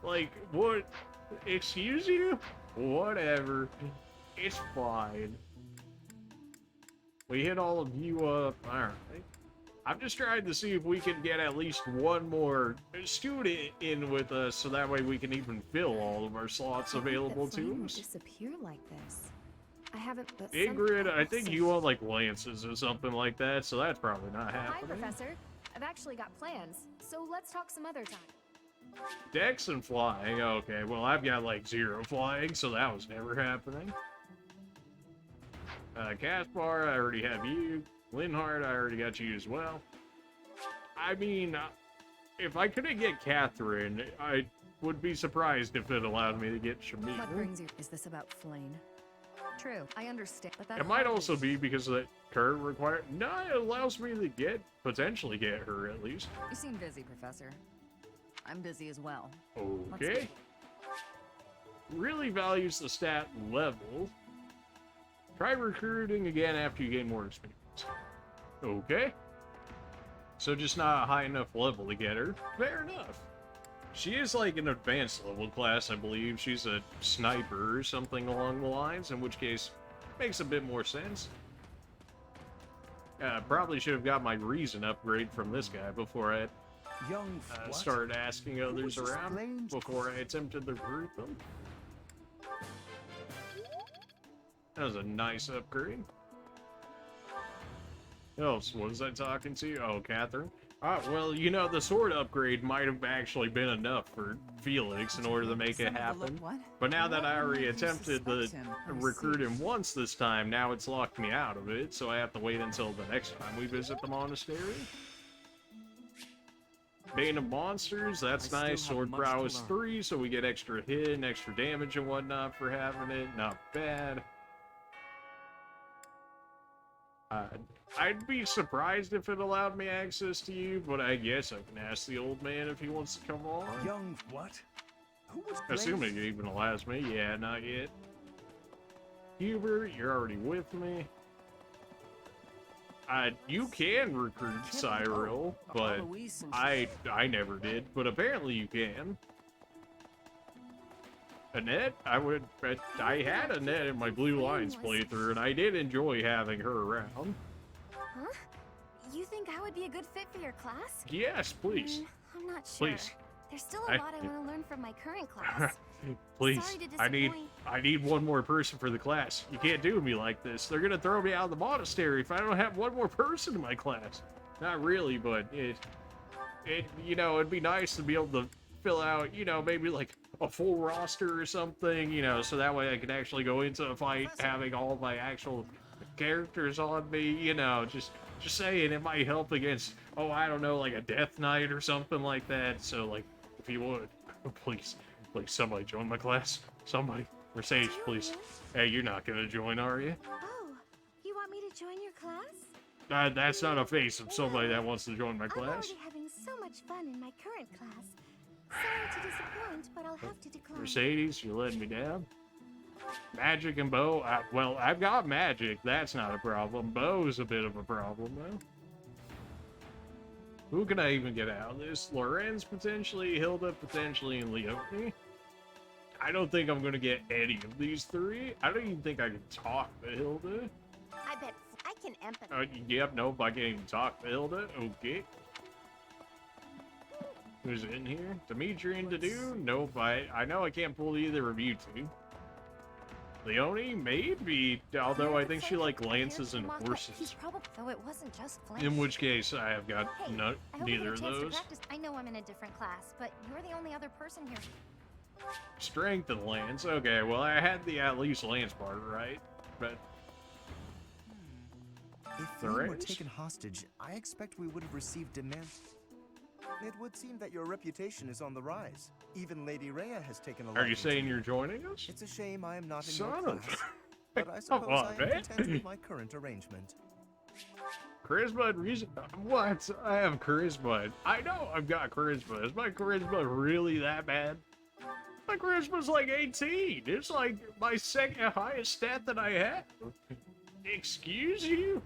Like, what? Excuse you? Whatever. It's fine. We hit all of you up. Alright. I'm just trying to see if we can get at least one more student in with us, so that way we can even fill all of our slots available to us. Disappear like this. I haven't. But Ingrid, I think you want like lances or something like that, so that's probably not Hi, happening. Professor. I've actually got plans, so let's talk some other time. Dex and flying. Okay, well I've got like 0 flying, so that was never happening. Caspar, I already have you. Linhardt, I already got you as well. I mean, if I couldn't get Catherine, I would be surprised if it allowed me to get Shamir. What brings you? Is this about Flane? True, I understand, but that It might also be because of that current require. No, it allows me to potentially get her at least. You seem busy, Professor. I'm busy as well. Okay. Really values the stat level. Try recruiting again after you gain more experience. Okay. So just not a high enough level to get her. Fair enough. She is like an advanced level class, I believe. She's a sniper or something along the lines, in which case makes a bit more sense. Probably should have got my reason upgrade from this guy before I started asking others around, before I attempted to recruit them. That was a nice upgrade. Who else was I talking to? Oh, Catherine. Well, you know, the sword upgrade might have actually been enough for Felix in order to make it happen. But now that I already attempted to recruit him once this time, now it's locked me out of it, so I have to wait until the next time we visit the monastery. Bane of Monsters, that's nice. Sword Prowess 3, so we get extra hit and extra damage and whatnot for having it. Not bad. I'd be surprised if it allowed me access to you, but I guess I can ask the old man if he wants to come on. Young what? Who was Assuming it even allows me. Yeah, not yet. Hubert, you're already with me. You can recruit Cyril, but I never did, but apparently you can. Annette, I had Annette in my Blue Lines playthrough, and I did enjoy having her around. Huh? You think I would be a good fit for your class? Yes, please. I'm not sure. Please. There's still a lot I want to learn from my current class. Please, Sorry to I disappoint. need one more person for the class. You can't do me like this. They're gonna throw me out of the monastery if I don't have one more person in my class. Not really, but you know, it'd be nice to be able to fill out, you know, maybe like a full roster or something, you know, so that way I can actually go into a fight having all my actual characters on me, you know, just saying it might help against, oh, I don't know, like a Death Knight or something like that. So, like, if you would, please, somebody join my class. Somebody. Mercedes, please. Hey, you're not gonna join, are you? Oh, you want me to join your class? That's not a face of somebody that wants to join my I'm class. already having so much fun in my current class. Sorry to disappoint, but I'll have to decline. Mercedes, you're letting me down. Magic and bow. Well, I've got magic. That's not a problem. Bow's a bit of a problem, though. Who can I even get out of this? Lorenz, potentially. Hilda, potentially. And Leonie. I don't think I'm going to get any of these three. I don't even think I can talk to Hilda. I bet I can empathize. Yep, nope. I can't even talk to Hilda. Okay. Who's in here? Dimitri and Dadu? Nope, I know I can't pull either of you two. Leonie? Maybe, although I think she like lances and horses. Though it wasn't just Flame. In which case, I have got Hey, no, I hope you neither get of a chance to those. practice. I know I'm in a different class, but you're the only other person here. Strength and lance. Okay, well I had the at least lance part right, but If Flame were taken hostage, I expect we would have received demands. It would seem that your reputation is on the rise. Even Lady Rhea has taken a are you liking saying to you're joining us? It's a shame I am not in Son your of- class, but I Come suppose on, I am man. content with my current arrangement. Charisma and reason. What? I have charisma. I know I've got charisma. Is my charisma really that bad? My charisma's like 18. It's like my second highest stat that I have. Excuse you?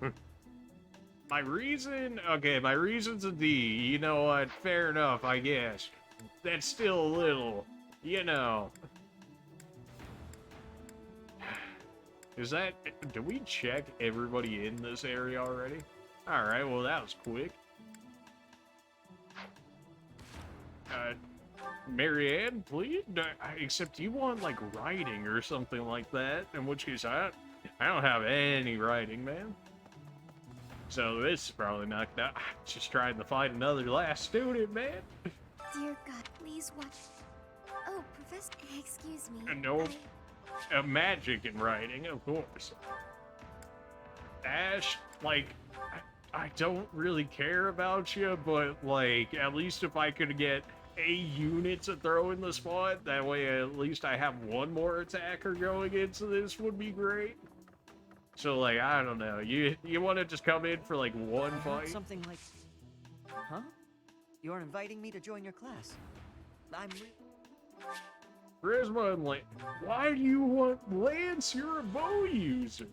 My reason? Okay, my reason's a D. You know what? Fair enough, I guess. That's still a little, you know. Is that... Did we check everybody in this area already? Alright, well that was quick. Marianne, please? Except you want, like, writing or something like that. In which case, I don't have any writing, man. So this is probably knocked out. Just trying to find another last student, man. Dear God, please watch. Oh, Professor, excuse me. No, magic and writing, of course. Ash, like, I don't really care about you, but, like, at least if I could get a unit to throw in the spot, that way at least I have one more attacker going into this would be great. So, like, I don't know. You want to just come in for, like, one fight? Something like... Huh? You're inviting me to join your class. I'm... Charisma and Lance. Why do you want Lance? You're a bow user.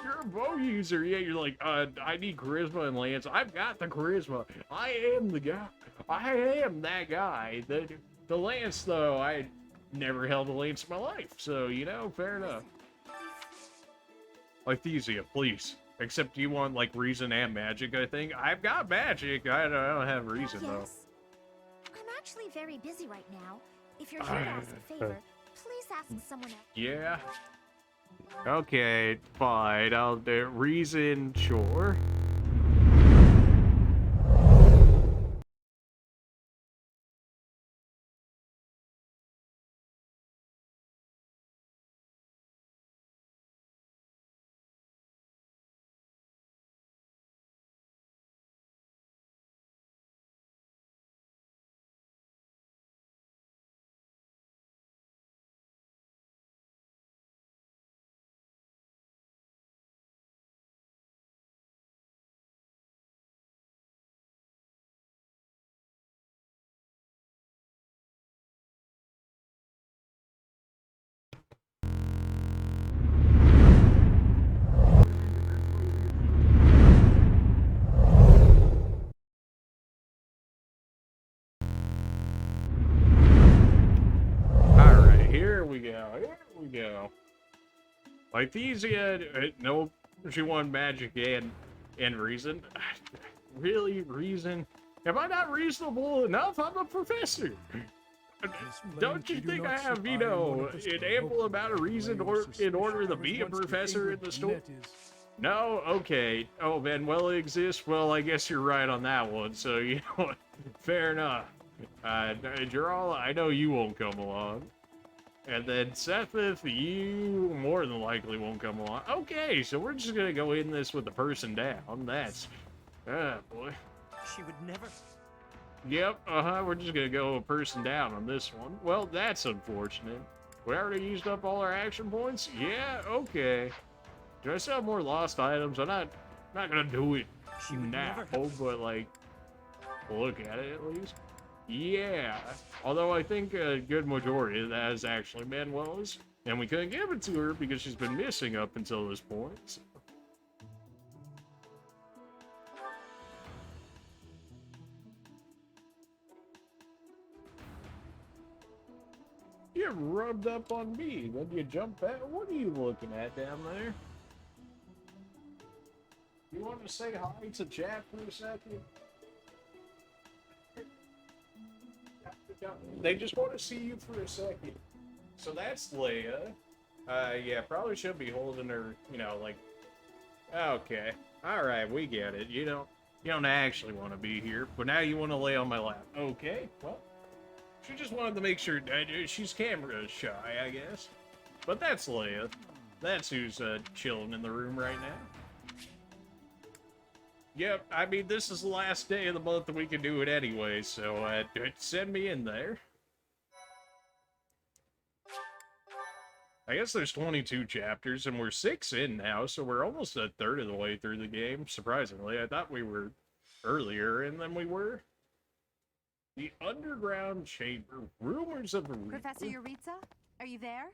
You're a bow user. Yeah, you're like, I need charisma and Lance. I've got the charisma. I am the guy. I am that guy. The Lance, though, I never held a Lance in my life. So, you know, fair enough. Lythesia, please. Except you want, like, reason and magic, I think. I've got magic. I don't have reason, though. I'm actually very busy right now. If you're here to ask a favor, please ask someone else. Yeah. Okay, fine. I'll do reason, sure. Here we go. Lythesia, no, she won magic and reason. Really, reason? Am I not reasonable enough? I'm a professor. Don't you think I have, you know, an ample amount of reason in order to be a professor in the store? No? Okay. Oh, Manuela exists? Well, I guess you're right on that one, so, you know, fair enough. Gerald, I know you won't come along. And then Sethith, you more than likely won't come along. Okay, so we're just gonna go in this with the person down. That's... boy. She would never... Yep, we're just gonna go a person down on this one. Well, that's unfortunate. We already used up all our action points? Yeah, okay. Do I still have more lost items? I'm not gonna do it now, but, like, look at it at least. Yeah, although I think a good majority of that is actually Manuela's, and we couldn't give it to her because she's been missing up until this point. So. You rubbed up on me, then you jump back. What are you looking at down there? You want to say hi to chat for a second? They just want to see you for a second. So that's Leia. Yeah, probably should be holding her, you know, like... Okay. Alright, we get it. You don't actually want to be here, but now you want to lay on my lap. Okay, well... She just wanted to make sure... she's camera shy, I guess. But that's Leia. That's who's chilling in the room right now. Yep, I mean, this is the last day of the month that we can do it anyway, so send me in there. I guess there's 22 chapters, and we're 6 in now, so we're almost a third of the way through the game, surprisingly. I thought we were earlier in than we were. The underground chamber. Rumors of a... Professor Yuritsa? Are you there?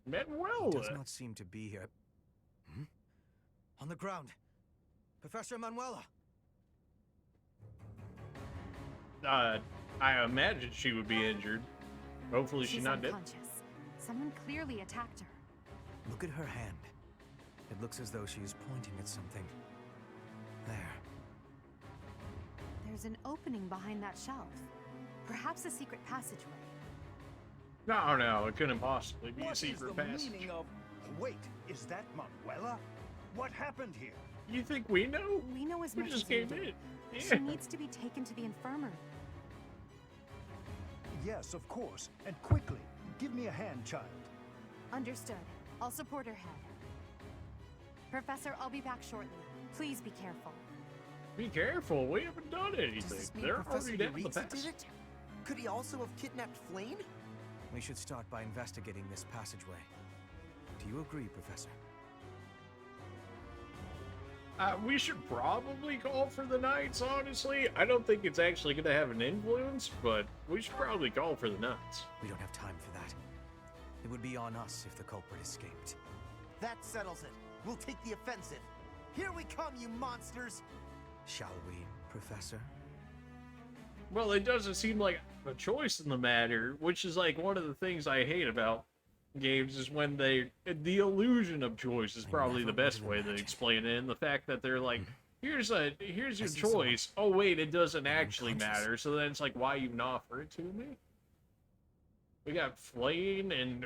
Manuela! He does not seem to be here. Hmm? On the ground. Professor Manuela! I imagine she would be injured. Hopefully she's not dead. Unconscious. Someone clearly attacked her. Look at her hand. It looks as though she is pointing at something. There. There's an opening behind that shelf. Perhaps a secret passageway. No, it couldn't possibly be a What is secret the passage. meaning of... Wait, is that Manuela? What happened here? You think we know? We know as We much just as you came do. in. She Yeah. needs to be taken to the infirmary. Yes, of course. And quickly. Give me a hand, child. Understood. I'll support her head. Professor, I'll be back shortly. Please be careful. Be careful, we haven't done anything. Does this mean They're Professor already down the Yuritsa pass. did it? Could he also have kidnapped Flame? We should start by investigating this passageway. Do you agree, Professor? We should probably call for the Knights, honestly. I don't think it's actually going to have an influence, but we should probably call for the Knights. We don't have time for that. It would be on us if the culprit escaped. That settles it. We'll take the offensive. Here we come, you monsters! Shall we, Professor? Well, it doesn't seem like a choice in the matter, which is like one of the things I hate about games is when the illusion of choice is probably the best way to explain it, and the fact that they're like, here's your choice. Oh wait, it doesn't actually matter. So then it's like, why even offer it to me? We got Flame and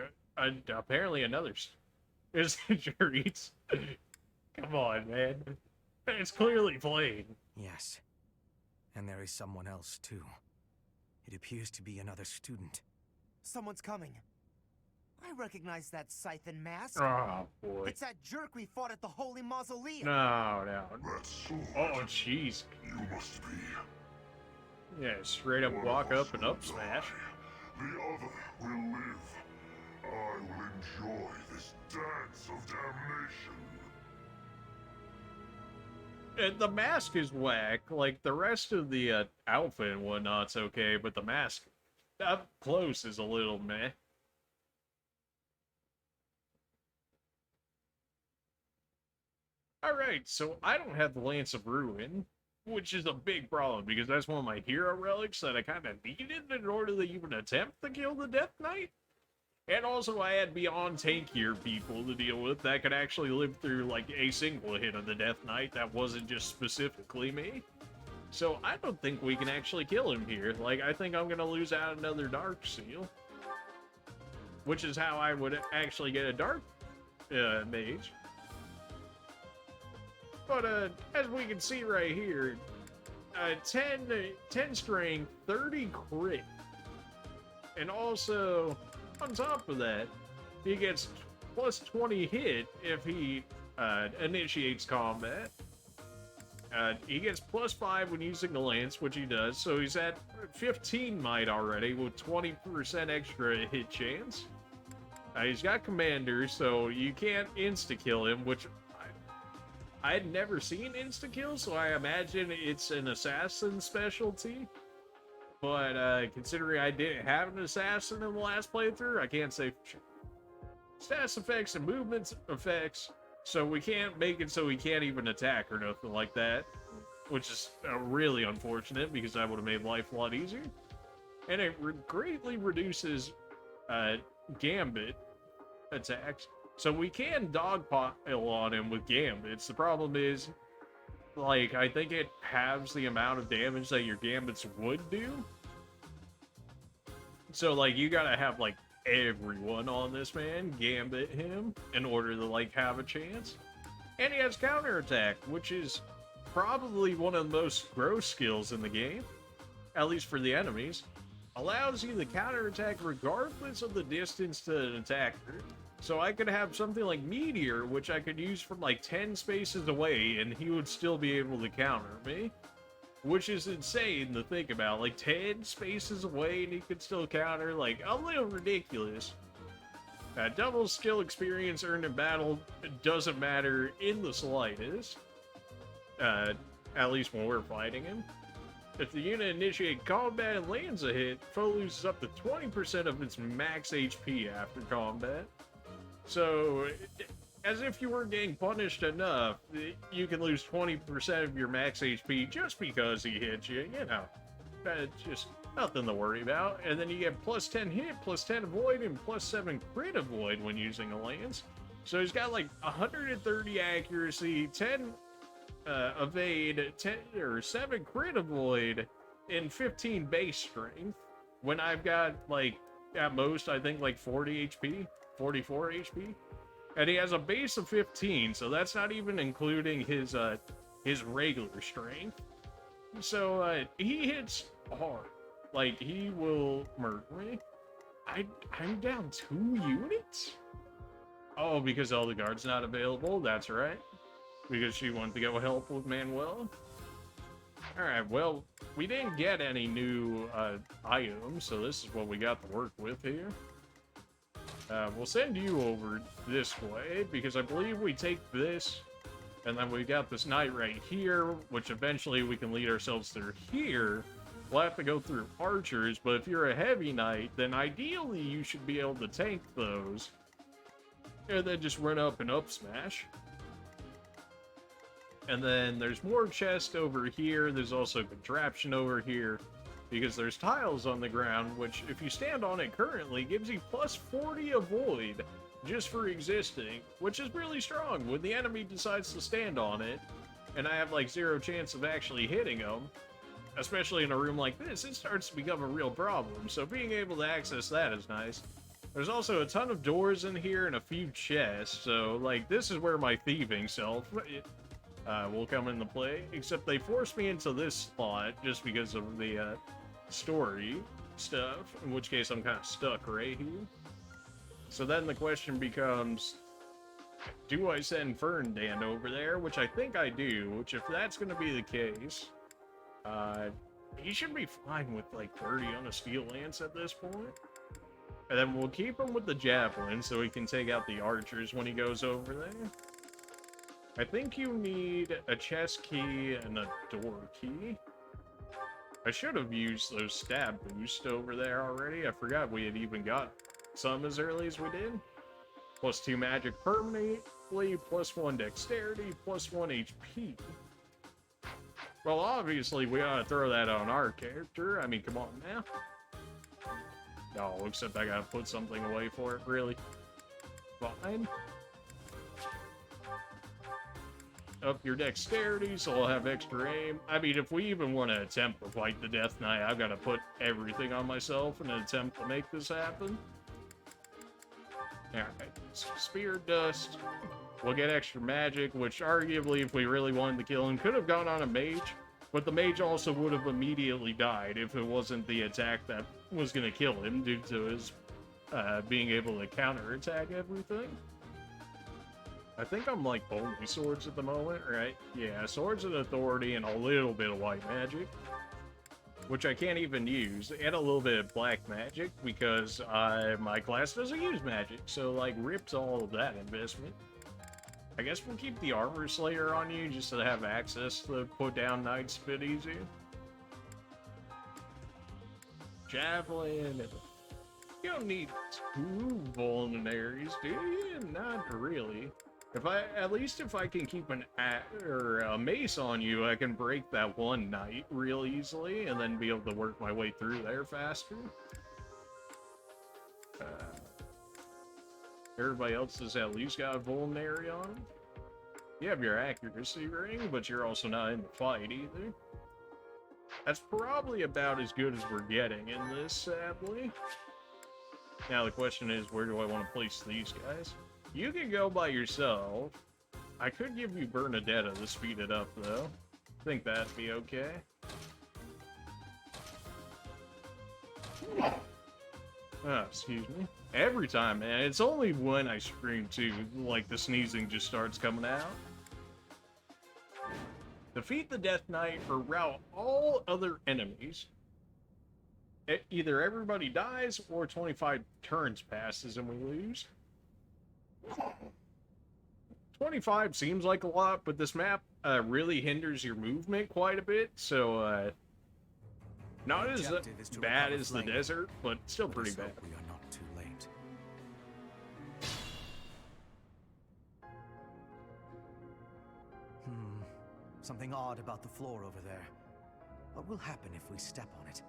apparently another is Juries. Come on, man. It's clearly Flame. Yes. And there is someone else, too. It appears to be another student. Someone's coming. I recognize that scythe and mask. Oh, boy. It's that jerk we fought at the Holy Mausoleum. No. That sword. Oh, jeez. You must be. Yeah, straight up walk up and up smash. The other will live. I will enjoy this dance of damnation. And the mask is whack. Like, the rest of the outfit and whatnot's okay, but the mask up close is a little meh. Alright, so I don't have the Lance of Ruin, which is a big problem, because that's one of my hero relics that I kind of needed in order to even attempt to kill the Death Knight. And also I had beyond tankier people to deal with that could actually live through, like, a single hit of the Death Knight that wasn't just specifically me. So I don't think we can actually kill him here. Like, I think I'm gonna lose out another Dark Seal. Which is how I would actually get a Dark Mage. But, as we can see right here, 10 strength, 30 crit. And also, on top of that, he gets plus 20 hit if he initiates combat. He gets plus 5 when using the lance, which he does, so he's at 15 might already with 20% extra hit chance. He's got commander, so you can't insta-kill him, which I had never seen insta-kill, so I imagine it's an assassin specialty. But considering I didn't have an assassin in the last playthrough, I can't say for sure. Stats effects and movements effects, so we can't make it so he can't even attack or nothing like that, which is really unfortunate because that would have made life a lot easier. And it greatly reduces Gambit attacks, so we can dogpile on him with Gambits. The problem is, like, I think it halves the amount of damage that your Gambits would do. So, like, you gotta have, like, everyone on this man Gambit him in order to, like, have a chance. And he has counterattack, which is probably one of the most gross skills in the game, at least for the enemies. Allows you to counterattack regardless of the distance to an attacker. So I could have something like Meteor, which I could use from like 10 spaces away, and he would still be able to counter me. which is insane to think about. Like 10 spaces away and he could still counter, like a little ridiculous. Double skill experience earned in battle doesn't matter in the slightest. At least when we're fighting him. If the unit initiates combat and lands a hit, foe loses up to 20% of its max HP after combat. So, as if you weren't getting punished enough, you can lose 20% of your max HP just because he hits you, you know. That's just nothing to worry about. And then you get plus 10 hit, plus 10 avoid, and plus 7 crit avoid when using a lance. So he's got like 130 accuracy, 10 evade, 10 or 7 crit avoid, and 15 base strength. When I've got like at most I think like 40 HP, 44 HP, and he has a base of 15, so that's not even including his regular strength. So he hits hard, like he will murder me. I'm down 2 units. Oh, because all the guards not available. That's right. Because she wanted to go help with Manuel. Alright, well, we didn't get any new items, so this is what we got to work with here. We'll send you over this way, because I believe we take this, and then we got this knight right here, which eventually we can lead ourselves through here. We'll have to go through archers, but if you're a heavy knight, then ideally you should be able to tank those, and then just run up and up smash. And then there's more chest over here. There's also contraption over here because there's tiles on the ground, which if you stand on it currently gives you plus 40 avoid just for existing, which is really strong. When the enemy decides to stand on it and I have like 0 chance of actually hitting them, especially in a room like this, it starts to become a real problem. So being able to access that is nice. There's also a ton of doors in here and a few chests. So like this is where my thieving self will come into play, except they forced me into this slot just because of the story stuff, in which case I'm kind of stuck right here. So then the question becomes, do I send Ferdinand over there? Which I think I do, which if that's going to be the case, he should be fine with like 30 on a steel lance at this point. And then we'll keep him with the javelin so he can take out the archers when he goes over there. I think you need a chest key and a door key. I should have used those stab boosts over there already. I forgot we had even got some as early as we did. Plus 2 magic permanently, plus 1 dexterity, plus 1 HP. Well, obviously we ought to throw that on our character. I mean, come on now. No, except I gotta put something away for it, really. Fine. Up your dexterity, so I'll have extra aim. I mean, if we even want to attempt to fight the Death Knight, I've got to put everything on myself in an attempt to make this happen. Alright, Spear Dust. We'll get extra magic, which arguably, if we really wanted to kill him, could have gone on a mage, but the mage also would have immediately died if it wasn't the attack that was going to kill him due to his being able to counterattack everything. I think I'm like only swords at the moment, right? Yeah, swords and authority and a little bit of white magic, which I can't even use, and a little bit of black magic because my class doesn't use magic, so like rips all of that investment. I guess we'll keep the armor slayer on you just to have access to put down knights a bit easier. Javelin. You don't need 2 vulneraries, do you? Not really. At least if I can keep a mace on you, I can break that one knight real easily, and then be able to work my way through there faster. Everybody else has at least got a vulnerary on them. You have your accuracy ring, but you're also not in the fight either. That's probably about as good as we're getting in this, sadly. Now the question is, where do I want to place these guys? You can go by yourself. I could give you Bernadetta to speed it up, though. I think that'd be okay. Oh, excuse me. Every time, man. It's only when I scream, too. Like, the sneezing just starts coming out. Defeat the Death Knight or rout all other enemies. Either everybody dies or 25 turns passes and we lose. 25 seems like a lot, but this map really hinders your movement quite a bit, so not as bad as the desert, but still pretty bad. We are not too late. Something odd about the floor over there. What will happen if we step on it?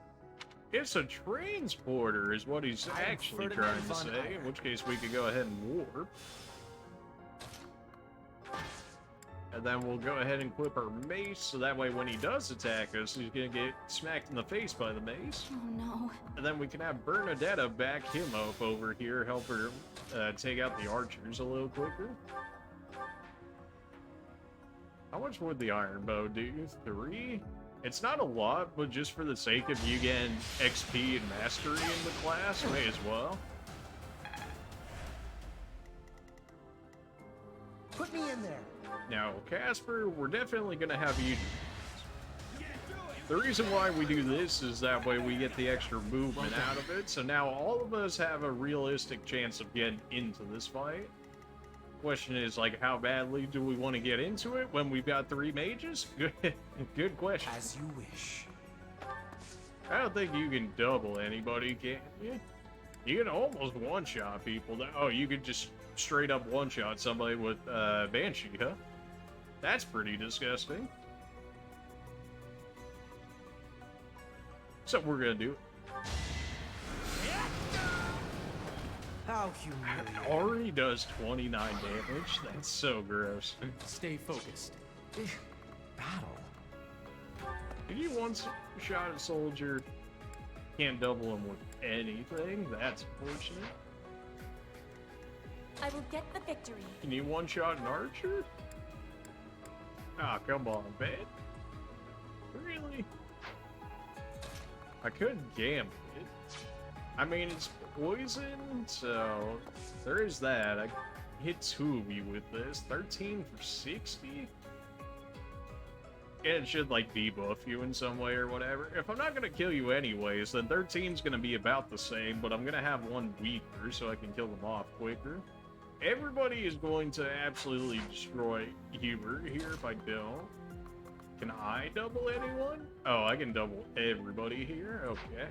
It's a transporter, is what he's actually trying to say, in which case we could go ahead and warp. And then we'll go ahead and equip our mace, so that way when he does attack us, he's gonna get smacked in the face by the mace. Oh no. And then we can have Bernadetta back him up over here, help her take out the archers a little quicker. How much would the iron bow do? 3? It's not a lot, but just for the sake of you getting XP and mastery in the class, may as well. Put me in there. Now, Casper, we're definitely going to have you do this. The reason why we do this is that way we get the extra movement out of it, so now all of us have a realistic chance of getting into this fight. Question is, like, how badly do we want to get into it when we've got 3 mages? Good question. As you wish. I don't think you can double anybody, can you? You can almost one-shot people. Oh, you could just straight up one-shot somebody with Banshee, huh? That's pretty disgusting. So we're gonna do it. How humiliating. Already does 29 damage. That's so gross. Stay focused. Battle. If you one-shot a soldier, can't double him with anything. That's unfortunate. I will get the victory. Can you one-shot an archer? Ah, come on, man. Really? I could gambit it. I mean, it's poison, so there is that. I hit 2 of you with this. 13 for 60? Yeah, it should, like, debuff you in some way or whatever. If I'm not gonna kill you anyways, then 13's gonna be about the same, but I'm gonna have one weaker so I can kill them off quicker. Everybody is going to absolutely destroy Hubert here if I don't. Can I double anyone? Oh, I can double everybody here? Okay.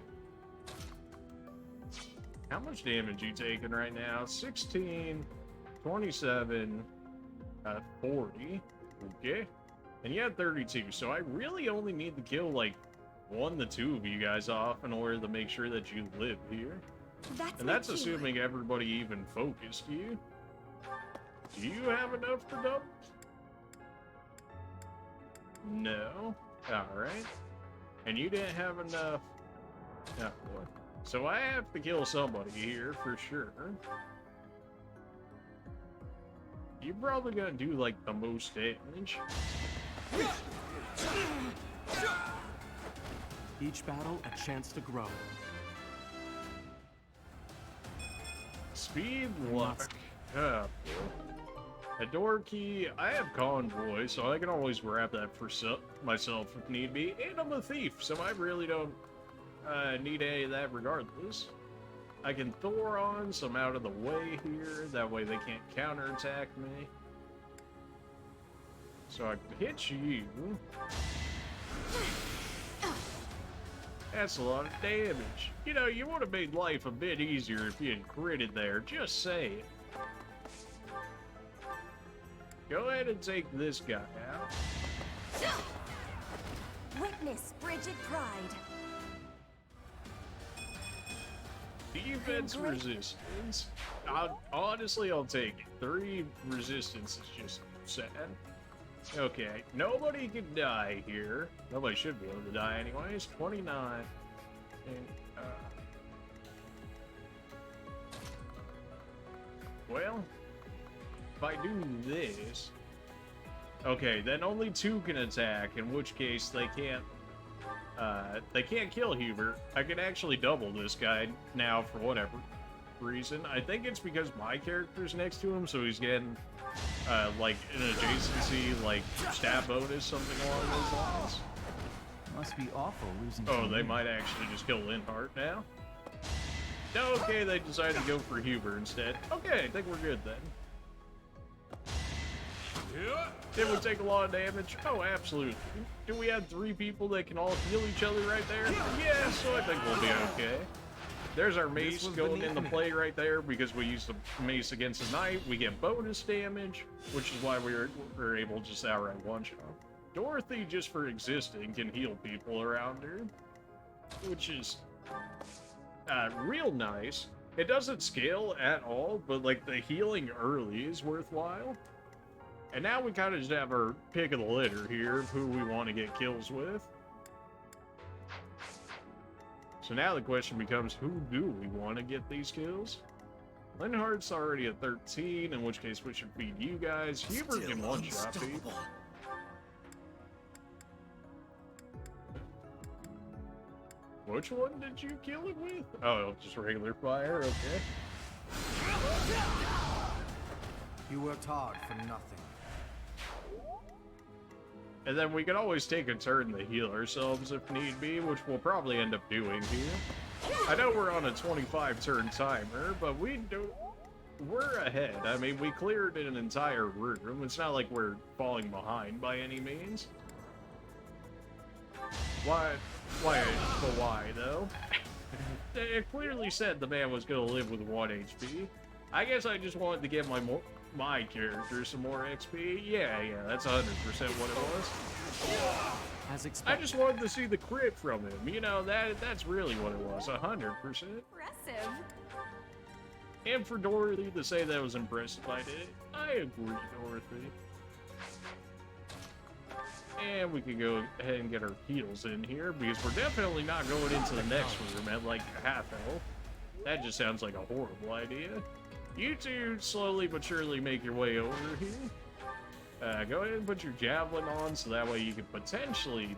How much damage you taking right now? 16, 27, 40. Okay. And you had 32, so I really only need to kill, like, 1 to 2 of you guys off in order to make sure that you live here. And that's assuming everybody even focused you. Do you have enough to double? No. Alright. And you didn't have enough. Oh, boy. So I have to kill somebody here for sure. You're probably gonna do, like, the most damage. Each battle, a chance to grow. Speed luck. A door key. I have convoy, so I can always grab that for myself if need be. And I'm a thief, so I really don't need any of that regardless. I can Thoron, so I'm out of the way here. That way they can't counterattack me. So I can hit you. That's a lot of damage. You know, you would have made life a bit easier if you had critted there. Just saying. Go ahead and take this guy out. Witness Bridget Pride. Defense resistance. Honestly, I'll take it. 3 resistance is just sad. Okay, nobody can die here. Nobody should be able to die anyways. 29. And, well, if I do this... Okay, then only 2 can attack, in which case they can't kill Hubert. I can actually double this guy now for whatever reason. I think it's because my character's next to him, so he's getting like an adjacency, like stat bonus, something along those lines. Must be awful losing. Oh, they might actually just kill Linhart now. Okay, they decided to go for Huber instead. Okay, I think we're good then. Did we take a lot of damage? Oh, absolutely. Do we have 3 people that can all heal each other right there? Yeah, so I think we'll be okay. There's our mace going into play right there because we used the mace against the knight. We get bonus damage, which is why we were able to just outright one-shot. Dorothy, just for existing, can heal people around her, which is real nice. It doesn't scale at all, but like the healing early is worthwhile. And now we kind of just have our pick of the litter here of who we want to get kills with. So now the question becomes, who do we want to get these kills? Linhart's already at 13, in which case we should feed you guys. Huber can one-shot people. Which one did you kill him with? Oh, just regular fire, okay. You worked hard for nothing. And then we could always take a turn to heal ourselves if need be, which we'll probably end up doing here. I know we're on a 25-turn timer, but we're ahead. I mean, we cleared an entire room. It's not like we're falling behind by any means. Why, though? It clearly said the man was going to live with 1 HP. I guess I just wanted to get my character some more XP. Yeah, that's 100% what it was. As expected. I just wanted to see the crit from him. You know, that's really what it was, 100%. Impressive. And for Dorothy to say that I was impressed by it, I agree, Dorothy. And we can go ahead and get our heals in here, because we're definitely not going into the next room at like half health. That just sounds like a horrible idea. You two slowly but surely make your way over here. Go ahead and put your javelin on so that way you can potentially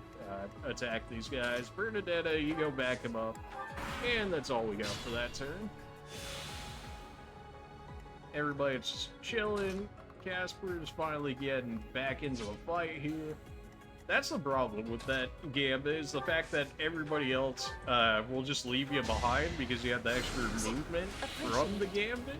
attack these guys. Bernadetta, you go back them up. And that's all we got for that turn. Everybody's just chilling. Casper is finally getting back into a fight here. That's the problem with that gambit, is the fact that everybody else will just leave you behind because you have the extra movement from the gambit.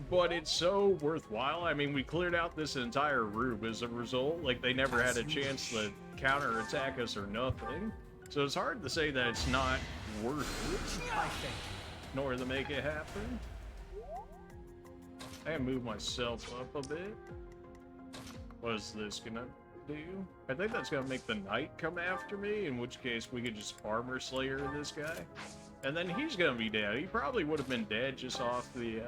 But it's so worthwhile. I mean, we cleared out this entire room as a result. Like, they never had a chance to counterattack us or nothing. So it's hard to say that it's not worth it, I think, nor to make it happen. I can move myself up a bit. What is this gonna do? I think that's gonna make the knight come after me, in which case we could just armor slayer this guy. And then he's gonna be dead. He probably would have been dead just off the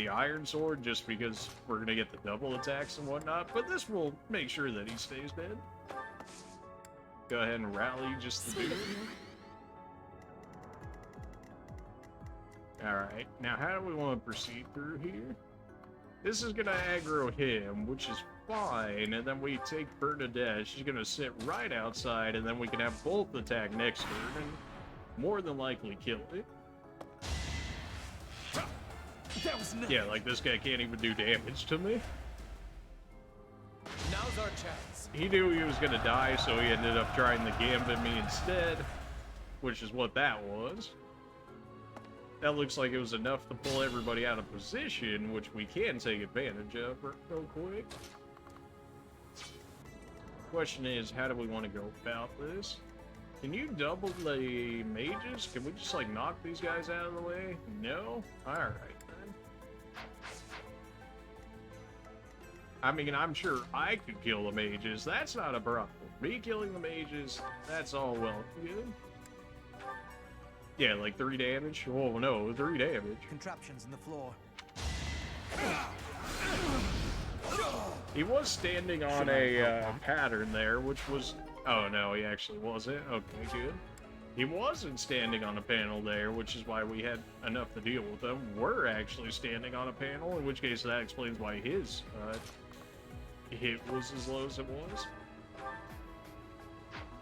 iron sword, just because we're gonna get the double attacks and whatnot, but this will make sure that he stays dead. Go ahead and rally just to do it. Alright, now how do we want to proceed through here? This is gonna aggro him, which is fine, and then we take Bernadette. She's gonna sit right outside, and then we can have both attack next turn, and more than likely kill it. That was nice. Yeah, like this guy can't even do damage to me. Now's our chance. He knew he was gonna die, so he ended up trying to gambit me instead, which is what that was. That looks like it was enough to pull everybody out of position, which we can take advantage of real quick. Question is, how do we want to go about this? Can you double the mages? Can we just, like, knock these guys out of the way? No? Alright, then. I mean, I'm sure I could kill the mages. That's not a problem. Me killing the mages, that's all well good. Yeah, like 3 damage? Oh, no, 3 damage. Contraptions in the floor. He was standing on a pattern there, which was... Oh, no, he actually wasn't. Okay, good. He wasn't standing on a panel there, which is why we had enough to deal with them. We're actually standing on a panel, in which case that explains why his hit was as low as it was.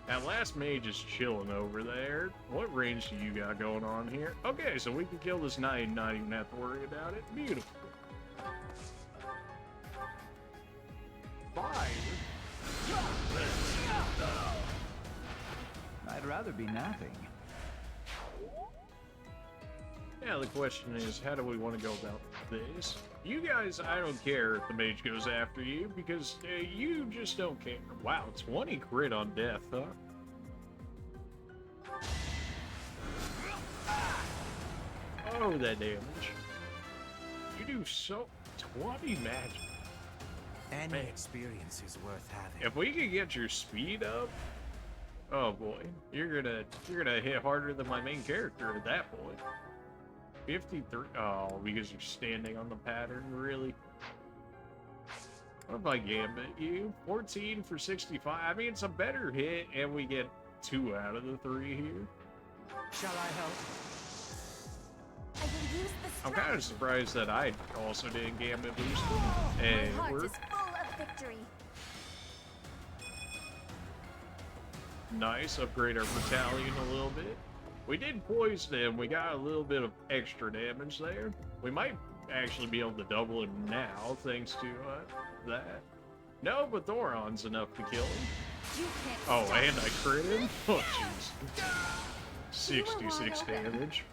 That last mage is chilling over there. What range do you got going on here? Okay, so we can kill this knight and not even have to worry about it. Beautiful. Fire? I'd rather be napping. Yeah, the question is, how do we want to go about this? You guys, I don't care if the mage goes after you, because you just don't care. Wow, 20 crit on death, huh? Oh, that damage. You do so... 20 magic. Any Man. experience is worth having. If we could get your speed up... Oh boy, you're gonna hit harder than my main character at that point. 53. Oh, because you're standing on the pattern, really? What if I gambit you? 14 for 65. I mean, it's a better hit, and we get 2 out of the 3 here. Shall I help? I will use the I'm kind of surprised that I also didn't gambit boost him. My And heart we're is full of victory. nice. Upgrade our battalion a little bit. We did poison him. We got a little bit of extra damage there. We might actually be able to double him now, thanks to that. No, but Thoron's enough to kill him. Oh, and I crit him? Oh, jeez. 66 damage.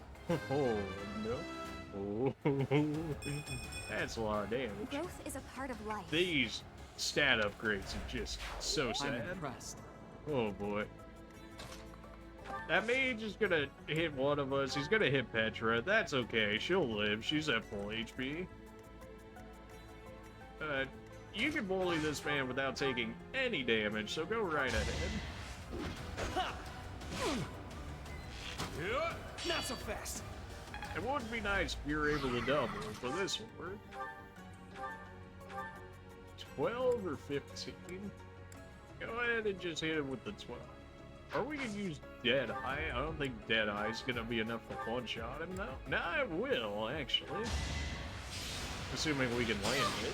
Oh, no. Oh, that's a lot of damage. Growth is a part of life. These stat upgrades are just so sad. I'm impressed. Oh, boy. That mage is gonna hit one of us. He's gonna hit Petra. That's okay. She'll live. She's at full HP. You can bully this man without taking any damage, so go right ahead. Not so fast. It would be nice if you were able to double, but this will work. 12 or 15? Go ahead and just hit him with the 12. Or we could use Deadeye. I don't think Deadeye's gonna be enough to one-shot him, though. No, it will, actually. Assuming we can land it.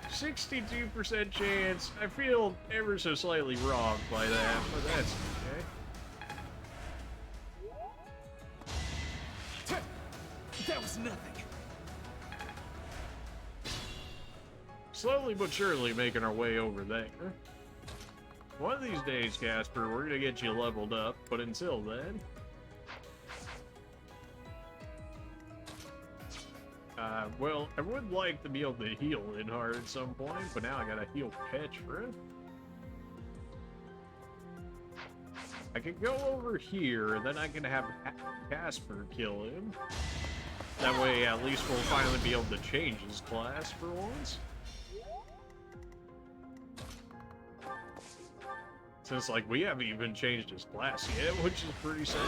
62% chance. I feel ever so slightly wrong by that, but that's okay. That was nothing. Slowly but surely making our way over there. One of these days, Casper, we're gonna get you leveled up, but until then... well, I would like to be able to heal Linhardt at some point, but now I gotta heal Petra. I could go over here, and then I can have Casper kill him. That way, at least we'll finally be able to change his class for once. Since, like, we haven't even changed his class yet, which is pretty sad.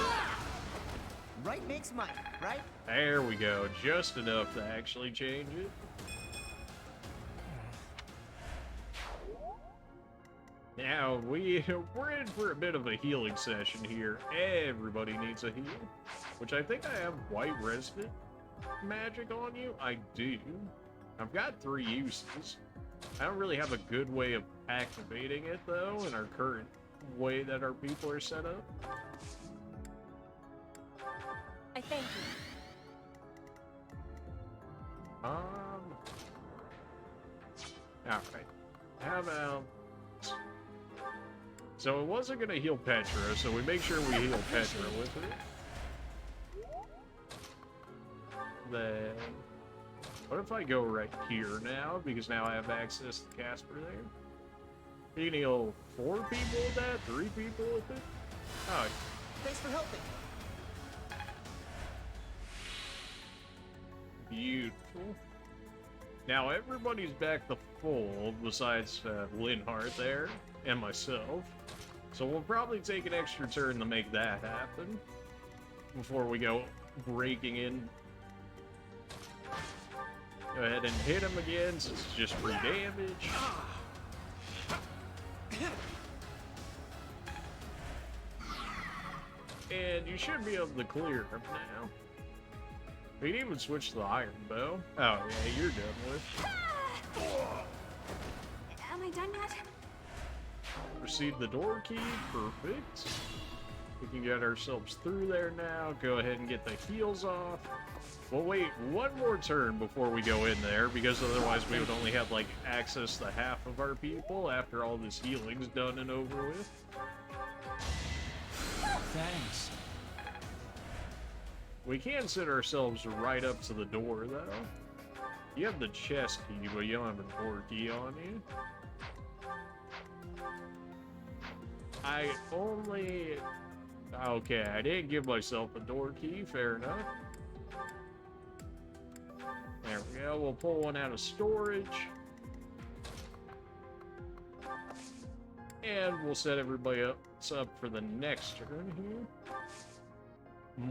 Right makes might, right? There we go. Just enough to actually change it. Now, we're in for a bit of a healing session here. Everybody needs a heal. Which I think I have White Resident magic on you. I do. I've got 3 uses. I don't really have a good way of activating it, though, in our current way that our people are set up. I thank you. Alright. How about... So it wasn't gonna heal Petra, so we make sure we heal Petra with it. Then... What if I go right here now, because now I have access to Casper there? You can heal 4 people with that? 3 people with it? Oh. Thanks for helping. Beautiful. Now everybody's back to full, besides Linhardt there, and myself. So we'll probably take an extra turn to make that happen, before we go breaking in. Go ahead and hit him again, since it's just free damage. And you should be able to clear him now. We can even switch to the iron bow. Oh yeah, you're done with. Am I done yet? Receive the door key. Perfect. We can get ourselves through there now. Go ahead and get the heals off. We'll wait one more turn before we go in there, because otherwise we would only have, like, access to half of our people after all this healing's done and over with. Thanks. We can sit ourselves right up to the door, though. You have the chest key, but you don't have a door key on you. I only... Okay, I didn't give myself a door key, fair enough. There we go, we'll pull one out of storage. And we'll set everybody up for the next turn here.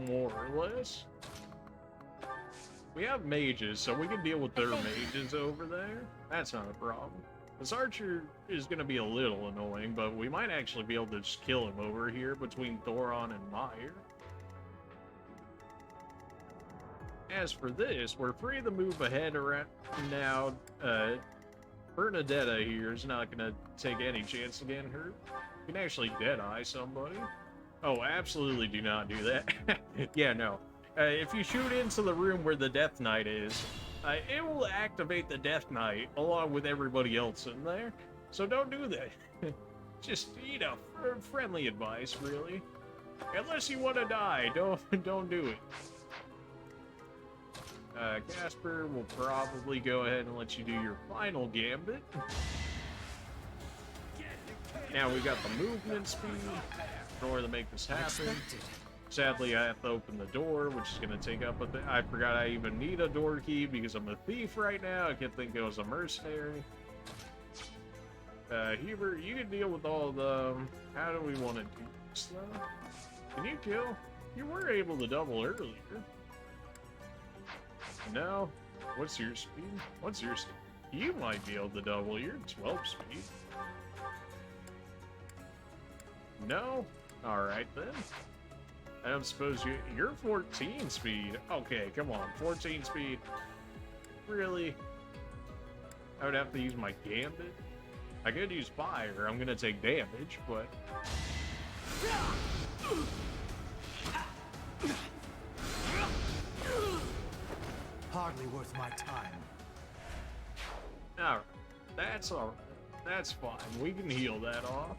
More or less. We have mages, so we can deal with their mages over there. That's not a problem. This archer is going to be a little annoying, but we might actually be able to just kill him over here between Thoron and Meyer. As for this, we're free to move ahead around now. Bernadetta here is not going to take any chance of getting hurt. You can actually deadeye somebody. Oh, absolutely do not do that. Yeah, no. If you shoot into the room where the Death Knight is, it will activate the Death Knight along with everybody else in there. So don't do that. Just, you know, friendly advice, really. Unless you want to die, don't do it. Casper will probably go ahead and let you do your final gambit. Now we got the movement speed in order to make this happen. Sadly, I have to open the door, which is going to take up a bit. I forgot I even need a door key because I'm a thief right now. I can't think I was a mercenary. Hubert, you can deal with all of them. How do we want to do this, though? Can you kill? You were able to double earlier. No? What's your speed? What's your speed? You might be able to double your 12 speed. No? Alright then. I don't suppose you're 14 speed. Okay, come on. 14 speed. Really? I would have to use my gambit. I could use fire. I'm gonna take damage, but... Hardly worth my time. Alright. That's alright. That's fine. We can heal that off.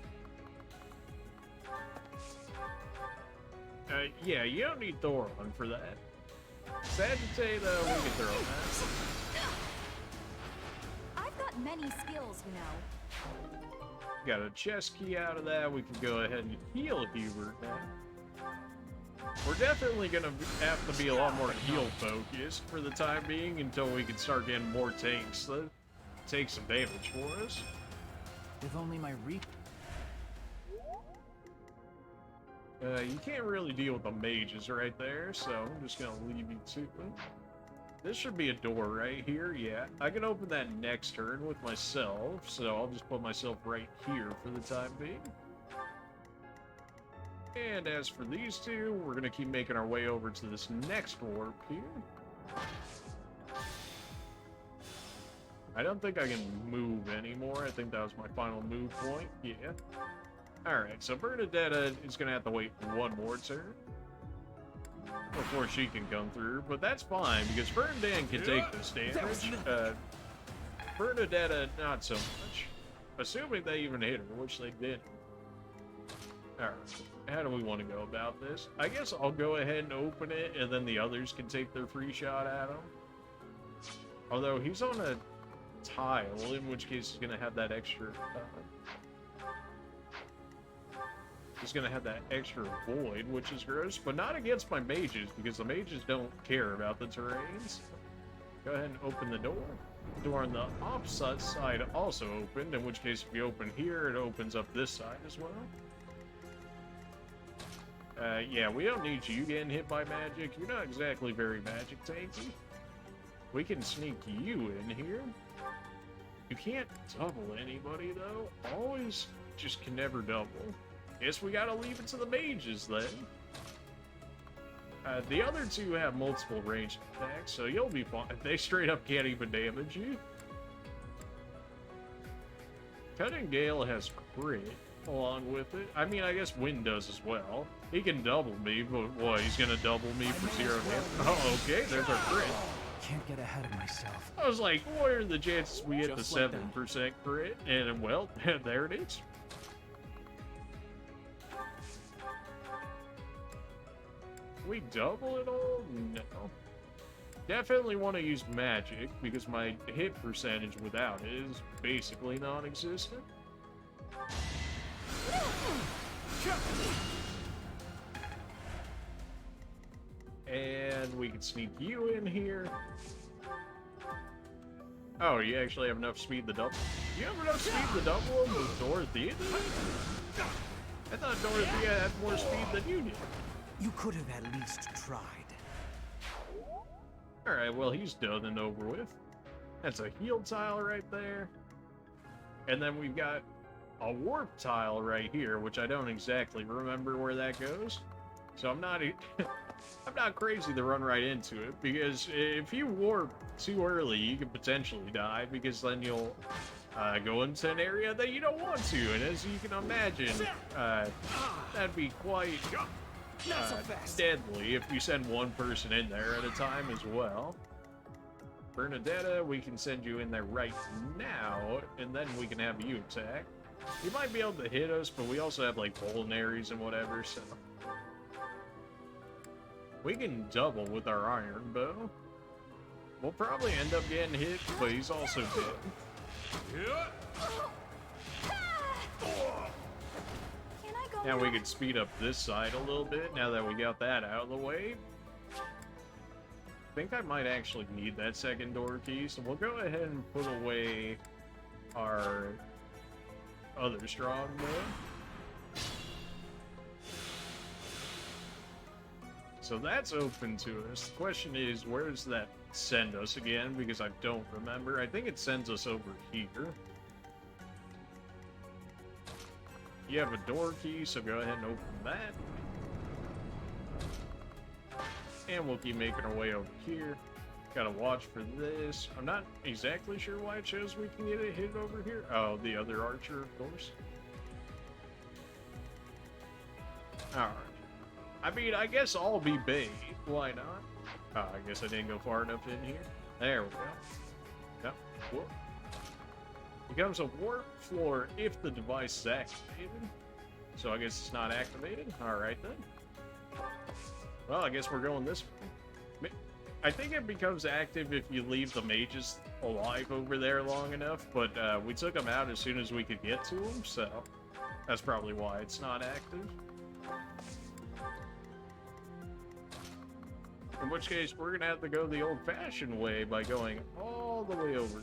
Yeah, you don't need Thoron for that. Sad to say, though, we can throw that. I've got many skills, you know. Got a chest key out of that. We can go ahead and heal Hubert now. We're definitely going to have to be a lot more heal-focused for the time being until we can start getting more tanks that take some damage for us. If only my you can't really deal with the mages right there, so I'm just gonna leave you to it. This should be a door right here, yeah. I can open that next turn with myself, so I'll just put myself right here for the time being. And as for these two, we're gonna keep making our way over to this next warp here. I don't think I can move anymore. I think that was my final move point, yeah. Alright, so Bernadetta is going to have to wait one more turn before she can come through, but that's fine, because Ferdinand can take this damage. Bernadetta, not so much. Assuming they even hit her, which they didn't. Alright, how do we want to go about this? I guess I'll go ahead and open it, and then the others can take their free shot at him. Although, he's on a tile, in which case he's going to have that extra... He's going to have that extra void, which is gross, but not against my mages, because the mages don't care about the terrains. Go ahead and open the door. The door on the opposite side also opened, in which case if you open here, it opens up this side as well. Yeah, we don't need you getting hit by magic. You're not exactly very magic tanky. We can sneak you in here. You can't double anybody, though. Always just can never double. Guess we gotta leave it to the mages, then. The other two have multiple ranged attacks, so you'll be fine. They straight up can't even damage you. Cutting Gale has crit. along with it. I mean, I guess Wind does as well. He can double me, but what, he's gonna double me for 0 damage? Oh, okay, there's our crit. Can't get ahead of myself. I was like, what are the chances we hit Just the like that. 7% crit? And, well, there it is. We double it all? No. Definitely want to use magic, because my hit percentage without it is basically non-existent. And we can sneak you in here. Oh, you actually have enough speed to double? You have enough speed to double him with Dorothea? I thought Dorothea had more speed than you did. You could have at least tried. Alright, well, he's done and over with. That's a heal tile right there. And then we've got a warp tile right here, which I don't exactly remember where that goes. So I'm not I'm not crazy to run right into it, because if you warp too early, you could potentially die, because then you'll go into an area that you don't want to, and as you can imagine, that'd be quite deadly if you send one person in there at a time as well. Bernadetta, we can send you in there right now, and then we can have you attack. You might be able to hit us, but we also have like vulnaries and whatever, so we can double with our iron bow. We'll probably end up getting hit, but he's also dead. Now we can speed up this side a little bit, now that we got that out of the way. I think I might actually need that second door key, so we'll go ahead and put away our other strongbow. So that's open to us. The question is, where does that send us again? Because I don't remember. I think it sends us over here. You have a door key, so go ahead and open that. And we'll keep making our way over here. Gotta watch for this. I'm not exactly sure why it shows we can get a hit over here. Oh, the other archer, of course. Alright. I mean, I guess I'll be bait. Why not? Oh, I guess I didn't go far enough in here. There we go. Yep. Whoop. Becomes a warp floor if the device is activated. So I guess it's not activated. Alright then. Well, I guess we're going this way. I think it becomes active if you leave the mages alive over there long enough, but we took them out as soon as we could get to them, so that's probably why it's not active. In which case, we're gonna have to go the old-fashioned way by going all the way over.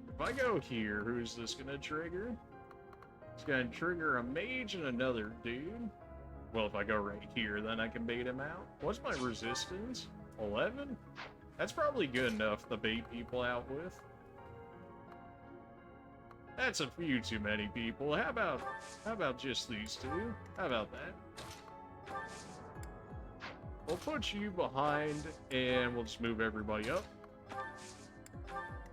If I go here, who's this gonna trigger? It's gonna trigger a mage and another dude. Well, if I go right here, then I can bait him out. What's my resistance? 11? That's probably good enough to bait people out with. That's a few too many people. How about just these two? How about that? We'll put you behind, and we'll just move everybody up.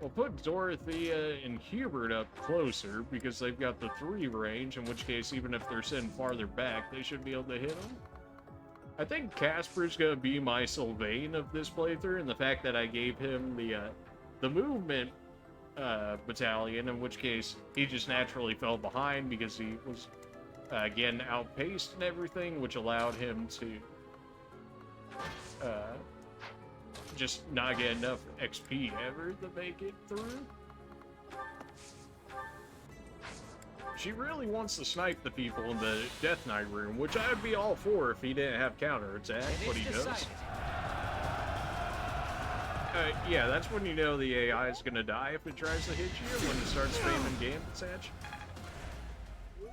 We'll put Dorothea and Hubert up closer, because they've got the 3 range, in which case, even if they're sitting farther back, they should be able to hit them. I think Casper's gonna be my Sylvain of this playthrough, and the fact that I gave him the movement battalion, in which case he just naturally fell behind because he was again outpaced and everything, which allowed him to just not get enough XP ever to make it through. She really wants to snipe the people in the Death Knight room, which I would be all for if he didn't have counterattack, but he does. Yeah, that's when you know the AI is gonna die if it tries to hit you, when it starts spamming gambits at you.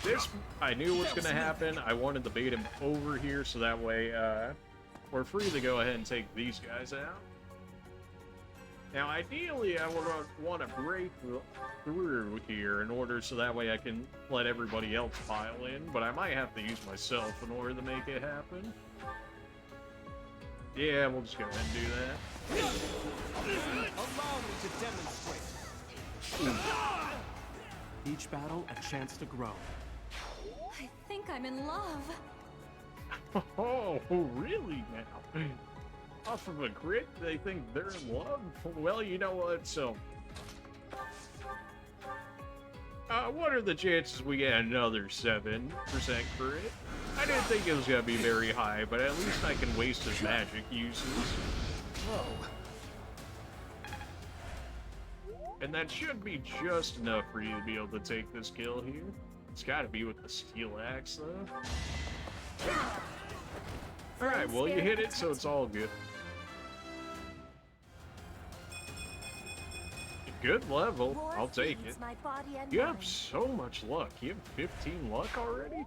This, I knew was gonna happen. I wanted to bait him over here, so that way, we're free to go ahead and take these guys out. Now, ideally, I would want to break through here in order so that way I can let everybody else pile in, but I might have to use myself in order to make it happen. Yeah, we'll just go ahead and do that. Allow me to demonstrate. Each battle a chance to grow. I think I'm in love. Oh, really now? Off of a crit, they think they're in love? Well, you know what, so... what are the chances we get another 7% crit? I didn't think it was gonna be very high, but at least I can waste his magic uses. Whoa. And that should be just enough for you to be able to take this kill here. It's gotta be with the steel axe, though. Alright, well, you hit it, so it's all good. Good level. I'll take it. You have so much luck. You have 15 luck already?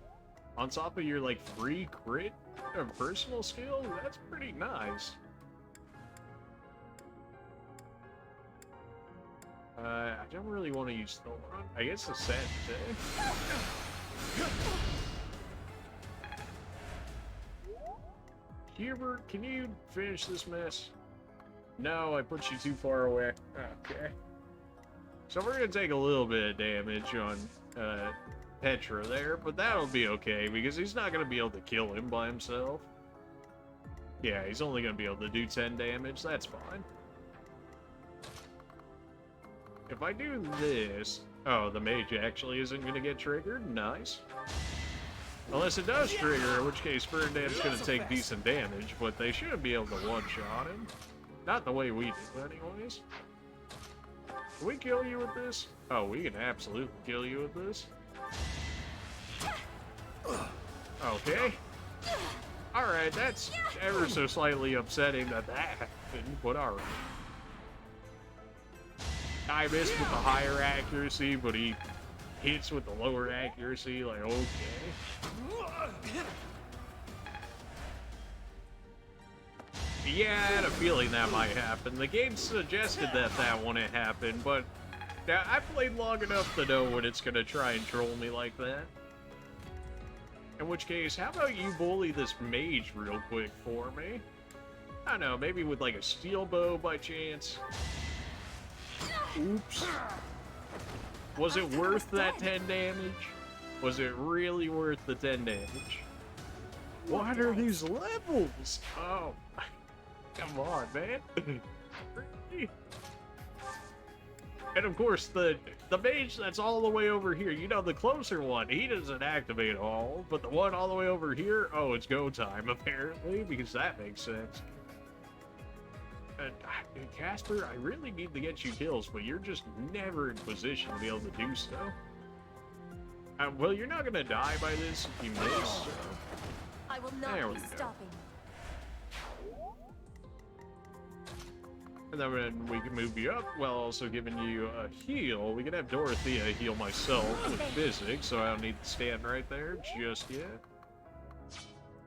On top of your, like, free crit or personal skill? That's pretty nice. I don't really want to use Thorn. I guess a sad day. Hubert, can you finish this mess? No, I put you too far away. Okay. So we're gonna take a little bit of damage on Petra there, but that'll be okay because he's not gonna be able to kill him by himself. Yeah, he's only gonna be able to do 10 damage. That's fine. If I do this... Oh, the mage actually isn't going to get triggered? Nice. Unless it does trigger, in which case Ferdinand's going to take decent damage, but they shouldn't be able to one-shot him. Not the way we do, anyways. Can we kill you with this? Oh, we can absolutely kill you with this. Okay. Alright, that's ever so slightly upsetting that happened, but alright. I missed with the higher accuracy, but he hits with the lower accuracy, like, okay. Yeah, I had a feeling that might happen. The game suggested that that wouldn't happen, but I played long enough to know when it's gonna try and troll me like that. In which case, how about you bully this mage real quick for me? I don't know, maybe with like a steel bow by chance. Oops. Was it worth that 10 damage? Was it really worth the 10 damage? What are these levels? Oh, come on, man. And of course, the mage that's all the way over here, you know, the closer one, he doesn't activate all, but the one all the way over here, oh, it's go time, apparently, because that makes sense. Casper, I really need to get you kills, but you're just never in position to be able to do so. Well, you're not gonna die by this if you miss, so... I will not There we be go. stopping. And then when we can move you up while also giving you a heal. We can have Dorothea heal myself with physics, so I don't need to stand right there just yet.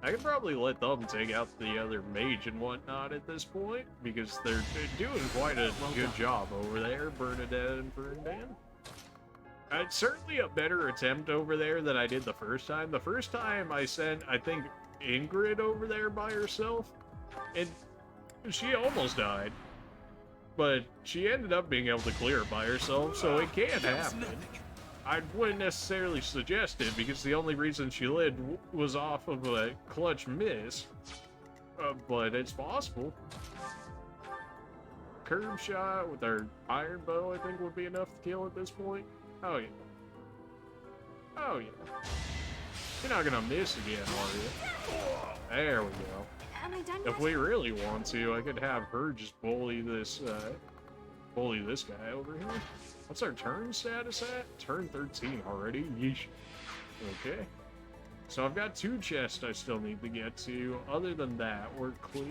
I could probably let them take out the other mage and whatnot at this point, because they're doing quite a good job over there, Bernadette and Ferdinand. It's certainly a better attempt over there than I did the first time. The first time I sent, I think, Ingrid over there by herself, and she almost died. But she ended up being able to clear it by herself, so it can happen. I wouldn't necessarily suggest it, because the only reason she lived was off of a clutch miss. But it's possible. Curve shot with our iron bow, I think, would be enough to kill at this point. Oh, yeah. Oh, yeah. You're not gonna miss again, are you? There we go. Am I done If yet? we really want to, I could have her just bully this guy over here. What's our turn status at? Turn 13 already? Yeesh. Okay. So I've got 2 chests I still need to get to. Other than that, we're clear.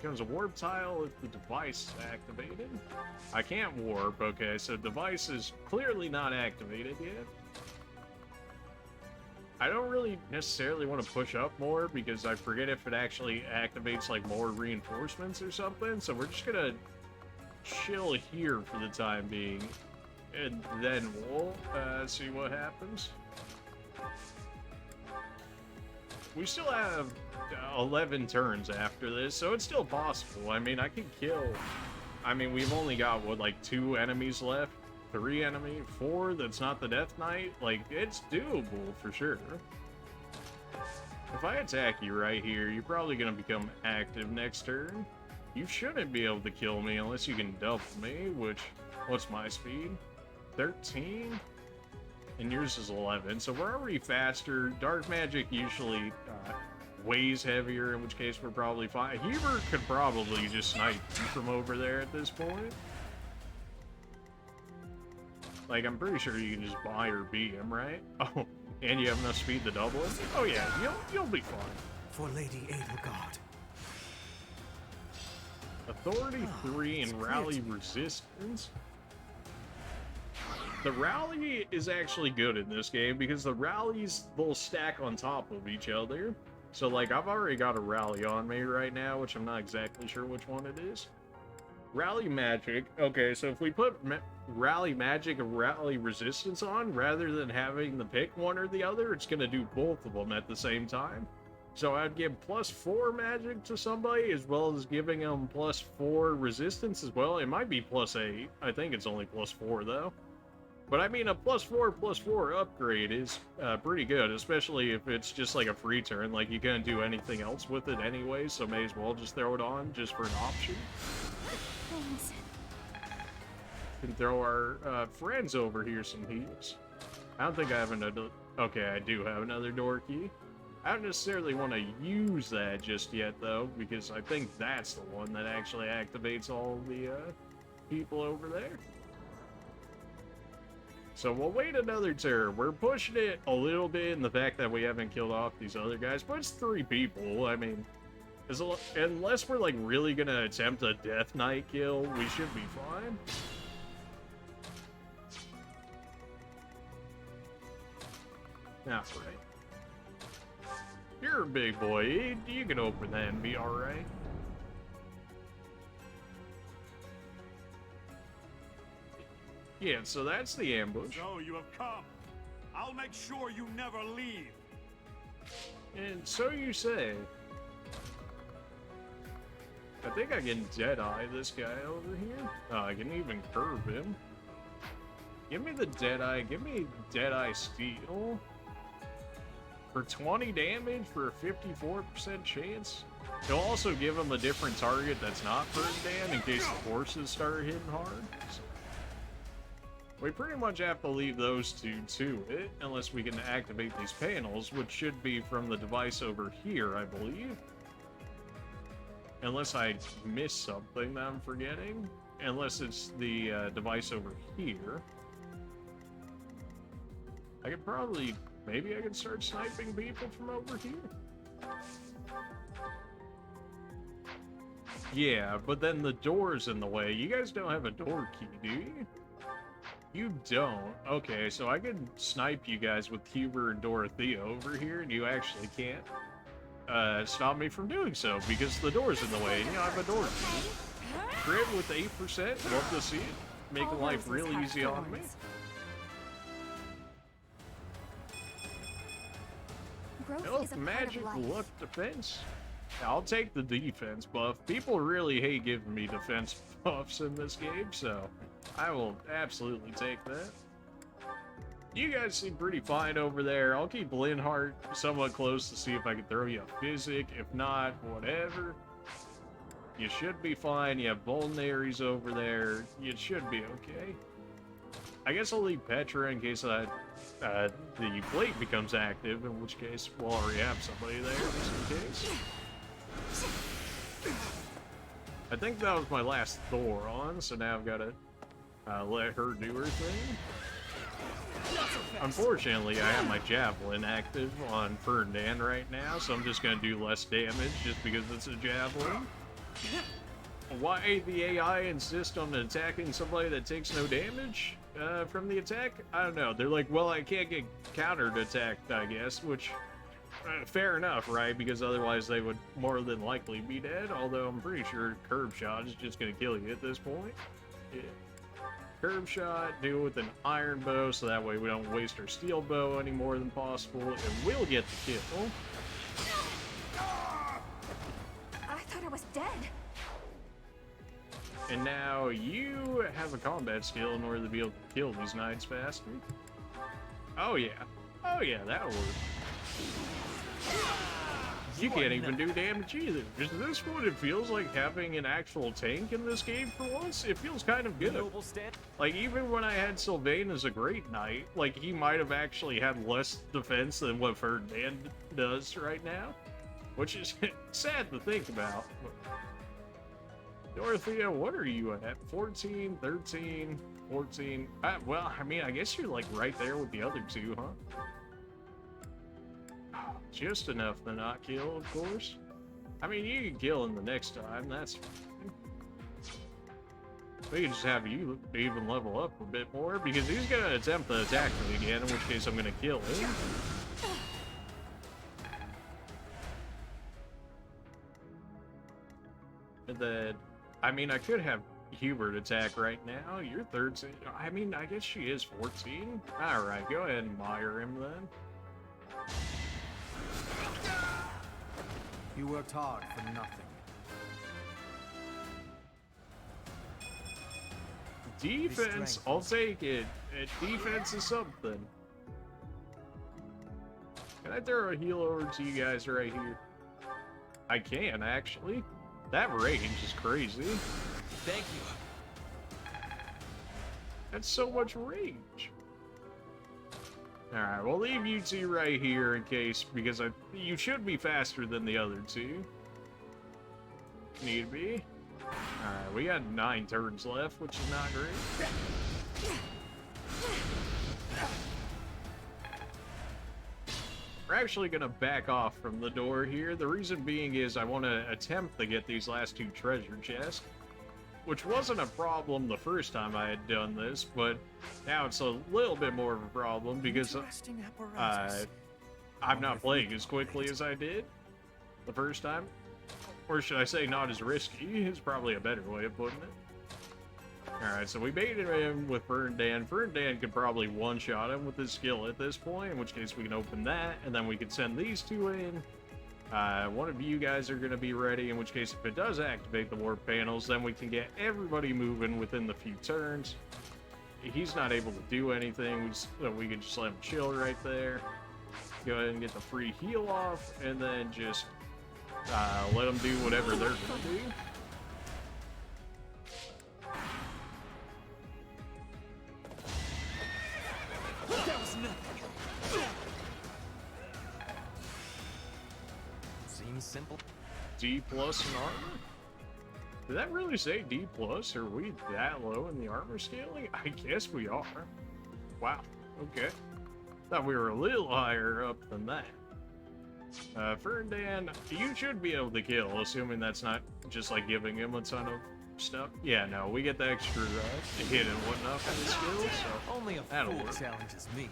Becomes a warp tile if the device is activated. I can't warp. Okay, so device is clearly not activated yet. I don't really necessarily want to push up more because I forget if it actually activates like more reinforcements or something. So we're just gonna chill here for the time being, and then we'll see what happens. we still have 11 turns after this, so it's still possible. I mean, I can kill... I mean, we've only got, what, like 2 enemies left? 3 enemies? 4 that's not the Death Knight? Like, it's doable for sure. If I attack you right here, you're probably going to become active next turn. You shouldn't be able to kill me unless you can double me, which... What's my speed? 13? And yours is 11, so we're already faster. Dark magic usually weighs heavier, in which case we're probably fine. Hubert could probably just snipe you from over there at this point. Like, I'm pretty sure you can just buy or beat him, right? Oh, and you have enough speed to double it? Oh yeah, you'll be fine. For Lady Edelgard. Authority 3 and Rally Resistance. The rally is actually good in this game because the rallies will stack on top of each other. So, like, I've already got a rally on me right now, which I'm not exactly sure which one it is. Rally magic. Okay, so if we put rally magic and rally resistance on, rather than having to pick one or the other, it's going to do both of them at the same time. So I'd give +4 magic to somebody, as well as giving them +4 resistance as well. It might be +8. I think it's only +4, though. But I mean, a +4/+4 upgrade is pretty good, especially if it's just like a free turn. Like, you can't do anything else with it anyway, so may as well just throw it on just for an option. Thanks. Can throw our friends over here some heals. I don't think I have another... Okay, I do have another door key. I don't necessarily want to use that just yet, though, because I think that's the one that actually activates all the people over there. So we'll wait another turn. We're pushing it a little bit in the fact that we haven't killed off these other guys, but it's 3 people. I mean, unless we're like really gonna attempt a Death Knight kill, we should be fine. Alright. You're a big boy. You can open that and be alright. Yeah, so that's the ambush. So you have come. I'll make sure you never leave. And so you say. I think I can Deadeye this guy over here. Oh, I can even curve him. Give me the Deadeye. Give me Deadeye Steel. For 20 damage for a 54% chance. It'll also give him a different target that's not Ferdinand in case the horses start hitting hard. So we pretty much have to leave those two to it, unless we can activate these panels, which should be from the device over here, I believe. Unless I missed something that I'm forgetting. Unless it's the device over here. I could probably... Maybe I could start sniping people from over here? Yeah, but then the door's in the way. You guys don't have a door key, do you? You don't. Okay, so I could snipe you guys with Huber and Dorothea over here, and you actually can't stop me from doing so, because the door's in the way, and you don't have a door key. Crit with 8%, love to see it. Making life real easy on me. Health, magic, luck, defense. I'll take the defense buff. People really hate giving me defense buffs in this game, so I will absolutely take that. You guys seem pretty fine over there. I'll keep Linhart somewhat close to see if I can throw you a physic. If not, whatever. You should be fine. You have Vulnaries over there. You should be okay. I guess I'll leave Petra in case the plate becomes active, in which case we'll already have somebody there, just in case. I think that was my last Thor on, so now I've got to let her do her thing. Unfortunately, I have my Javelin active on Ferdinand right now, so I'm just going to do less damage just because it's a Javelin. Why the AI insist on attacking somebody that takes no damage from the attack? I don't know. They're like, well, I can't get countered attacked, I guess, which... fair enough, right? Because otherwise they would more than likely be dead, although I'm pretty sure Curve Shot is just going to kill you at this point. Yeah. Curve Shot, do it with an Iron Bow, so that way we don't waste our Steel Bow any more than possible, and we'll get the kill. And now you have a combat skill in order to be able to kill these knights faster. Oh yeah. Oh yeah, that'll work. You can't even do damage either. Is this what it feels like having an actual tank in this game for once? It feels kind of good. Like, even when I had Sylvain as a great knight, like, he might have actually had less defense than what Ferdinand does right now. Which is sad to think about. Dorothea, what are you at? 14, 13, 14? Well, I mean, I guess you're, like, right there with the other two, huh? Just enough to not kill, of course. I mean, you can kill him the next time, that's fine. We can just have you even level up a bit more, because he's gonna attempt to attack me again, in which case I'm gonna kill him. And then, I mean, I could have Hubert attack right now. You're 13. I mean, I guess she is 14. Alright, go ahead and mire him then. You worked hard for nothing. Defense, I'll take it. Defense is something. Can I throw a heal over to you guys right here? I can, actually. That range is crazy. Thank you. That's so much range. Alright, we'll leave you two right here in case, because you should be faster than the other two. Need to be. Alright, we got 9 turns left, which is not great. We're actually going to back off from the door here. The reason being is I want to attempt to get these last 2 treasure chests. Which wasn't a problem the first time I had done this, but now it's a little bit more of a problem because I'm not playing as quickly as I did the first time. Or should I say not as risky is probably a better way of putting it. Alright, so we baited him with Ferdinand. Ferdinand could probably one-shot him with his skill at this point, in which case we can open that, and then we could send these 2 in. One of you guys are going to be ready, in which case if it does activate the warp panels, then we can get everybody moving within the few turns. He's not able to do anything, we can just let him chill right there. Go ahead and get the free heal off, and then just let them do whatever they're going to do. That was nothing. Seems simple. D+ in armor? Did that really say D+? Are we that low in the armor scaling? I guess we are. Wow, okay. Thought we were a little higher up than that. Ferdinand, you should be able to kill, assuming that's not just like giving him a ton of stuff. Yeah, no, we get the extra hit and whatnot for the skills, so only a that'll fool work. challenges me.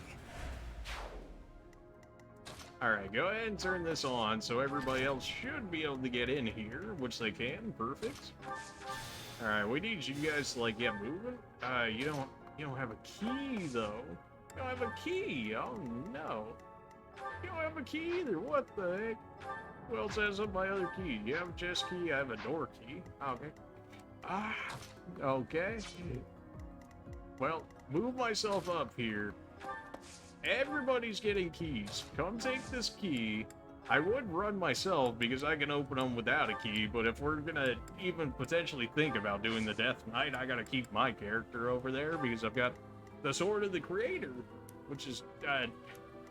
Alright, go ahead and turn this on, so everybody else should be able to get in here, which they can. Perfect. Alright, we need you guys to, like, get moving. You don't have a key, though. You don't have a key! Oh, no. You don't have a key either, what the heck? Who else has up my other key? You have a chest key, I have a door key. Okay. Okay. Well, move myself up here. Everybody's getting keys. Come take this key. I would run myself because I can open them without a key, but if we're gonna even potentially think about doing the Death Knight, I gotta keep my character over there because I've got the Sword of the Creator, which is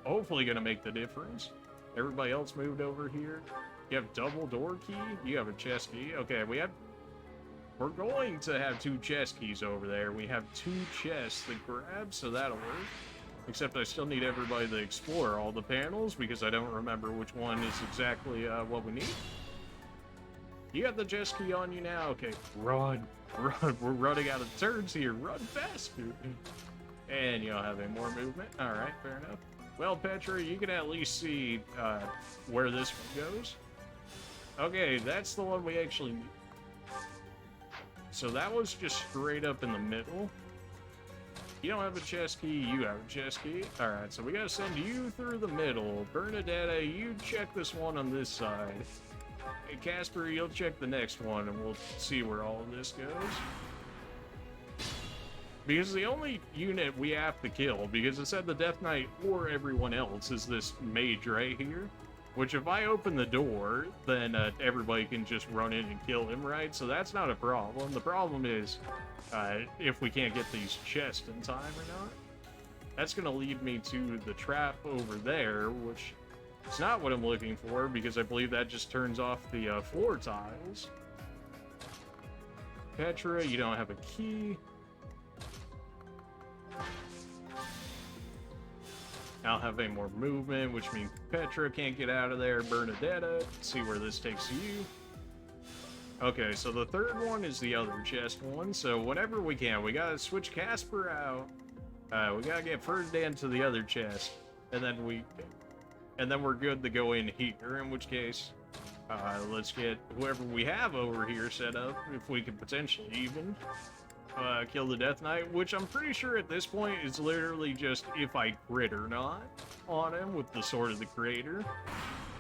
hopefully gonna make the difference. Everybody else moved over here. You have double door key? You have a chest key? Okay, we're going to have 2 chest keys over there. We have 2 chests to grab, so that'll work. Except I still need everybody to explore all the panels because I don't remember which one is exactly what we need. You got the chest key on you now? Okay, run. Run. We're running out of turns here. Run faster. And you don't have any more movement. Alright, fair enough. Well, Petra, you can at least see where this one goes. Okay, that's the one we actually need. So that was just straight up in the middle. You don't have a chest key, you have a chest key. Alright, so we gotta send you through the middle. Bernadetta, you check this one on this side. Hey, Casper, you'll check the next one, and we'll see where all of this goes. Because the only unit we have to kill, because it said the Death Knight or everyone else, is this mage right here. Which, if I open the door, then everybody can just run in and kill him, right? So that's not a problem. The problem is if we can't get these chests in time or not. That's going to lead me to the trap over there, which is not what I'm looking for, because I believe that just turns off the floor tiles. Petra, you don't have a key. I'll have any more movement, which means Petra can't get out of there. Bernadetta, let's see where this takes you. Okay, so the third one is the other chest one, so whenever we can, we gotta switch Casper out. We gotta get Ferdinand to the other chest, and then we're good to go in here, in which case, let's get whoever we have over here set up, if we can potentially even kill the Death Knight, which I'm pretty sure at this point is literally just if I crit or not on him with the Sword of the Creator,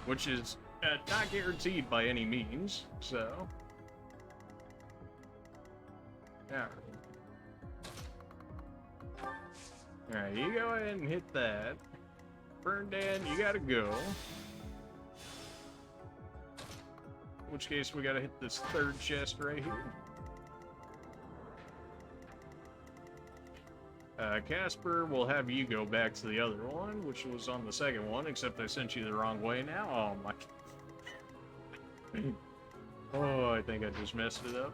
which is not guaranteed by any means, so. Alright, you go ahead and hit that. Ferdinand, you gotta go. In which case, we gotta hit this third chest right here. Casper, we'll have you go back to the other one, which was on the second one, except I sent you the wrong way now. Oh my. Oh, I think I just messed it up.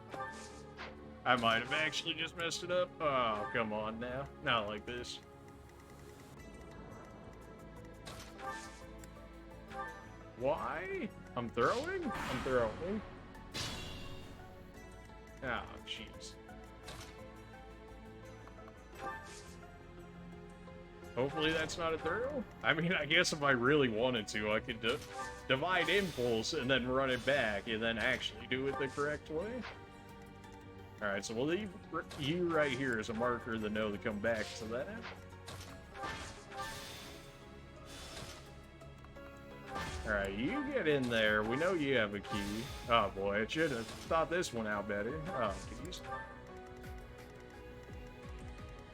I might have actually just messed it up. Oh, come on now. Not like this. Why? I'm throwing? I'm throwing. Oh, jeez. Hopefully that's not a throw. I mean, I guess if I really wanted to, I could divide impulse and then run it back and then actually do it the correct way. Alright, so we'll leave you right here as a marker to know to come back to that. Alright, you get in there. We know you have a key. Oh boy, I should have thought this one out better. Oh, geez.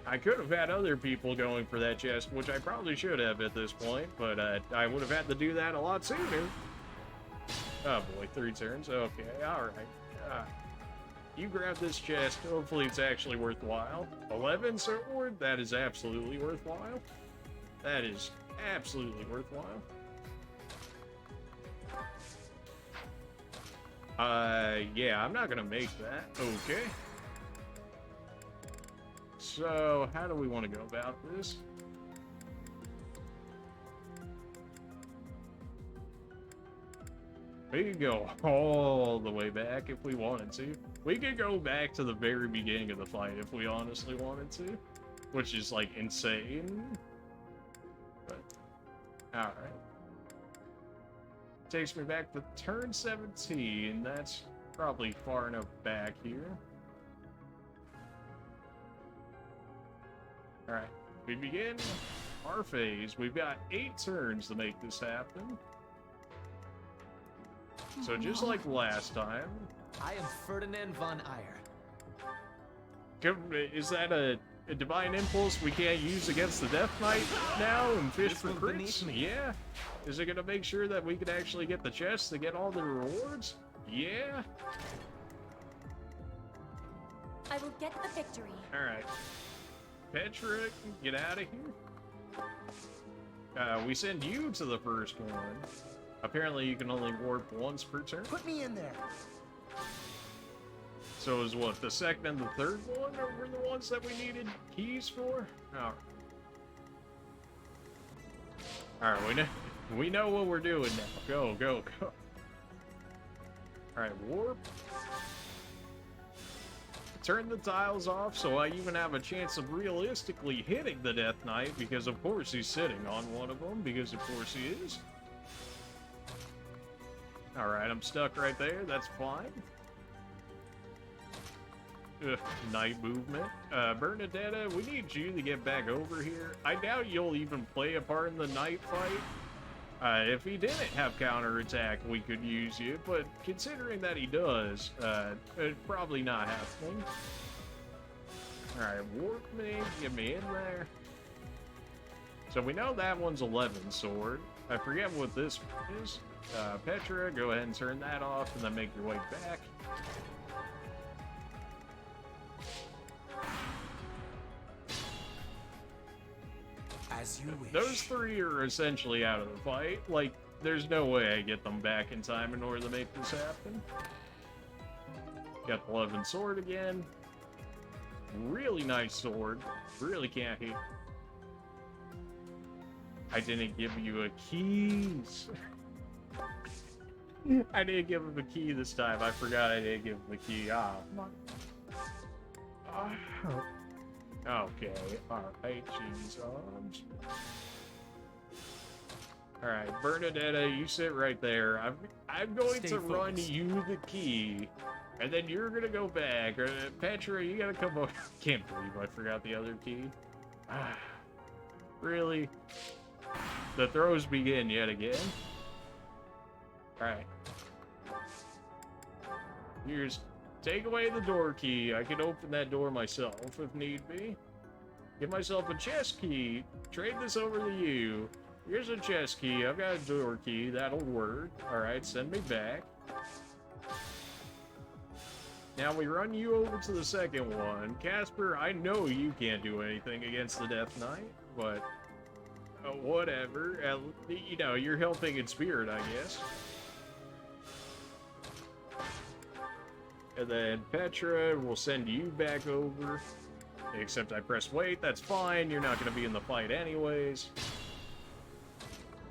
I could have had other people going for that chest, which I probably should have at this point, but I would have had to do that a lot sooner. Oh boy, 3 turns. Okay, alright. You grab this chest. Hopefully it's actually worthwhile. 11 sword? That is absolutely worthwhile. That is absolutely worthwhile. Yeah, I'm not gonna make that. Okay. So, how do we want to go about this? We could go all the way back if we wanted to. We could go back to the very beginning of the fight if we honestly wanted to. Which is, like, insane. But, alright. Takes me back to turn 17. That's probably far enough back here. Alright, we begin our phase. We've got 8 turns to make this happen. So just like last time... I am Ferdinand von Eyre. Is that a divine impulse we can't use against the Death Knight now and fish for crits? Yeah. Is it gonna make sure that we can actually get the chests to get all the rewards? Yeah. I will get the victory. Alright. Petra, get out of here. We send you to the first one. Apparently you can only warp once per turn. Put me in there. So is what, the second and the third one were the ones that we needed keys for? Alright. Alright, we know what we're doing now. Go, go, go. Alright, warp. Turn the tiles off so I even have a chance of realistically hitting the Death Knight, because of course he's sitting on one of them, because of course he is. Alright, I'm stuck right there, that's fine. Night movement. Bernadetta, we need you to get back over here. I doubt you'll even play a part in the night fight. If he didn't have counterattack, we could use you, but considering that he does, it's probably not happening. Alright, warp me, get me in there. So we know that one's 11 sword. I forget what this one is. Petra, go ahead and turn that off and then make your way back. As you wish. Those three are essentially out of the fight. Like, there's no way I get them back in time in order to make this happen. Got the 11 sword again. Really nice sword. Really can't hit. I didn't give you a keys. I didn't give him a key this time. I forgot I didn't give him a key. Ah. Okay. Alright, jeez. Alright, Bernadetta, you sit right there. I'm going to run you the key. And then you're gonna go back. Petra, you gotta come over. Can't believe I forgot the other key. Really? The throws begin yet again. Alright. Here's... Take away the door key. I can open that door myself if need be. Give myself a chest key. Trade this over to you. Here's a chest key. I've got a door key. That'll work. Alright, send me back. Now we run you over to the second one. Casper, I know you can't do anything against the Death Knight, but whatever. You know, you're helping in spirit, I guess. And then Petra will send you back over. Except I press wait, that's fine. You're not going to be in the fight anyways.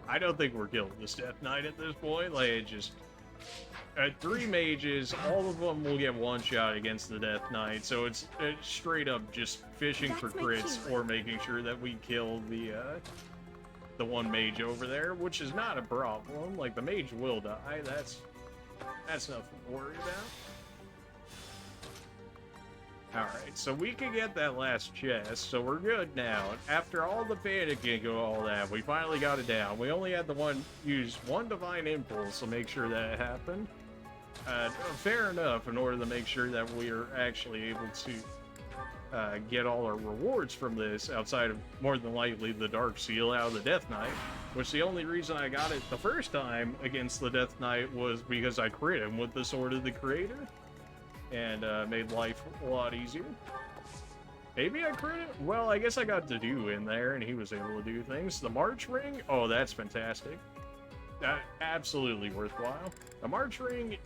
I don't think we're killing this Death Knight at this point. Like, it just... At 3 mages, all of them will get one shot against the Death Knight, so it's straight up just fishing for crits or making sure that we kill the one mage over there, which is not a problem. Like, the mage will die. That's nothing to worry about. Alright, so we can get that last chest, so we're good now. After all the panicking and all that, we finally got it down. We only had to use one divine impulse to make sure that it happened. Fair enough, in order to make sure that we are actually able to get all our rewards from this, outside of more than likely the Dark Seal out of the Death Knight, which the only reason I got it the first time against the Death Knight was because I crit him with the Sword of the Creator. And made life a lot easier. Maybe I crit it? Well, I guess I got Dedu in there, and he was able to do things. The March Ring? Oh, that's fantastic. Absolutely worthwhile. The March Ring,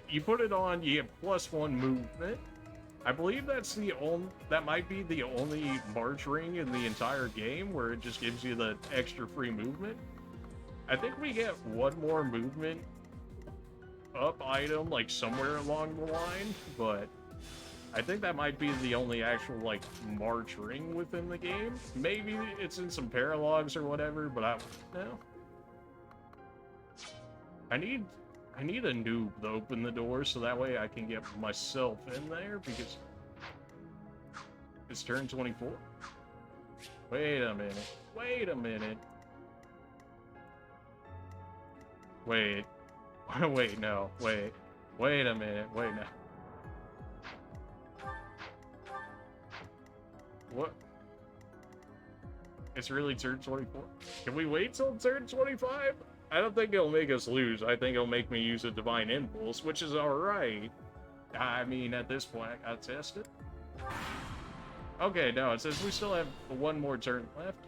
you put it on, you get +1 movement. I believe that's that might be the only March Ring in the entire game where it just gives you the extra free movement. I think we get 1 more movement up item like somewhere along the line, but I think that might be the only actual like March Ring within the game. Maybe it's in some paralogs or whatever, but I don't know. I need a noob to open the door so that way I can get myself in there, because it's turn 24. Wait a minute. Wait a minute. Wait. Wait, no. Wait. Wait a minute. Wait, no. What? It's really turn 24? Can we wait till turn 25? I don't think it'll make us lose. I think it'll make me use a Divine Impulse, which is alright. I mean, at this point, I gotta test it. Okay, no, it says we still have 1 more turn left.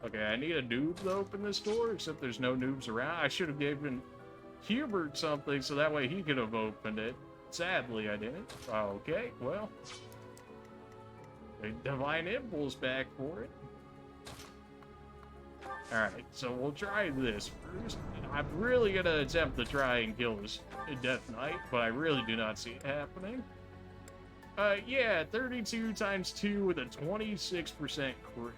Okay, I need a noob to open this door, except there's no noobs around. I should have given Hubert something so that way he could have opened it. Sadly, I didn't. Okay, well. A Divine Impulse back for it. Alright, so we'll try this first. I'm really gonna attempt to try and kill this Death Knight, but I really do not see it happening. Yeah, 32 times 2 with a 26% crit.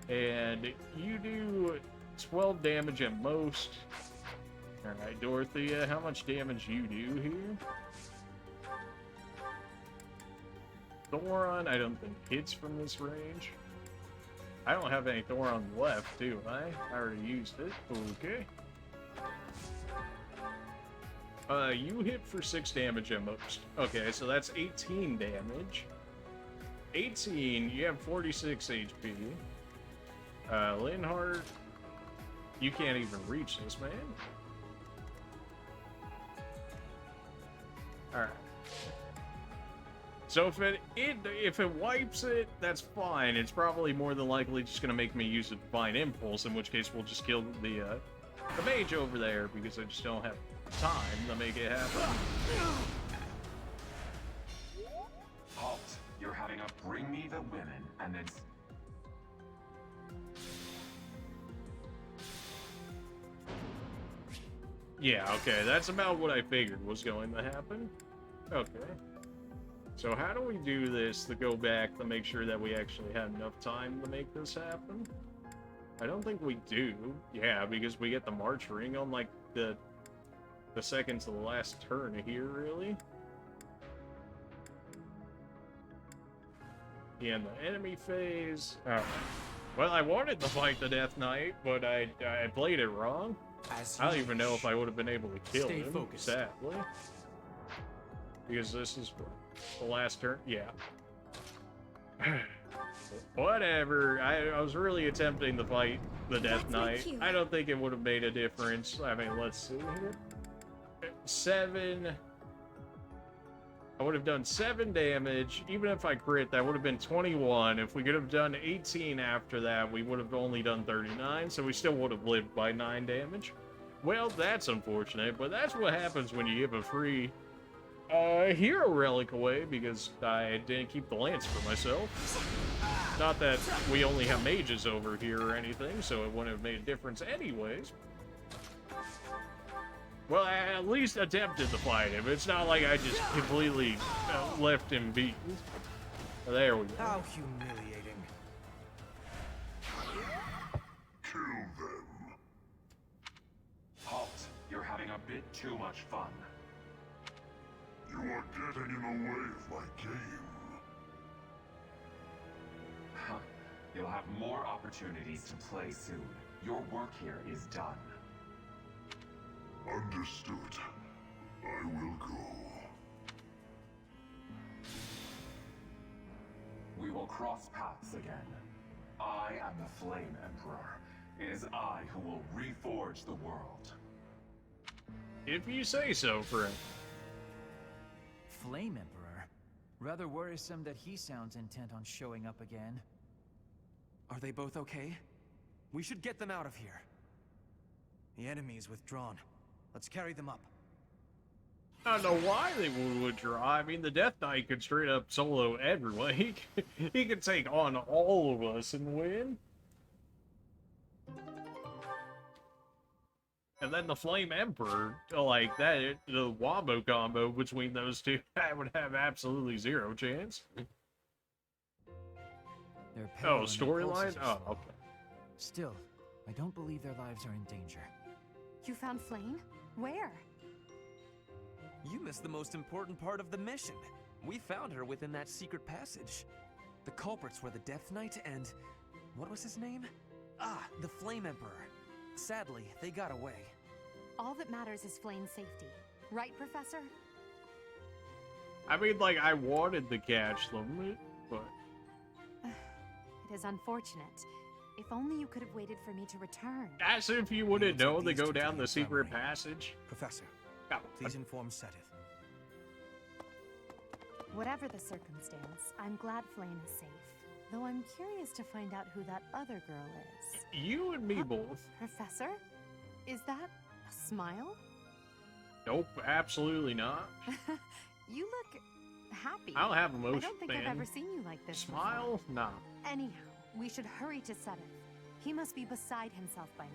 And you do 12 damage at most. Alright, Dorothea, how much damage you do here? Thoron, I don't think hits from this range. I don't have any Thor on the left, do I? I already used it. Okay. You hit for 6 damage at most. Okay, so that's 18 damage. 18, you have 46 HP. Linhardt, you can't even reach this, man. Alright. So if it wipes it, that's fine. It's probably more than likely just gonna make me use a Divine Impulse, in which case we'll just kill the mage over there, because I just don't have time to make it happen. Halt. You're having a bring me the women, and then... Yeah, okay, that's about what I figured was going to happen. Okay. So how do we do this to go back to make sure that we actually had enough time to make this happen? I don't think we do. Yeah, because we get the March Ring on, like, the second to the last turn here, really. Yeah, in the enemy phase. Alright. Well, I wanted to fight the Death Knight, but I played it wrong. I don't even know if I would have been able to kill him, sadly. Because this is the last turn. Yeah. Whatever. I was really attempting to fight the Death Knight. I don't think it would have made a difference. I mean, let's see here. 7. I would have done 7 damage. Even if I crit, that would have been 21. If we could have done 18 after that, we would have only done 39, so we still would have lived by 9 damage. Well, that's unfortunate, but that's what happens when you give a free hero relic away, because I didn't keep the lance for myself. Not that we only have mages over here or anything, so it wouldn't have made a difference anyways. Well, I at least attempted to fight him. It's not like I just completely left him beaten. There we go. How humiliating. Kill them. Halt. You're having a bit too much fun. You are getting in the way of my game. Huh. You'll have more opportunities to play soon. Your work here is done. Understood. I will go. We will cross paths again. I am the Flame Emperor. It is I who will reforge the world. If you say so, friend. Flame Emperor? Rather worrisome that he sounds intent on showing up again. Are they both okay? We should get them out of here. The enemy is withdrawn. Let's carry them up. I don't know why they would withdraw. I mean, the Death Knight could straight up solo everyone. He could take on all of us and win. And then the Flame Emperor, like that, the Wombo combo between those two, I would have absolutely 0 chance. Oh, storyline? Oh, okay. Still, I don't believe their lives are in danger. You found Flame? Where? You missed the most important part of the mission. We found her within that secret passage. The culprits were the Death Knight and... what was his name? Ah, the Flame Emperor. Sadly, they got away. All that matters is Flame's safety. Right, Professor? I mean, like, I wanted to catch them, but... It is unfortunate. If only you could have waited for me to return. As if you wouldn't know to go down the secret passage. Professor, please inform Sedith. Whatever the circumstance, I'm glad Flame is safe. Though I'm curious to find out who that other girl is. You and me both. Professor? Is that a smile? Nope, absolutely not. You look happy. I don't have emotion, I don't think man. I've ever seen you like this Smile? before. Nah. Anyhow, we should hurry to Sedith. He must be beside himself by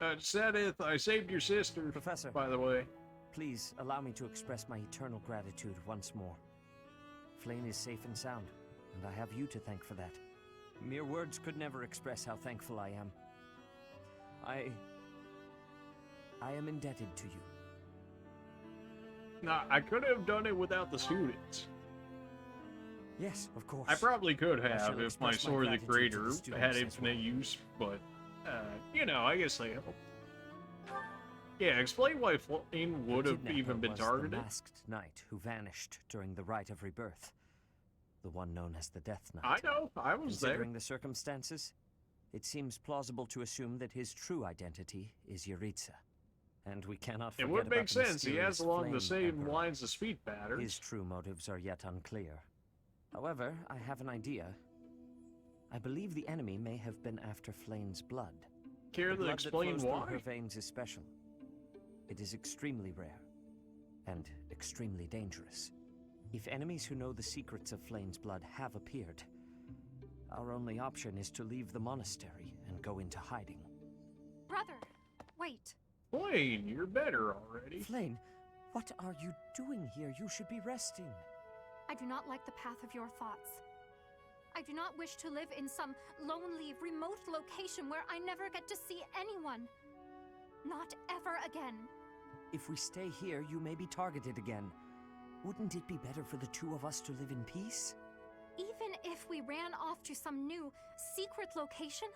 now. Sedith, I saved your sister, Professor, by the way. Please allow me to express my eternal gratitude once more. Flame is safe and sound, and I have you to thank for that. Mere words could never express how thankful I am. I am indebted to you. Nah, I could have done it without the students. Yes, of course. I probably could I shall have if my express my Sword of the gratitude to Creator the students had as infinite use, but, you know, I guess they help. Yeah, explain why Flame would have Kidnapper even been was targeted. The masked knight who vanished during the Rite of Rebirth. The one known as the Death Knight. I know, I was there. Considering the circumstances, it seems plausible to assume that his true identity is Yuritsa. And we cannot forget It would about make the sense, he has mysterious along the Flame same Emperor. lines of speed patterns. His true motives are yet unclear. However, I have an idea. I believe the enemy may have been after Flame's blood. Care The to blood explain that flows why? through her veins is special. It is extremely rare, and extremely dangerous. If enemies who know the secrets of Flame's blood have appeared, our only option is to leave the monastery and go into hiding. Brother, wait. Flame, you're better already. Flame, what are you doing here? You should be resting. I do not like the path of your thoughts. I do not wish to live in some lonely, remote location where I never get to see anyone. Not ever again. If we stay here, you may be targeted again. Wouldn't it be better for the two of us to live in peace? Even if we ran off to some new, secret location,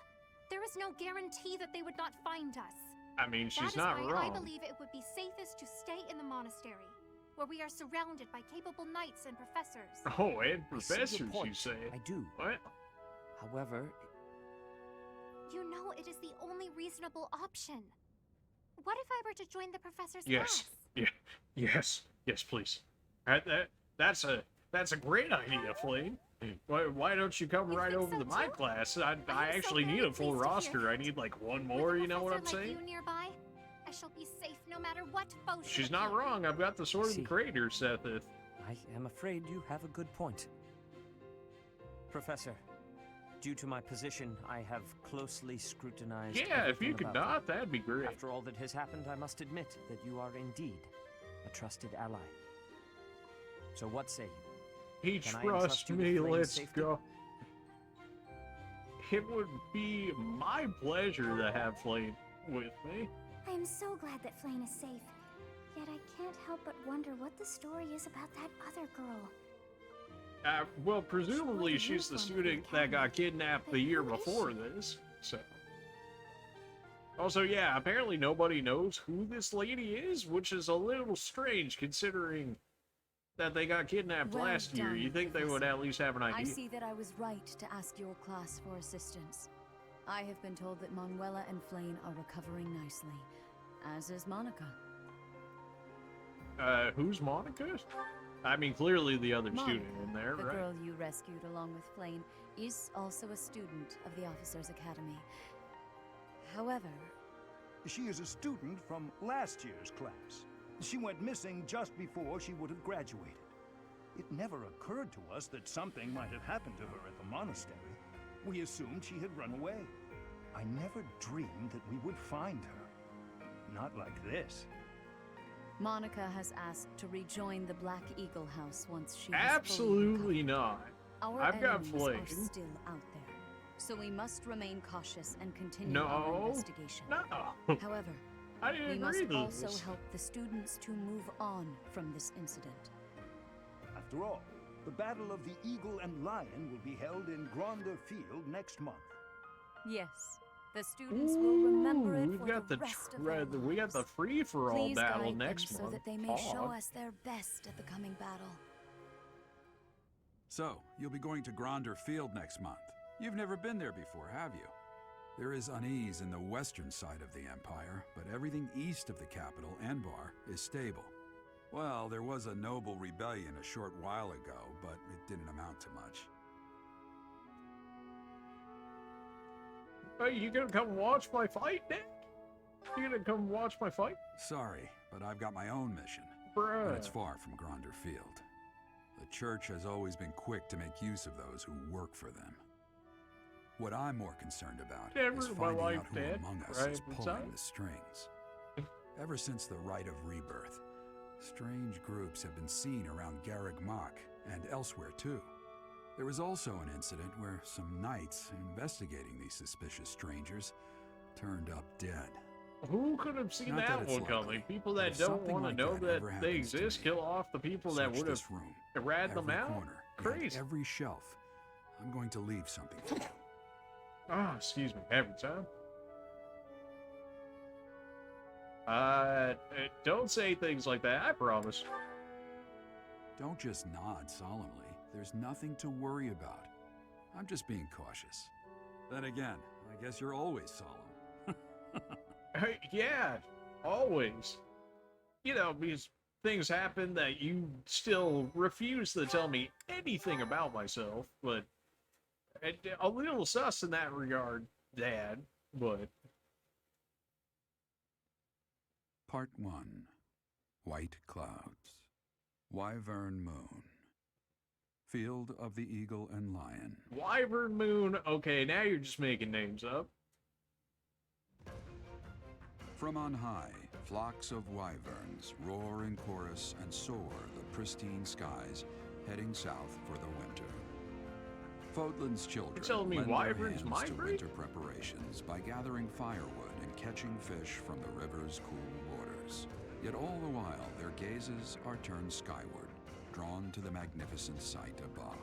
there is no guarantee that they would not find us. I mean, she's That not is why I wrong. believe it would be safest to stay in the monastery, where we are surrounded by capable knights and professors. Oh, and I see your professors, you point. say? I do. What? However, You know it is the only reasonable option. What if I were to join the professor's Yes. class? Yeah. Yes. Yes, please. That's a great idea, Flame. Why don't you come right over to my class? I actually need a full roster. I need like one more, you know what I'm Professor like saying? you nearby, I shall be safe no matter what foe should She's not appear. wrong. I've got the Sword of the See. Creator, Sethith. I am afraid you have a good point. Professor, due to my position, I have closely scrutinized Yeah, if everything you could about not, that'd be great. After all that has happened, I must admit that you are indeed a trusted ally. So what say you? He Can I trusts entrust you with me. Flame's Let's safety? go. It would be my pleasure to have Flame with me. I am so glad that Flame is safe. Yet I can't help but wonder what the story is about that other girl. Well, presumably she's the student that got kidnapped the year before this, so. Also, yeah, apparently nobody knows who this lady is, which is a little strange considering that they got kidnapped Well last year. done, You think they would Professor. at least have an I idea? see that I was right to ask your class for assistance. I have been told that Manuela and Flame are recovering nicely, as is Monica. Who's Monica? I mean, clearly the other Monica, student in there, the right? girl you rescued along with Flame, is also a student of the Officers' Academy. However, She is a student from last year's class. She went missing just before she would have graduated. It never occurred to us that something might have happened to her at the monastery. We assumed she had run away. I never dreamed that we would find her. Not like this. Monica has asked to rejoin the Black Eagle House once she has fully Absolutely not. Our I've got enemies Flame. are still out there, so we must remain cautious and continue our No. investigation. No. However, I didn't we agree must to also this. help the students to move on from this incident. After all, the Battle of the Eagle and Lion will be held in Gronder Field next month. Yes, the students will remember it We've for got the the rest of their we got the free for all Please battle guide them next so month. that they may show Aw. us their best at the coming battle. So, you'll be going to Gronder Field next month. You've never been there before, have you? There is unease in the western side of the Empire, but everything east of the capital, Enbar, is stable. Well, there was a noble rebellion a short while ago, but it didn't amount to much. Hey, you gonna come watch my fight, Nick? You gonna come watch my fight? Sorry, but I've got my own mission. Bruh. And it's far from Gronder Field. The Church has always been quick to make use of those who work for them. What I'm more concerned about Never is in my finding life, out who Dad. among us Right is beside pulling you. the strings. Ever since the Rite of Rebirth, strange groups have been seen around Garreg Mach and elsewhere too. There was also an incident where some knights investigating these suspicious strangers turned up dead. Who could have seen Not that that it's one likely, coming? People but that if don't something want to like know that that ever they happens to exist, me, kill off the people that search would have this room, rat them every out. corner, Crazy. and every shelf. I'm going to leave something for you. Ah, excuse me. Every time. Don't say things like that. I promise. Don't just nod solemnly. There's nothing to worry about. I'm just being cautious. Then again, I guess you're always solemn. Yeah, always. You know, because things happen that you still refuse to tell me anything about myself, but a little sus in that regard, Dad, but... Part 1. White Clouds. Wyvern Moon. Field of the Eagle and Lion. Wyvern Moon, okay, now you're just making names up. From on high, flocks of wyverns roar in chorus and soar the pristine skies, heading south for the winter. Fódlan's children You're telling me lend their wyverns hands to migrate? winter preparations by gathering firewood and catching fish from the river's cool waters. Yet all the while, their gazes are turned skyward, drawn to the magnificent sight above.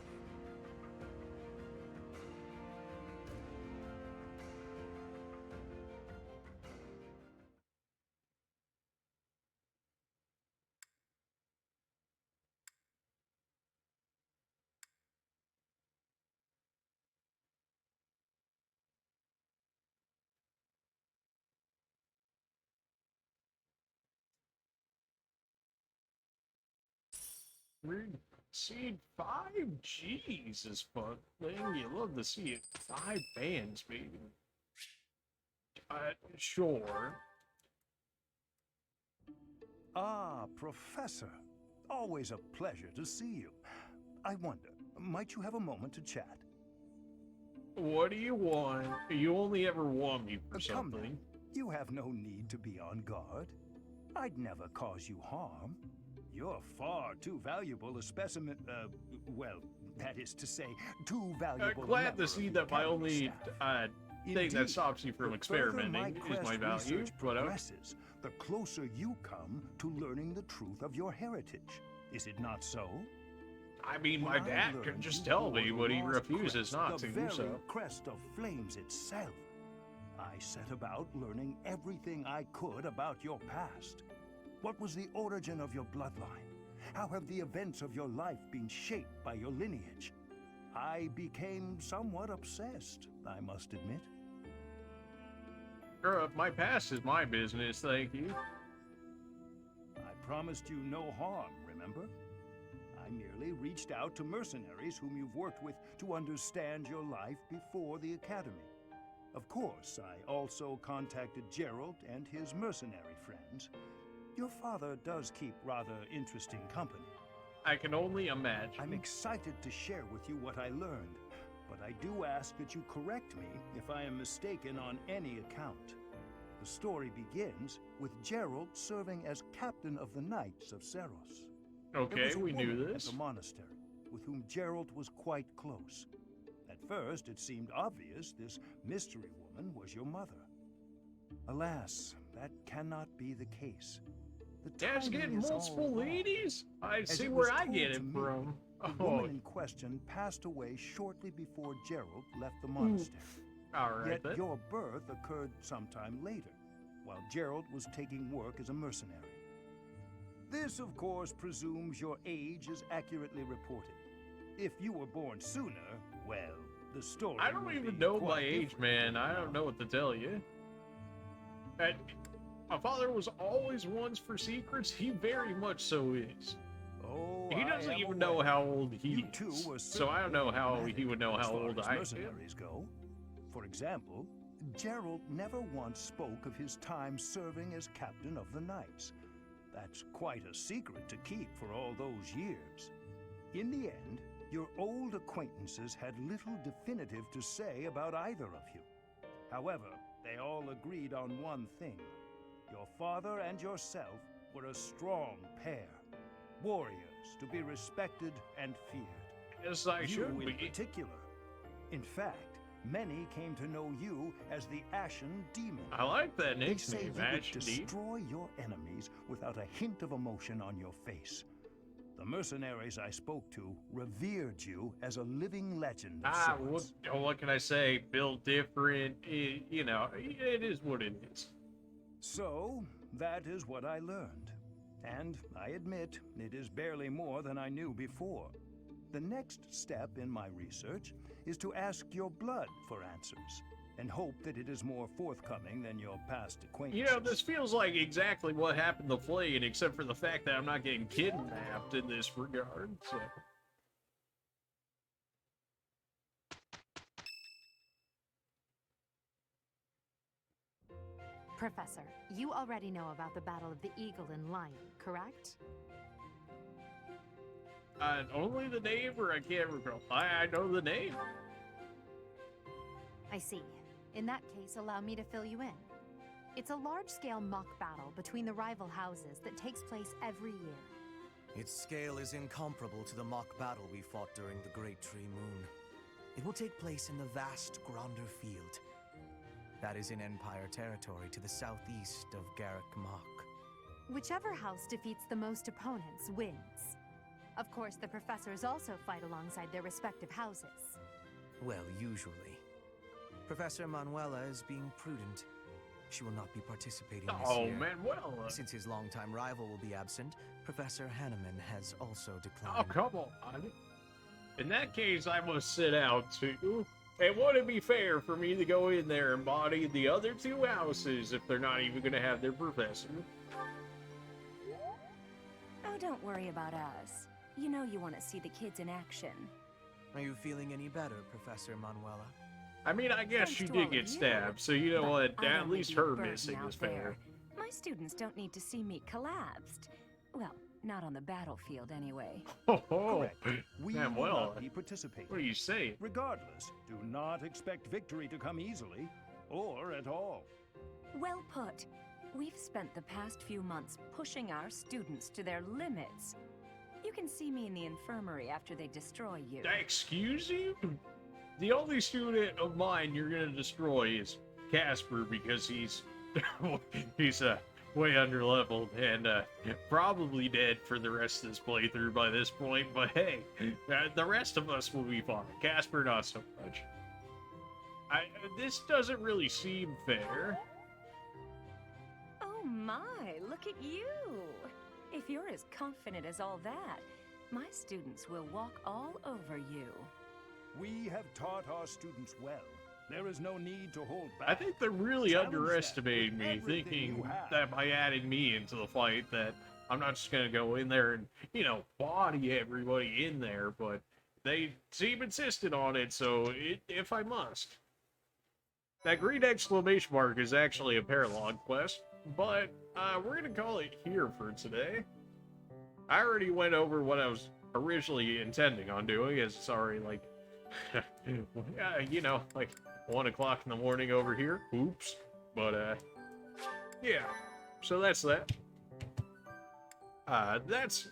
Seed 5Gs is fun thing. You love to see it. 5 bands, baby. Sure. Ah, Professor. Always a pleasure to see you. I wonder, might you have a moment to chat? What do you want? You only ever want me for Come something. now. You have no need to be on guard. I'd never cause you harm. You're far too valuable a specimen, well, that is to say, too valuable a Glad member to see of the that my Academy only staff. thing that Indeed, stops you from the further experimenting is my quest value. research But progresses, the closer you come to learning the truth of your heritage. Is it not so? I mean, my When I dad could learned just you tell bore me the what he lost refuses crest, not the to, very so... crest of flames itself. I set about learning everything I could about your past. What was the origin of your bloodline? How have the events of your life been shaped by your lineage? I became somewhat obsessed, I must admit. My past is my business, thank you. I promised you no harm, remember? I merely reached out to mercenaries whom you've worked with to understand your life before the Academy. Of course, I also contacted Gerald and his mercenary friends. Your father does keep rather interesting company. I can only imagine. I'm excited to share with you what I learned, but I do ask that you correct me if I am mistaken on any account. The story begins with Gerald serving as captain of the Knights of Seros. Okay, we knew There was a woman this. at the monastery with whom Gerald was quite close. At first, it seemed obvious this mystery woman was your mother. Alas, that cannot be the case. The Dad's timing getting is all multiple wrong. ladies? I As see it where was I told get to it me, from. The woman in question passed away shortly before Gerald left the monastery. Alright Yet then. your birth occurred sometime later, while Gerald was taking work as a mercenary. This, of course, presumes your age is accurately reported. If you were born sooner, well, the story I don't would even be know my quite age, different, man. would it I not? don't know what to tell you. My father was always one for secrets. He very much so is. Oh, He I doesn't am even know aware. how old he You two is. were So I don't know certainly how dramatic he would know as how far old as I am. mercenaries go. For example, Gerald never once spoke of his time serving as captain of the Knights. That's quite a secret to keep for all those years. In the end, your old acquaintances had little definitive to say about either of you. However, they all agreed on one thing. Your father and yourself were a strong pair. Warriors to be respected and feared. Yes, I you should in be. particular. In fact, Many came to know you as the Ashen Demon. I like that They say nickname, you would Ashen Demon. destroy your enemies without a hint of emotion on your face. The mercenaries I spoke to revered you as a living legend of sorts. What can I say? Built different, you know, it is what it is. So, that is what I learned. And I admit, it is barely more than I knew before. The next step in my research is to ask your blood for answers, and hope that it is more forthcoming than your past acquaintances. You know, this feels like exactly what happened to Flay, except for the fact that I'm not getting kidnapped in this regard, so... Professor, you already know about the Battle of the Eagle and Lion, correct? Only the name, or I can't recall. I know the name. I see. In that case, allow me to fill you in. It's a large-scale mock battle between the rival houses that takes place every year. Its scale is incomparable to the mock battle we fought during the Great Tree Moon. It will take place in the vast Gronder Field. That is in Empire territory to the southeast of Garrick Mach. Whichever house defeats the most opponents wins. Of course, the professors also fight alongside their respective houses. Well, usually. Professor Manuela is being prudent. She will not be participating this year. Oh, Manuela! Since his longtime rival will be absent, Professor Hanneman has also declined. Oh, come on. In that case, I must sit out too. And would it be fair for me to go in there and body the other two houses if they're not even going to have their professor? Oh, don't worry about us. You know you want to see the kids in action. Are you feeling any better, Professor Manuela? I mean, I guess she did get stabbed, so you know what? At least her missing is fair. My students don't need to see me collapsed. Well, not on the battlefield, anyway. Correct. We will Manuela, not be participating. what are you saying? Regardless, do not expect victory to come easily, or at all. Well put. We've spent the past few months pushing our students to their limits. You can see me in the infirmary after they destroy you. Excuse you? The only student of mine you're gonna destroy is Casper because he's way underleveled and probably dead for the rest of this playthrough by this point. But hey, the rest of us will be fine. Casper, not so much. This doesn't really seem fair. Oh my, look at you! If you're as confident as all that, my students will walk all over you. We have taught our students well. There is no need to hold back. I think they're really Challenge underestimating them me, with everything thinking you have. that by adding me into the fight that I'm not just gonna go in there and, you know, body everybody in there, but they seem insistent on it, so if I must. That green exclamation mark is actually a paralog quest, but we're gonna call it here for today. I already went over what I was originally intending on doing, as it's already like, yeah, you know, like 1 o'clock in the morning over here. Oops. But yeah. So that's that. That's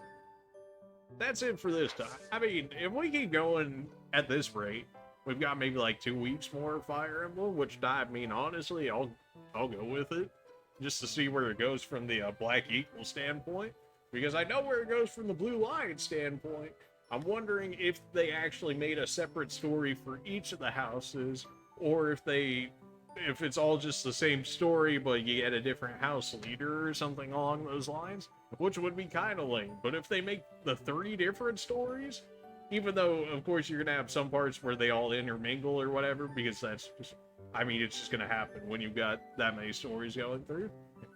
it for this time. I mean, if we keep going at this rate, we've got maybe like 2 weeks more of Fire Emblem, which I mean, honestly, I'll go with it just to see where it goes from the Black Eagle standpoint, because I know where it goes from the Blue Lion standpoint. I'm wondering if they actually made a separate story for each of the houses, or if it's all just the same story, but you get a different house leader or something along those lines, which would be kind of lame. But if they make the 3 different stories, even though, of course, you're going to have some parts where they all intermingle or whatever, because that's just, I mean, it's just going to happen when you've got that many stories going through.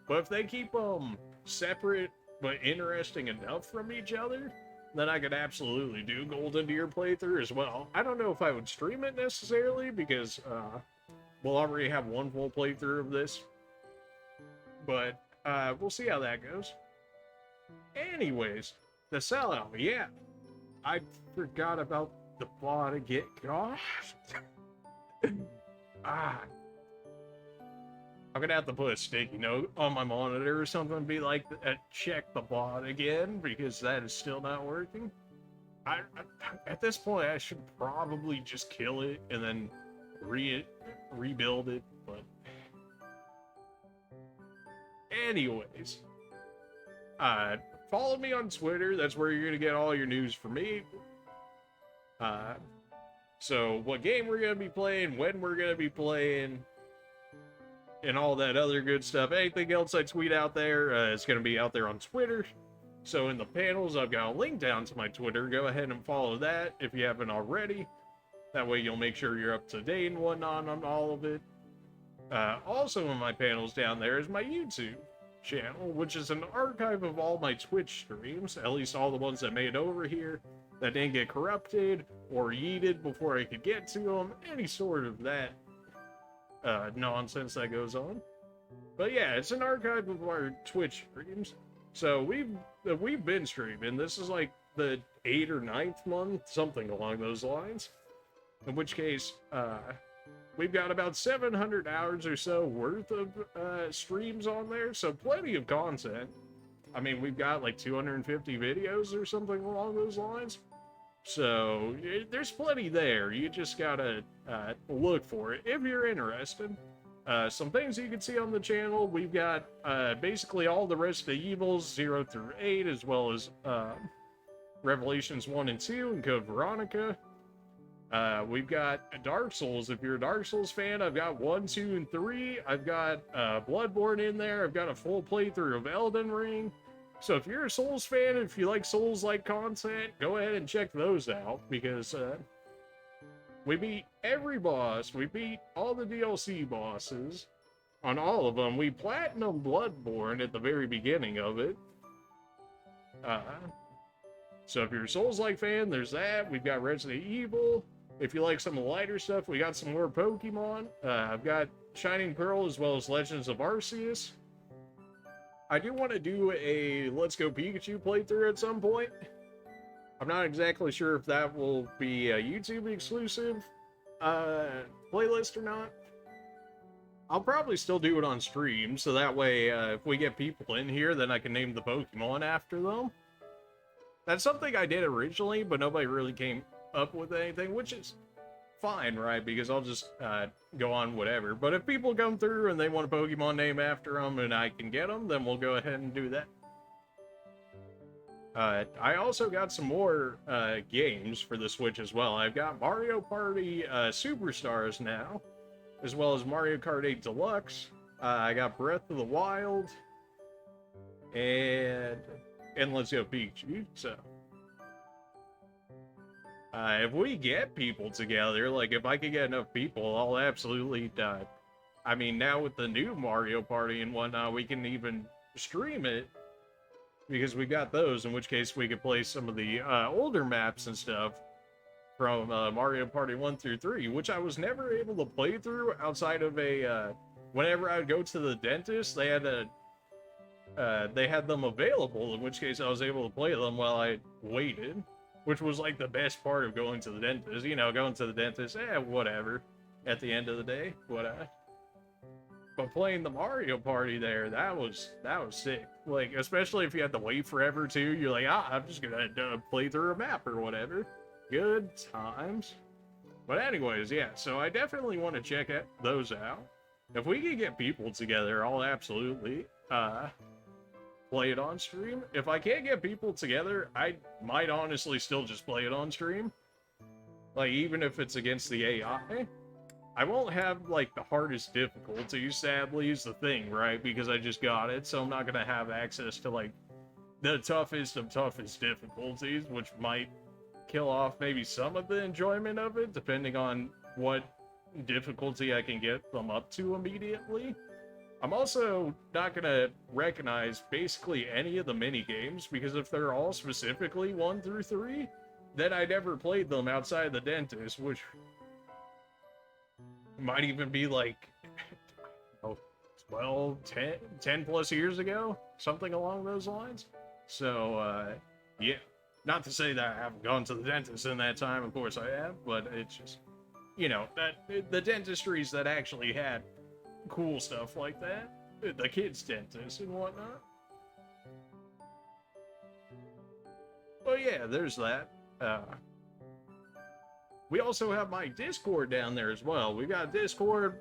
But if they keep them separate but interesting enough from each other, then I could absolutely do Golden Deer playthrough as well. I don't know if I would stream it necessarily, because we'll already have 1 full playthrough of this. But we'll see how that goes. Anyways, the sellout, yeah. I forgot about the bot again. Gosh. I'm gonna have to put a sticky note on my monitor or something, be like, check the bot again, because that is still not working. At this point, I should probably just kill it and then rebuild it, but anyways, follow me on Twitter. That's where you're gonna get all your news from me. So what game we're gonna be playing, when we're gonna be playing, and all that other good stuff. Anything else I tweet out there, it's gonna be out there on Twitter. So in the panels, I've got a link down to my Twitter. Go ahead and follow that if you haven't already. That way you'll make sure you're up to date and whatnot on all of it. Also in my panels down there is my YouTube channel, which is an archive of all my Twitch streams, at least all the ones that made it over here, that didn't get corrupted or yeeted before I could get to them, any sort of that nonsense that goes on. But yeah, it's an archive of our Twitch streams. So we've been streaming. This is like the 8th or 9th month, something along those lines. In which case, we've got about 700 hours or so worth of streams on there, so plenty of content. I mean, we've got like 250 videos or something along those lines. So there's plenty there. You just gotta look for it if you're interested. Some things you can see on the channel, we've got basically all the Resident Evils 0 through 8, as well as Revelations 1 and 2 and Code Veronica. We've got Dark Souls. If you're a Dark Souls fan, I've got 1, 2, and 3. I've got Bloodborne in there. I've got a full playthrough of Elden Ring. So if you're a Souls fan, if you like Souls-like content, go ahead and check those out, because we beat every boss. We beat all the DLC bosses on all of them. We platinum Bloodborne at the very beginning of it. So if you're a Souls-like fan, there's that. We've got Resident Evil. If you like some of the lighter stuff, we got some more Pokemon. I've got Shining Pearl as well as Legends of Arceus. I do want to do a Let's Go Pikachu playthrough at some point. I'm not exactly sure if that will be a YouTube exclusive playlist or not. I'll probably still do it on stream, so that way if we get people in here, then I can name the Pokemon after them. That's something I did originally, but nobody really came up with anything, which is fine, right? Because I'll just go on whatever. But if people come through and they want a Pokemon name after them and I can get them, then we'll go ahead and do that. I also got some more games for the Switch as well. I've got Mario Party Superstars now, as well as Mario Kart 8 Deluxe. I got Breath of the Wild, and Let's Go Pikachu. So if we get people together, like if I could get enough people, I'll absolutely I mean, now with the new Mario Party and whatnot, we can even stream it, because we got those, in which case we could play some of the older maps and stuff from Mario Party 1 through 3, which I was never able to play through outside of a whenever I would go to the dentist, they had them available, in which case I was able to play them while I waited, which was like the best part of going to the dentist. You know, going to the dentist, whatever, at the end of the day, But playing the Mario Party there, that was sick. Like, especially if you had to wait forever too, you're like, I'm just gonna play through a map or whatever. Good times. But anyways, yeah, so I definitely want to check those out. If we can get people together, I'll absolutely play it on stream. If I can't get people together, I might honestly still just play it on stream. Like, even if it's against the AI. I won't have, like, the hardest difficulty, sadly, is the thing, right? Because I just got it, so I'm not gonna have access to, like, the toughest of toughest difficulties, which might kill off maybe some of the enjoyment of it, depending on what difficulty I can get them up to immediately. I'm also not gonna recognize basically any of the mini games, because if they're all specifically 1 through 3, then I never played them outside of the dentist, which might even be like 12, 10 plus years ago, something along those lines. So, yeah. Not to say that I haven't gone to the dentist in that time, of course I have, but it's just, you know, that the dentistries that actually had cool stuff like that, the kids' dentist and whatnot. But yeah, there's that. we also have my Discord down there as well. We got Discord.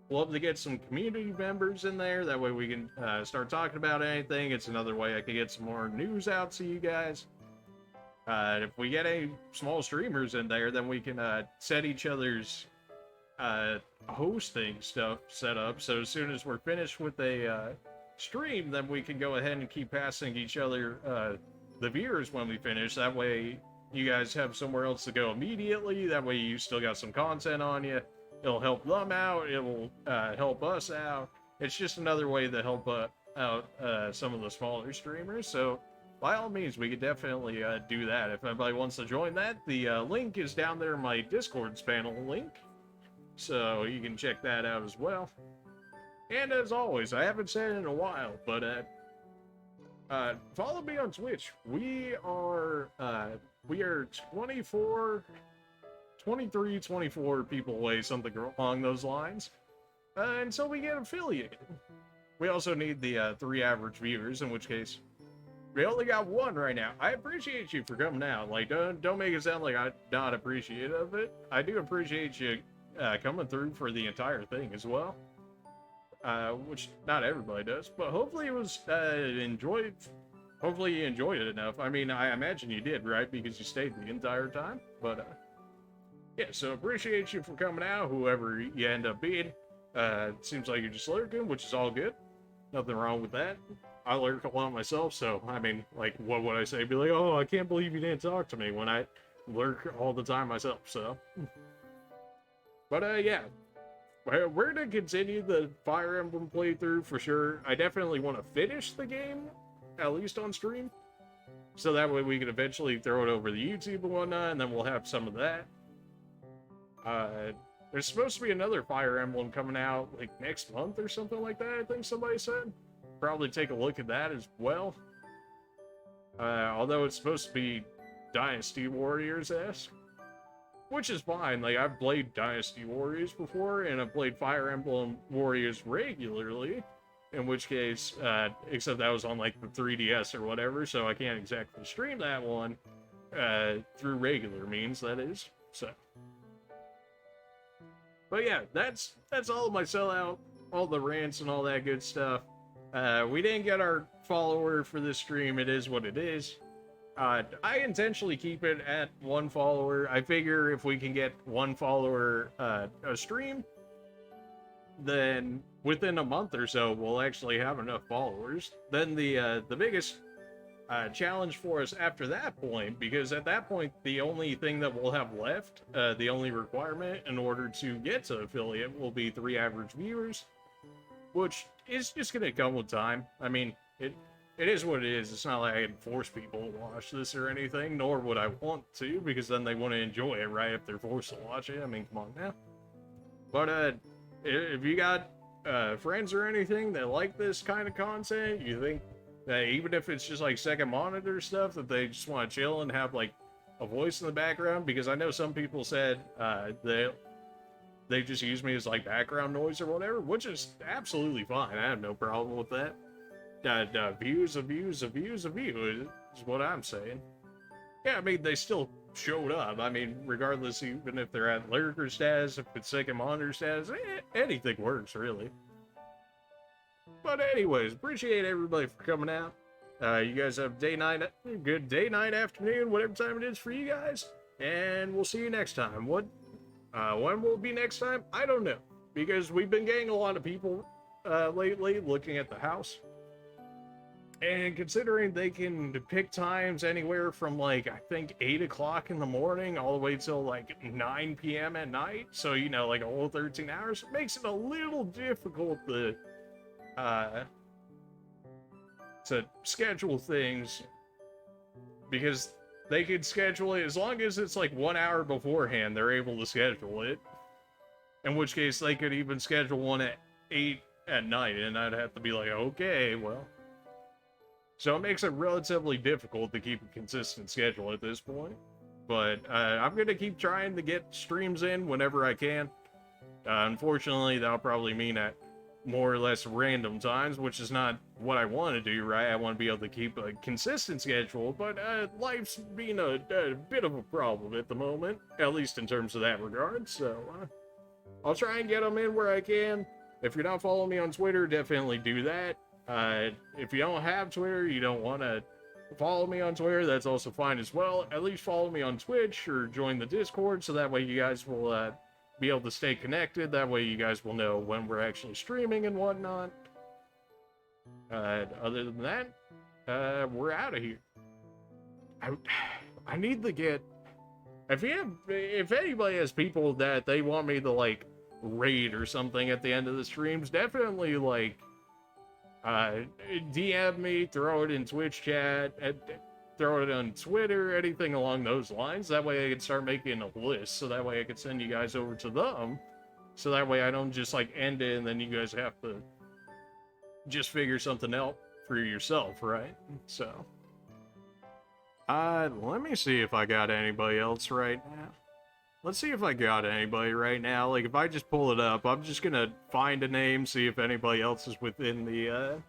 Love to get some community members in there. That way we can start talking about anything. It's another way I can get some more news out to you guys. If we get any small streamers in there, then we can set each other's hosting stuff set up. So as soon as we're finished with a stream, then we can go ahead and keep passing each other the viewers when we finish. That way you guys have somewhere else to go immediately. That way you still got some content on you. It'll help them out. It will help us out. It's just another way to help out some of the smaller streamers. So by all means, we could definitely do that. If anybody wants to join that, the link is down there in my Discord's panel link. So you can check that out as well. And as always, I haven't said it in a while, but follow me on Twitch. We are 23, 24 people away, something along those lines. And so we get affiliated. We also need the 3 average viewers, in which case we only got 1 right now. I appreciate you for coming out. Like, don't make it sound like I'm not appreciative of it. I do appreciate you coming through for the entire thing as well. Which not everybody does, but hopefully it was enjoyed. Hopefully you enjoyed it enough. I mean, I imagine you did, right? Because you stayed the entire time. But yeah, so appreciate you for coming out, whoever you end up being. It seems like you're just lurking, which is all good. Nothing wrong with that. I lurk a lot myself, so I mean, like, what would I say? Be like, oh, I can't believe you didn't talk to me, when I lurk all the time myself. So, but yeah. We're going to continue the Fire Emblem playthrough for sure. I definitely want to finish the game, at least on stream. So that way we can eventually throw it over the YouTube and whatnot, and then we'll have some of that. There's supposed to be another Fire Emblem coming out, like, next month or something like that, I think somebody said. Probably take a look at that as well. Although it's supposed to be Dynasty Warriors-esque. Which is fine. Like, I've played Dynasty Warriors before, and I've played Fire Emblem Warriors regularly. In which case, except that was on, like, the 3DS or whatever, so I can't exactly stream that one through regular means, that is. So. But yeah, that's all of my sellout, all the rants and all that good stuff. We didn't get our follower for this stream. It is what it is. I intentionally keep it at 1 follower. I figure if we can get 1 follower a stream, then within a month or so, we'll actually have enough followers. Then the biggest challenge for us after that point, because at that point, the only thing that we'll have left, the only requirement in order to get to affiliate will be 3 average viewers, which is just going to come with time. I mean, it is what it is. It's not like I can force people to watch this or anything, nor would I want to, because then they want to enjoy it, right, if they're forced to watch it. I mean, come on now. But if you got friends or anything that like this kind of content, you think that even if it's just like second monitor stuff, that they just want to chill and have like a voice in the background, because I know some people said they just use me as like background noise or whatever, which is absolutely fine. I have no problem with that. Views is what I'm saying. Yeah, I mean, they still showed up. I mean, regardless, even if they're at lurker status, if it's second monitor status, anything works, really. But anyways, appreciate everybody for coming out. You guys have good day, night, afternoon, whatever time it is for you guys. And we'll see you next time. When will it be next time? I don't know. Because we've been getting a lot of people lately looking at the house. And considering they can pick times anywhere from, like, I think 8 o'clock in the morning all the way till, like, 9 p.m. at night. So, you know, like a whole 13 hours. It makes it a little difficult to schedule things. Because they could schedule it, as long as it's, like, 1 hour beforehand, they're able to schedule it. In which case, they could even schedule one at 8 at night. And I'd have to be like, okay, well... So it makes it relatively difficult to keep a consistent schedule at this point. But I'm going to keep trying to get streams in whenever I can. Unfortunately, that'll probably mean at more or less random times, which is not what I want to do, right? I want to be able to keep a consistent schedule, but life's being a bit of a problem at the moment, at least in terms of that regard, so I'll try and get them in where I can. If you're not following me on Twitter, definitely do that. If you don't have Twitter, you don't want to follow me on Twitter, that's also fine as well. At least follow me on Twitch or join the Discord, so that way you guys will be able to stay connected. That way you guys will know when we're actually streaming and whatnot. Other than that, we're out of here. I need to get... If anybody has people that they want me to, like, raid or something at the end of the streams, definitely, like, DM me, throw it in Twitch chat, throw it on Twitter, anything along those lines. That way I can start making a list, so that way I can send you guys over to them. So that way I don't just, like, end it and then you guys have to just figure something out for yourself, right? So, let me see if I got anybody else right now. Let's see if I got anybody right now. Like, if I just pull it up, I'm just gonna find a name, see if anybody else is within the,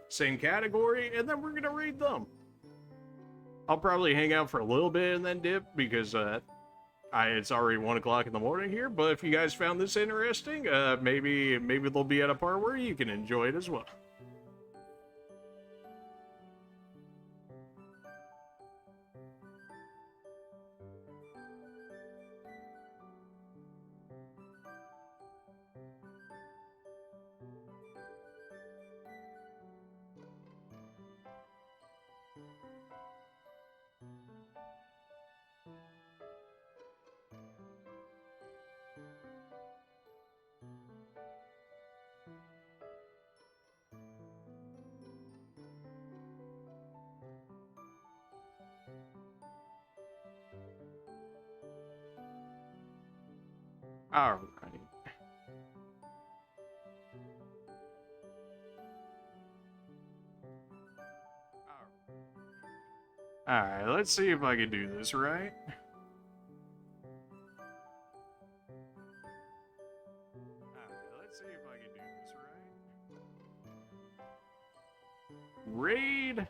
same category, and then we're gonna read them. I'll probably hang out for a little bit and then dip, because, it's already 1 o'clock in the morning here, but if you guys found this interesting, maybe they'll be at a part where you can enjoy it as well. Alright. Alright, let's see if I can do this right. Let's see if I can do this right. Raid.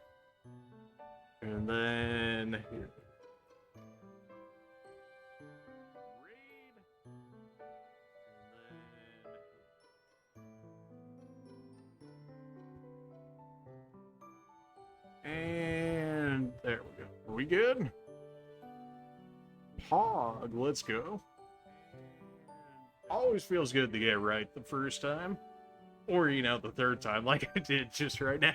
And then... And there we go. Are we good? Pog, let's go. Always feels good to get right the first time. Or, you know, the third time, like I did just right now.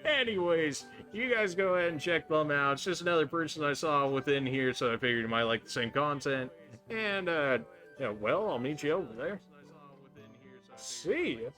Anyways, you guys go ahead and check them out. It's just another person I saw within here, so I figured you might like the same content. And, yeah, well, I'll meet you over there. See ya.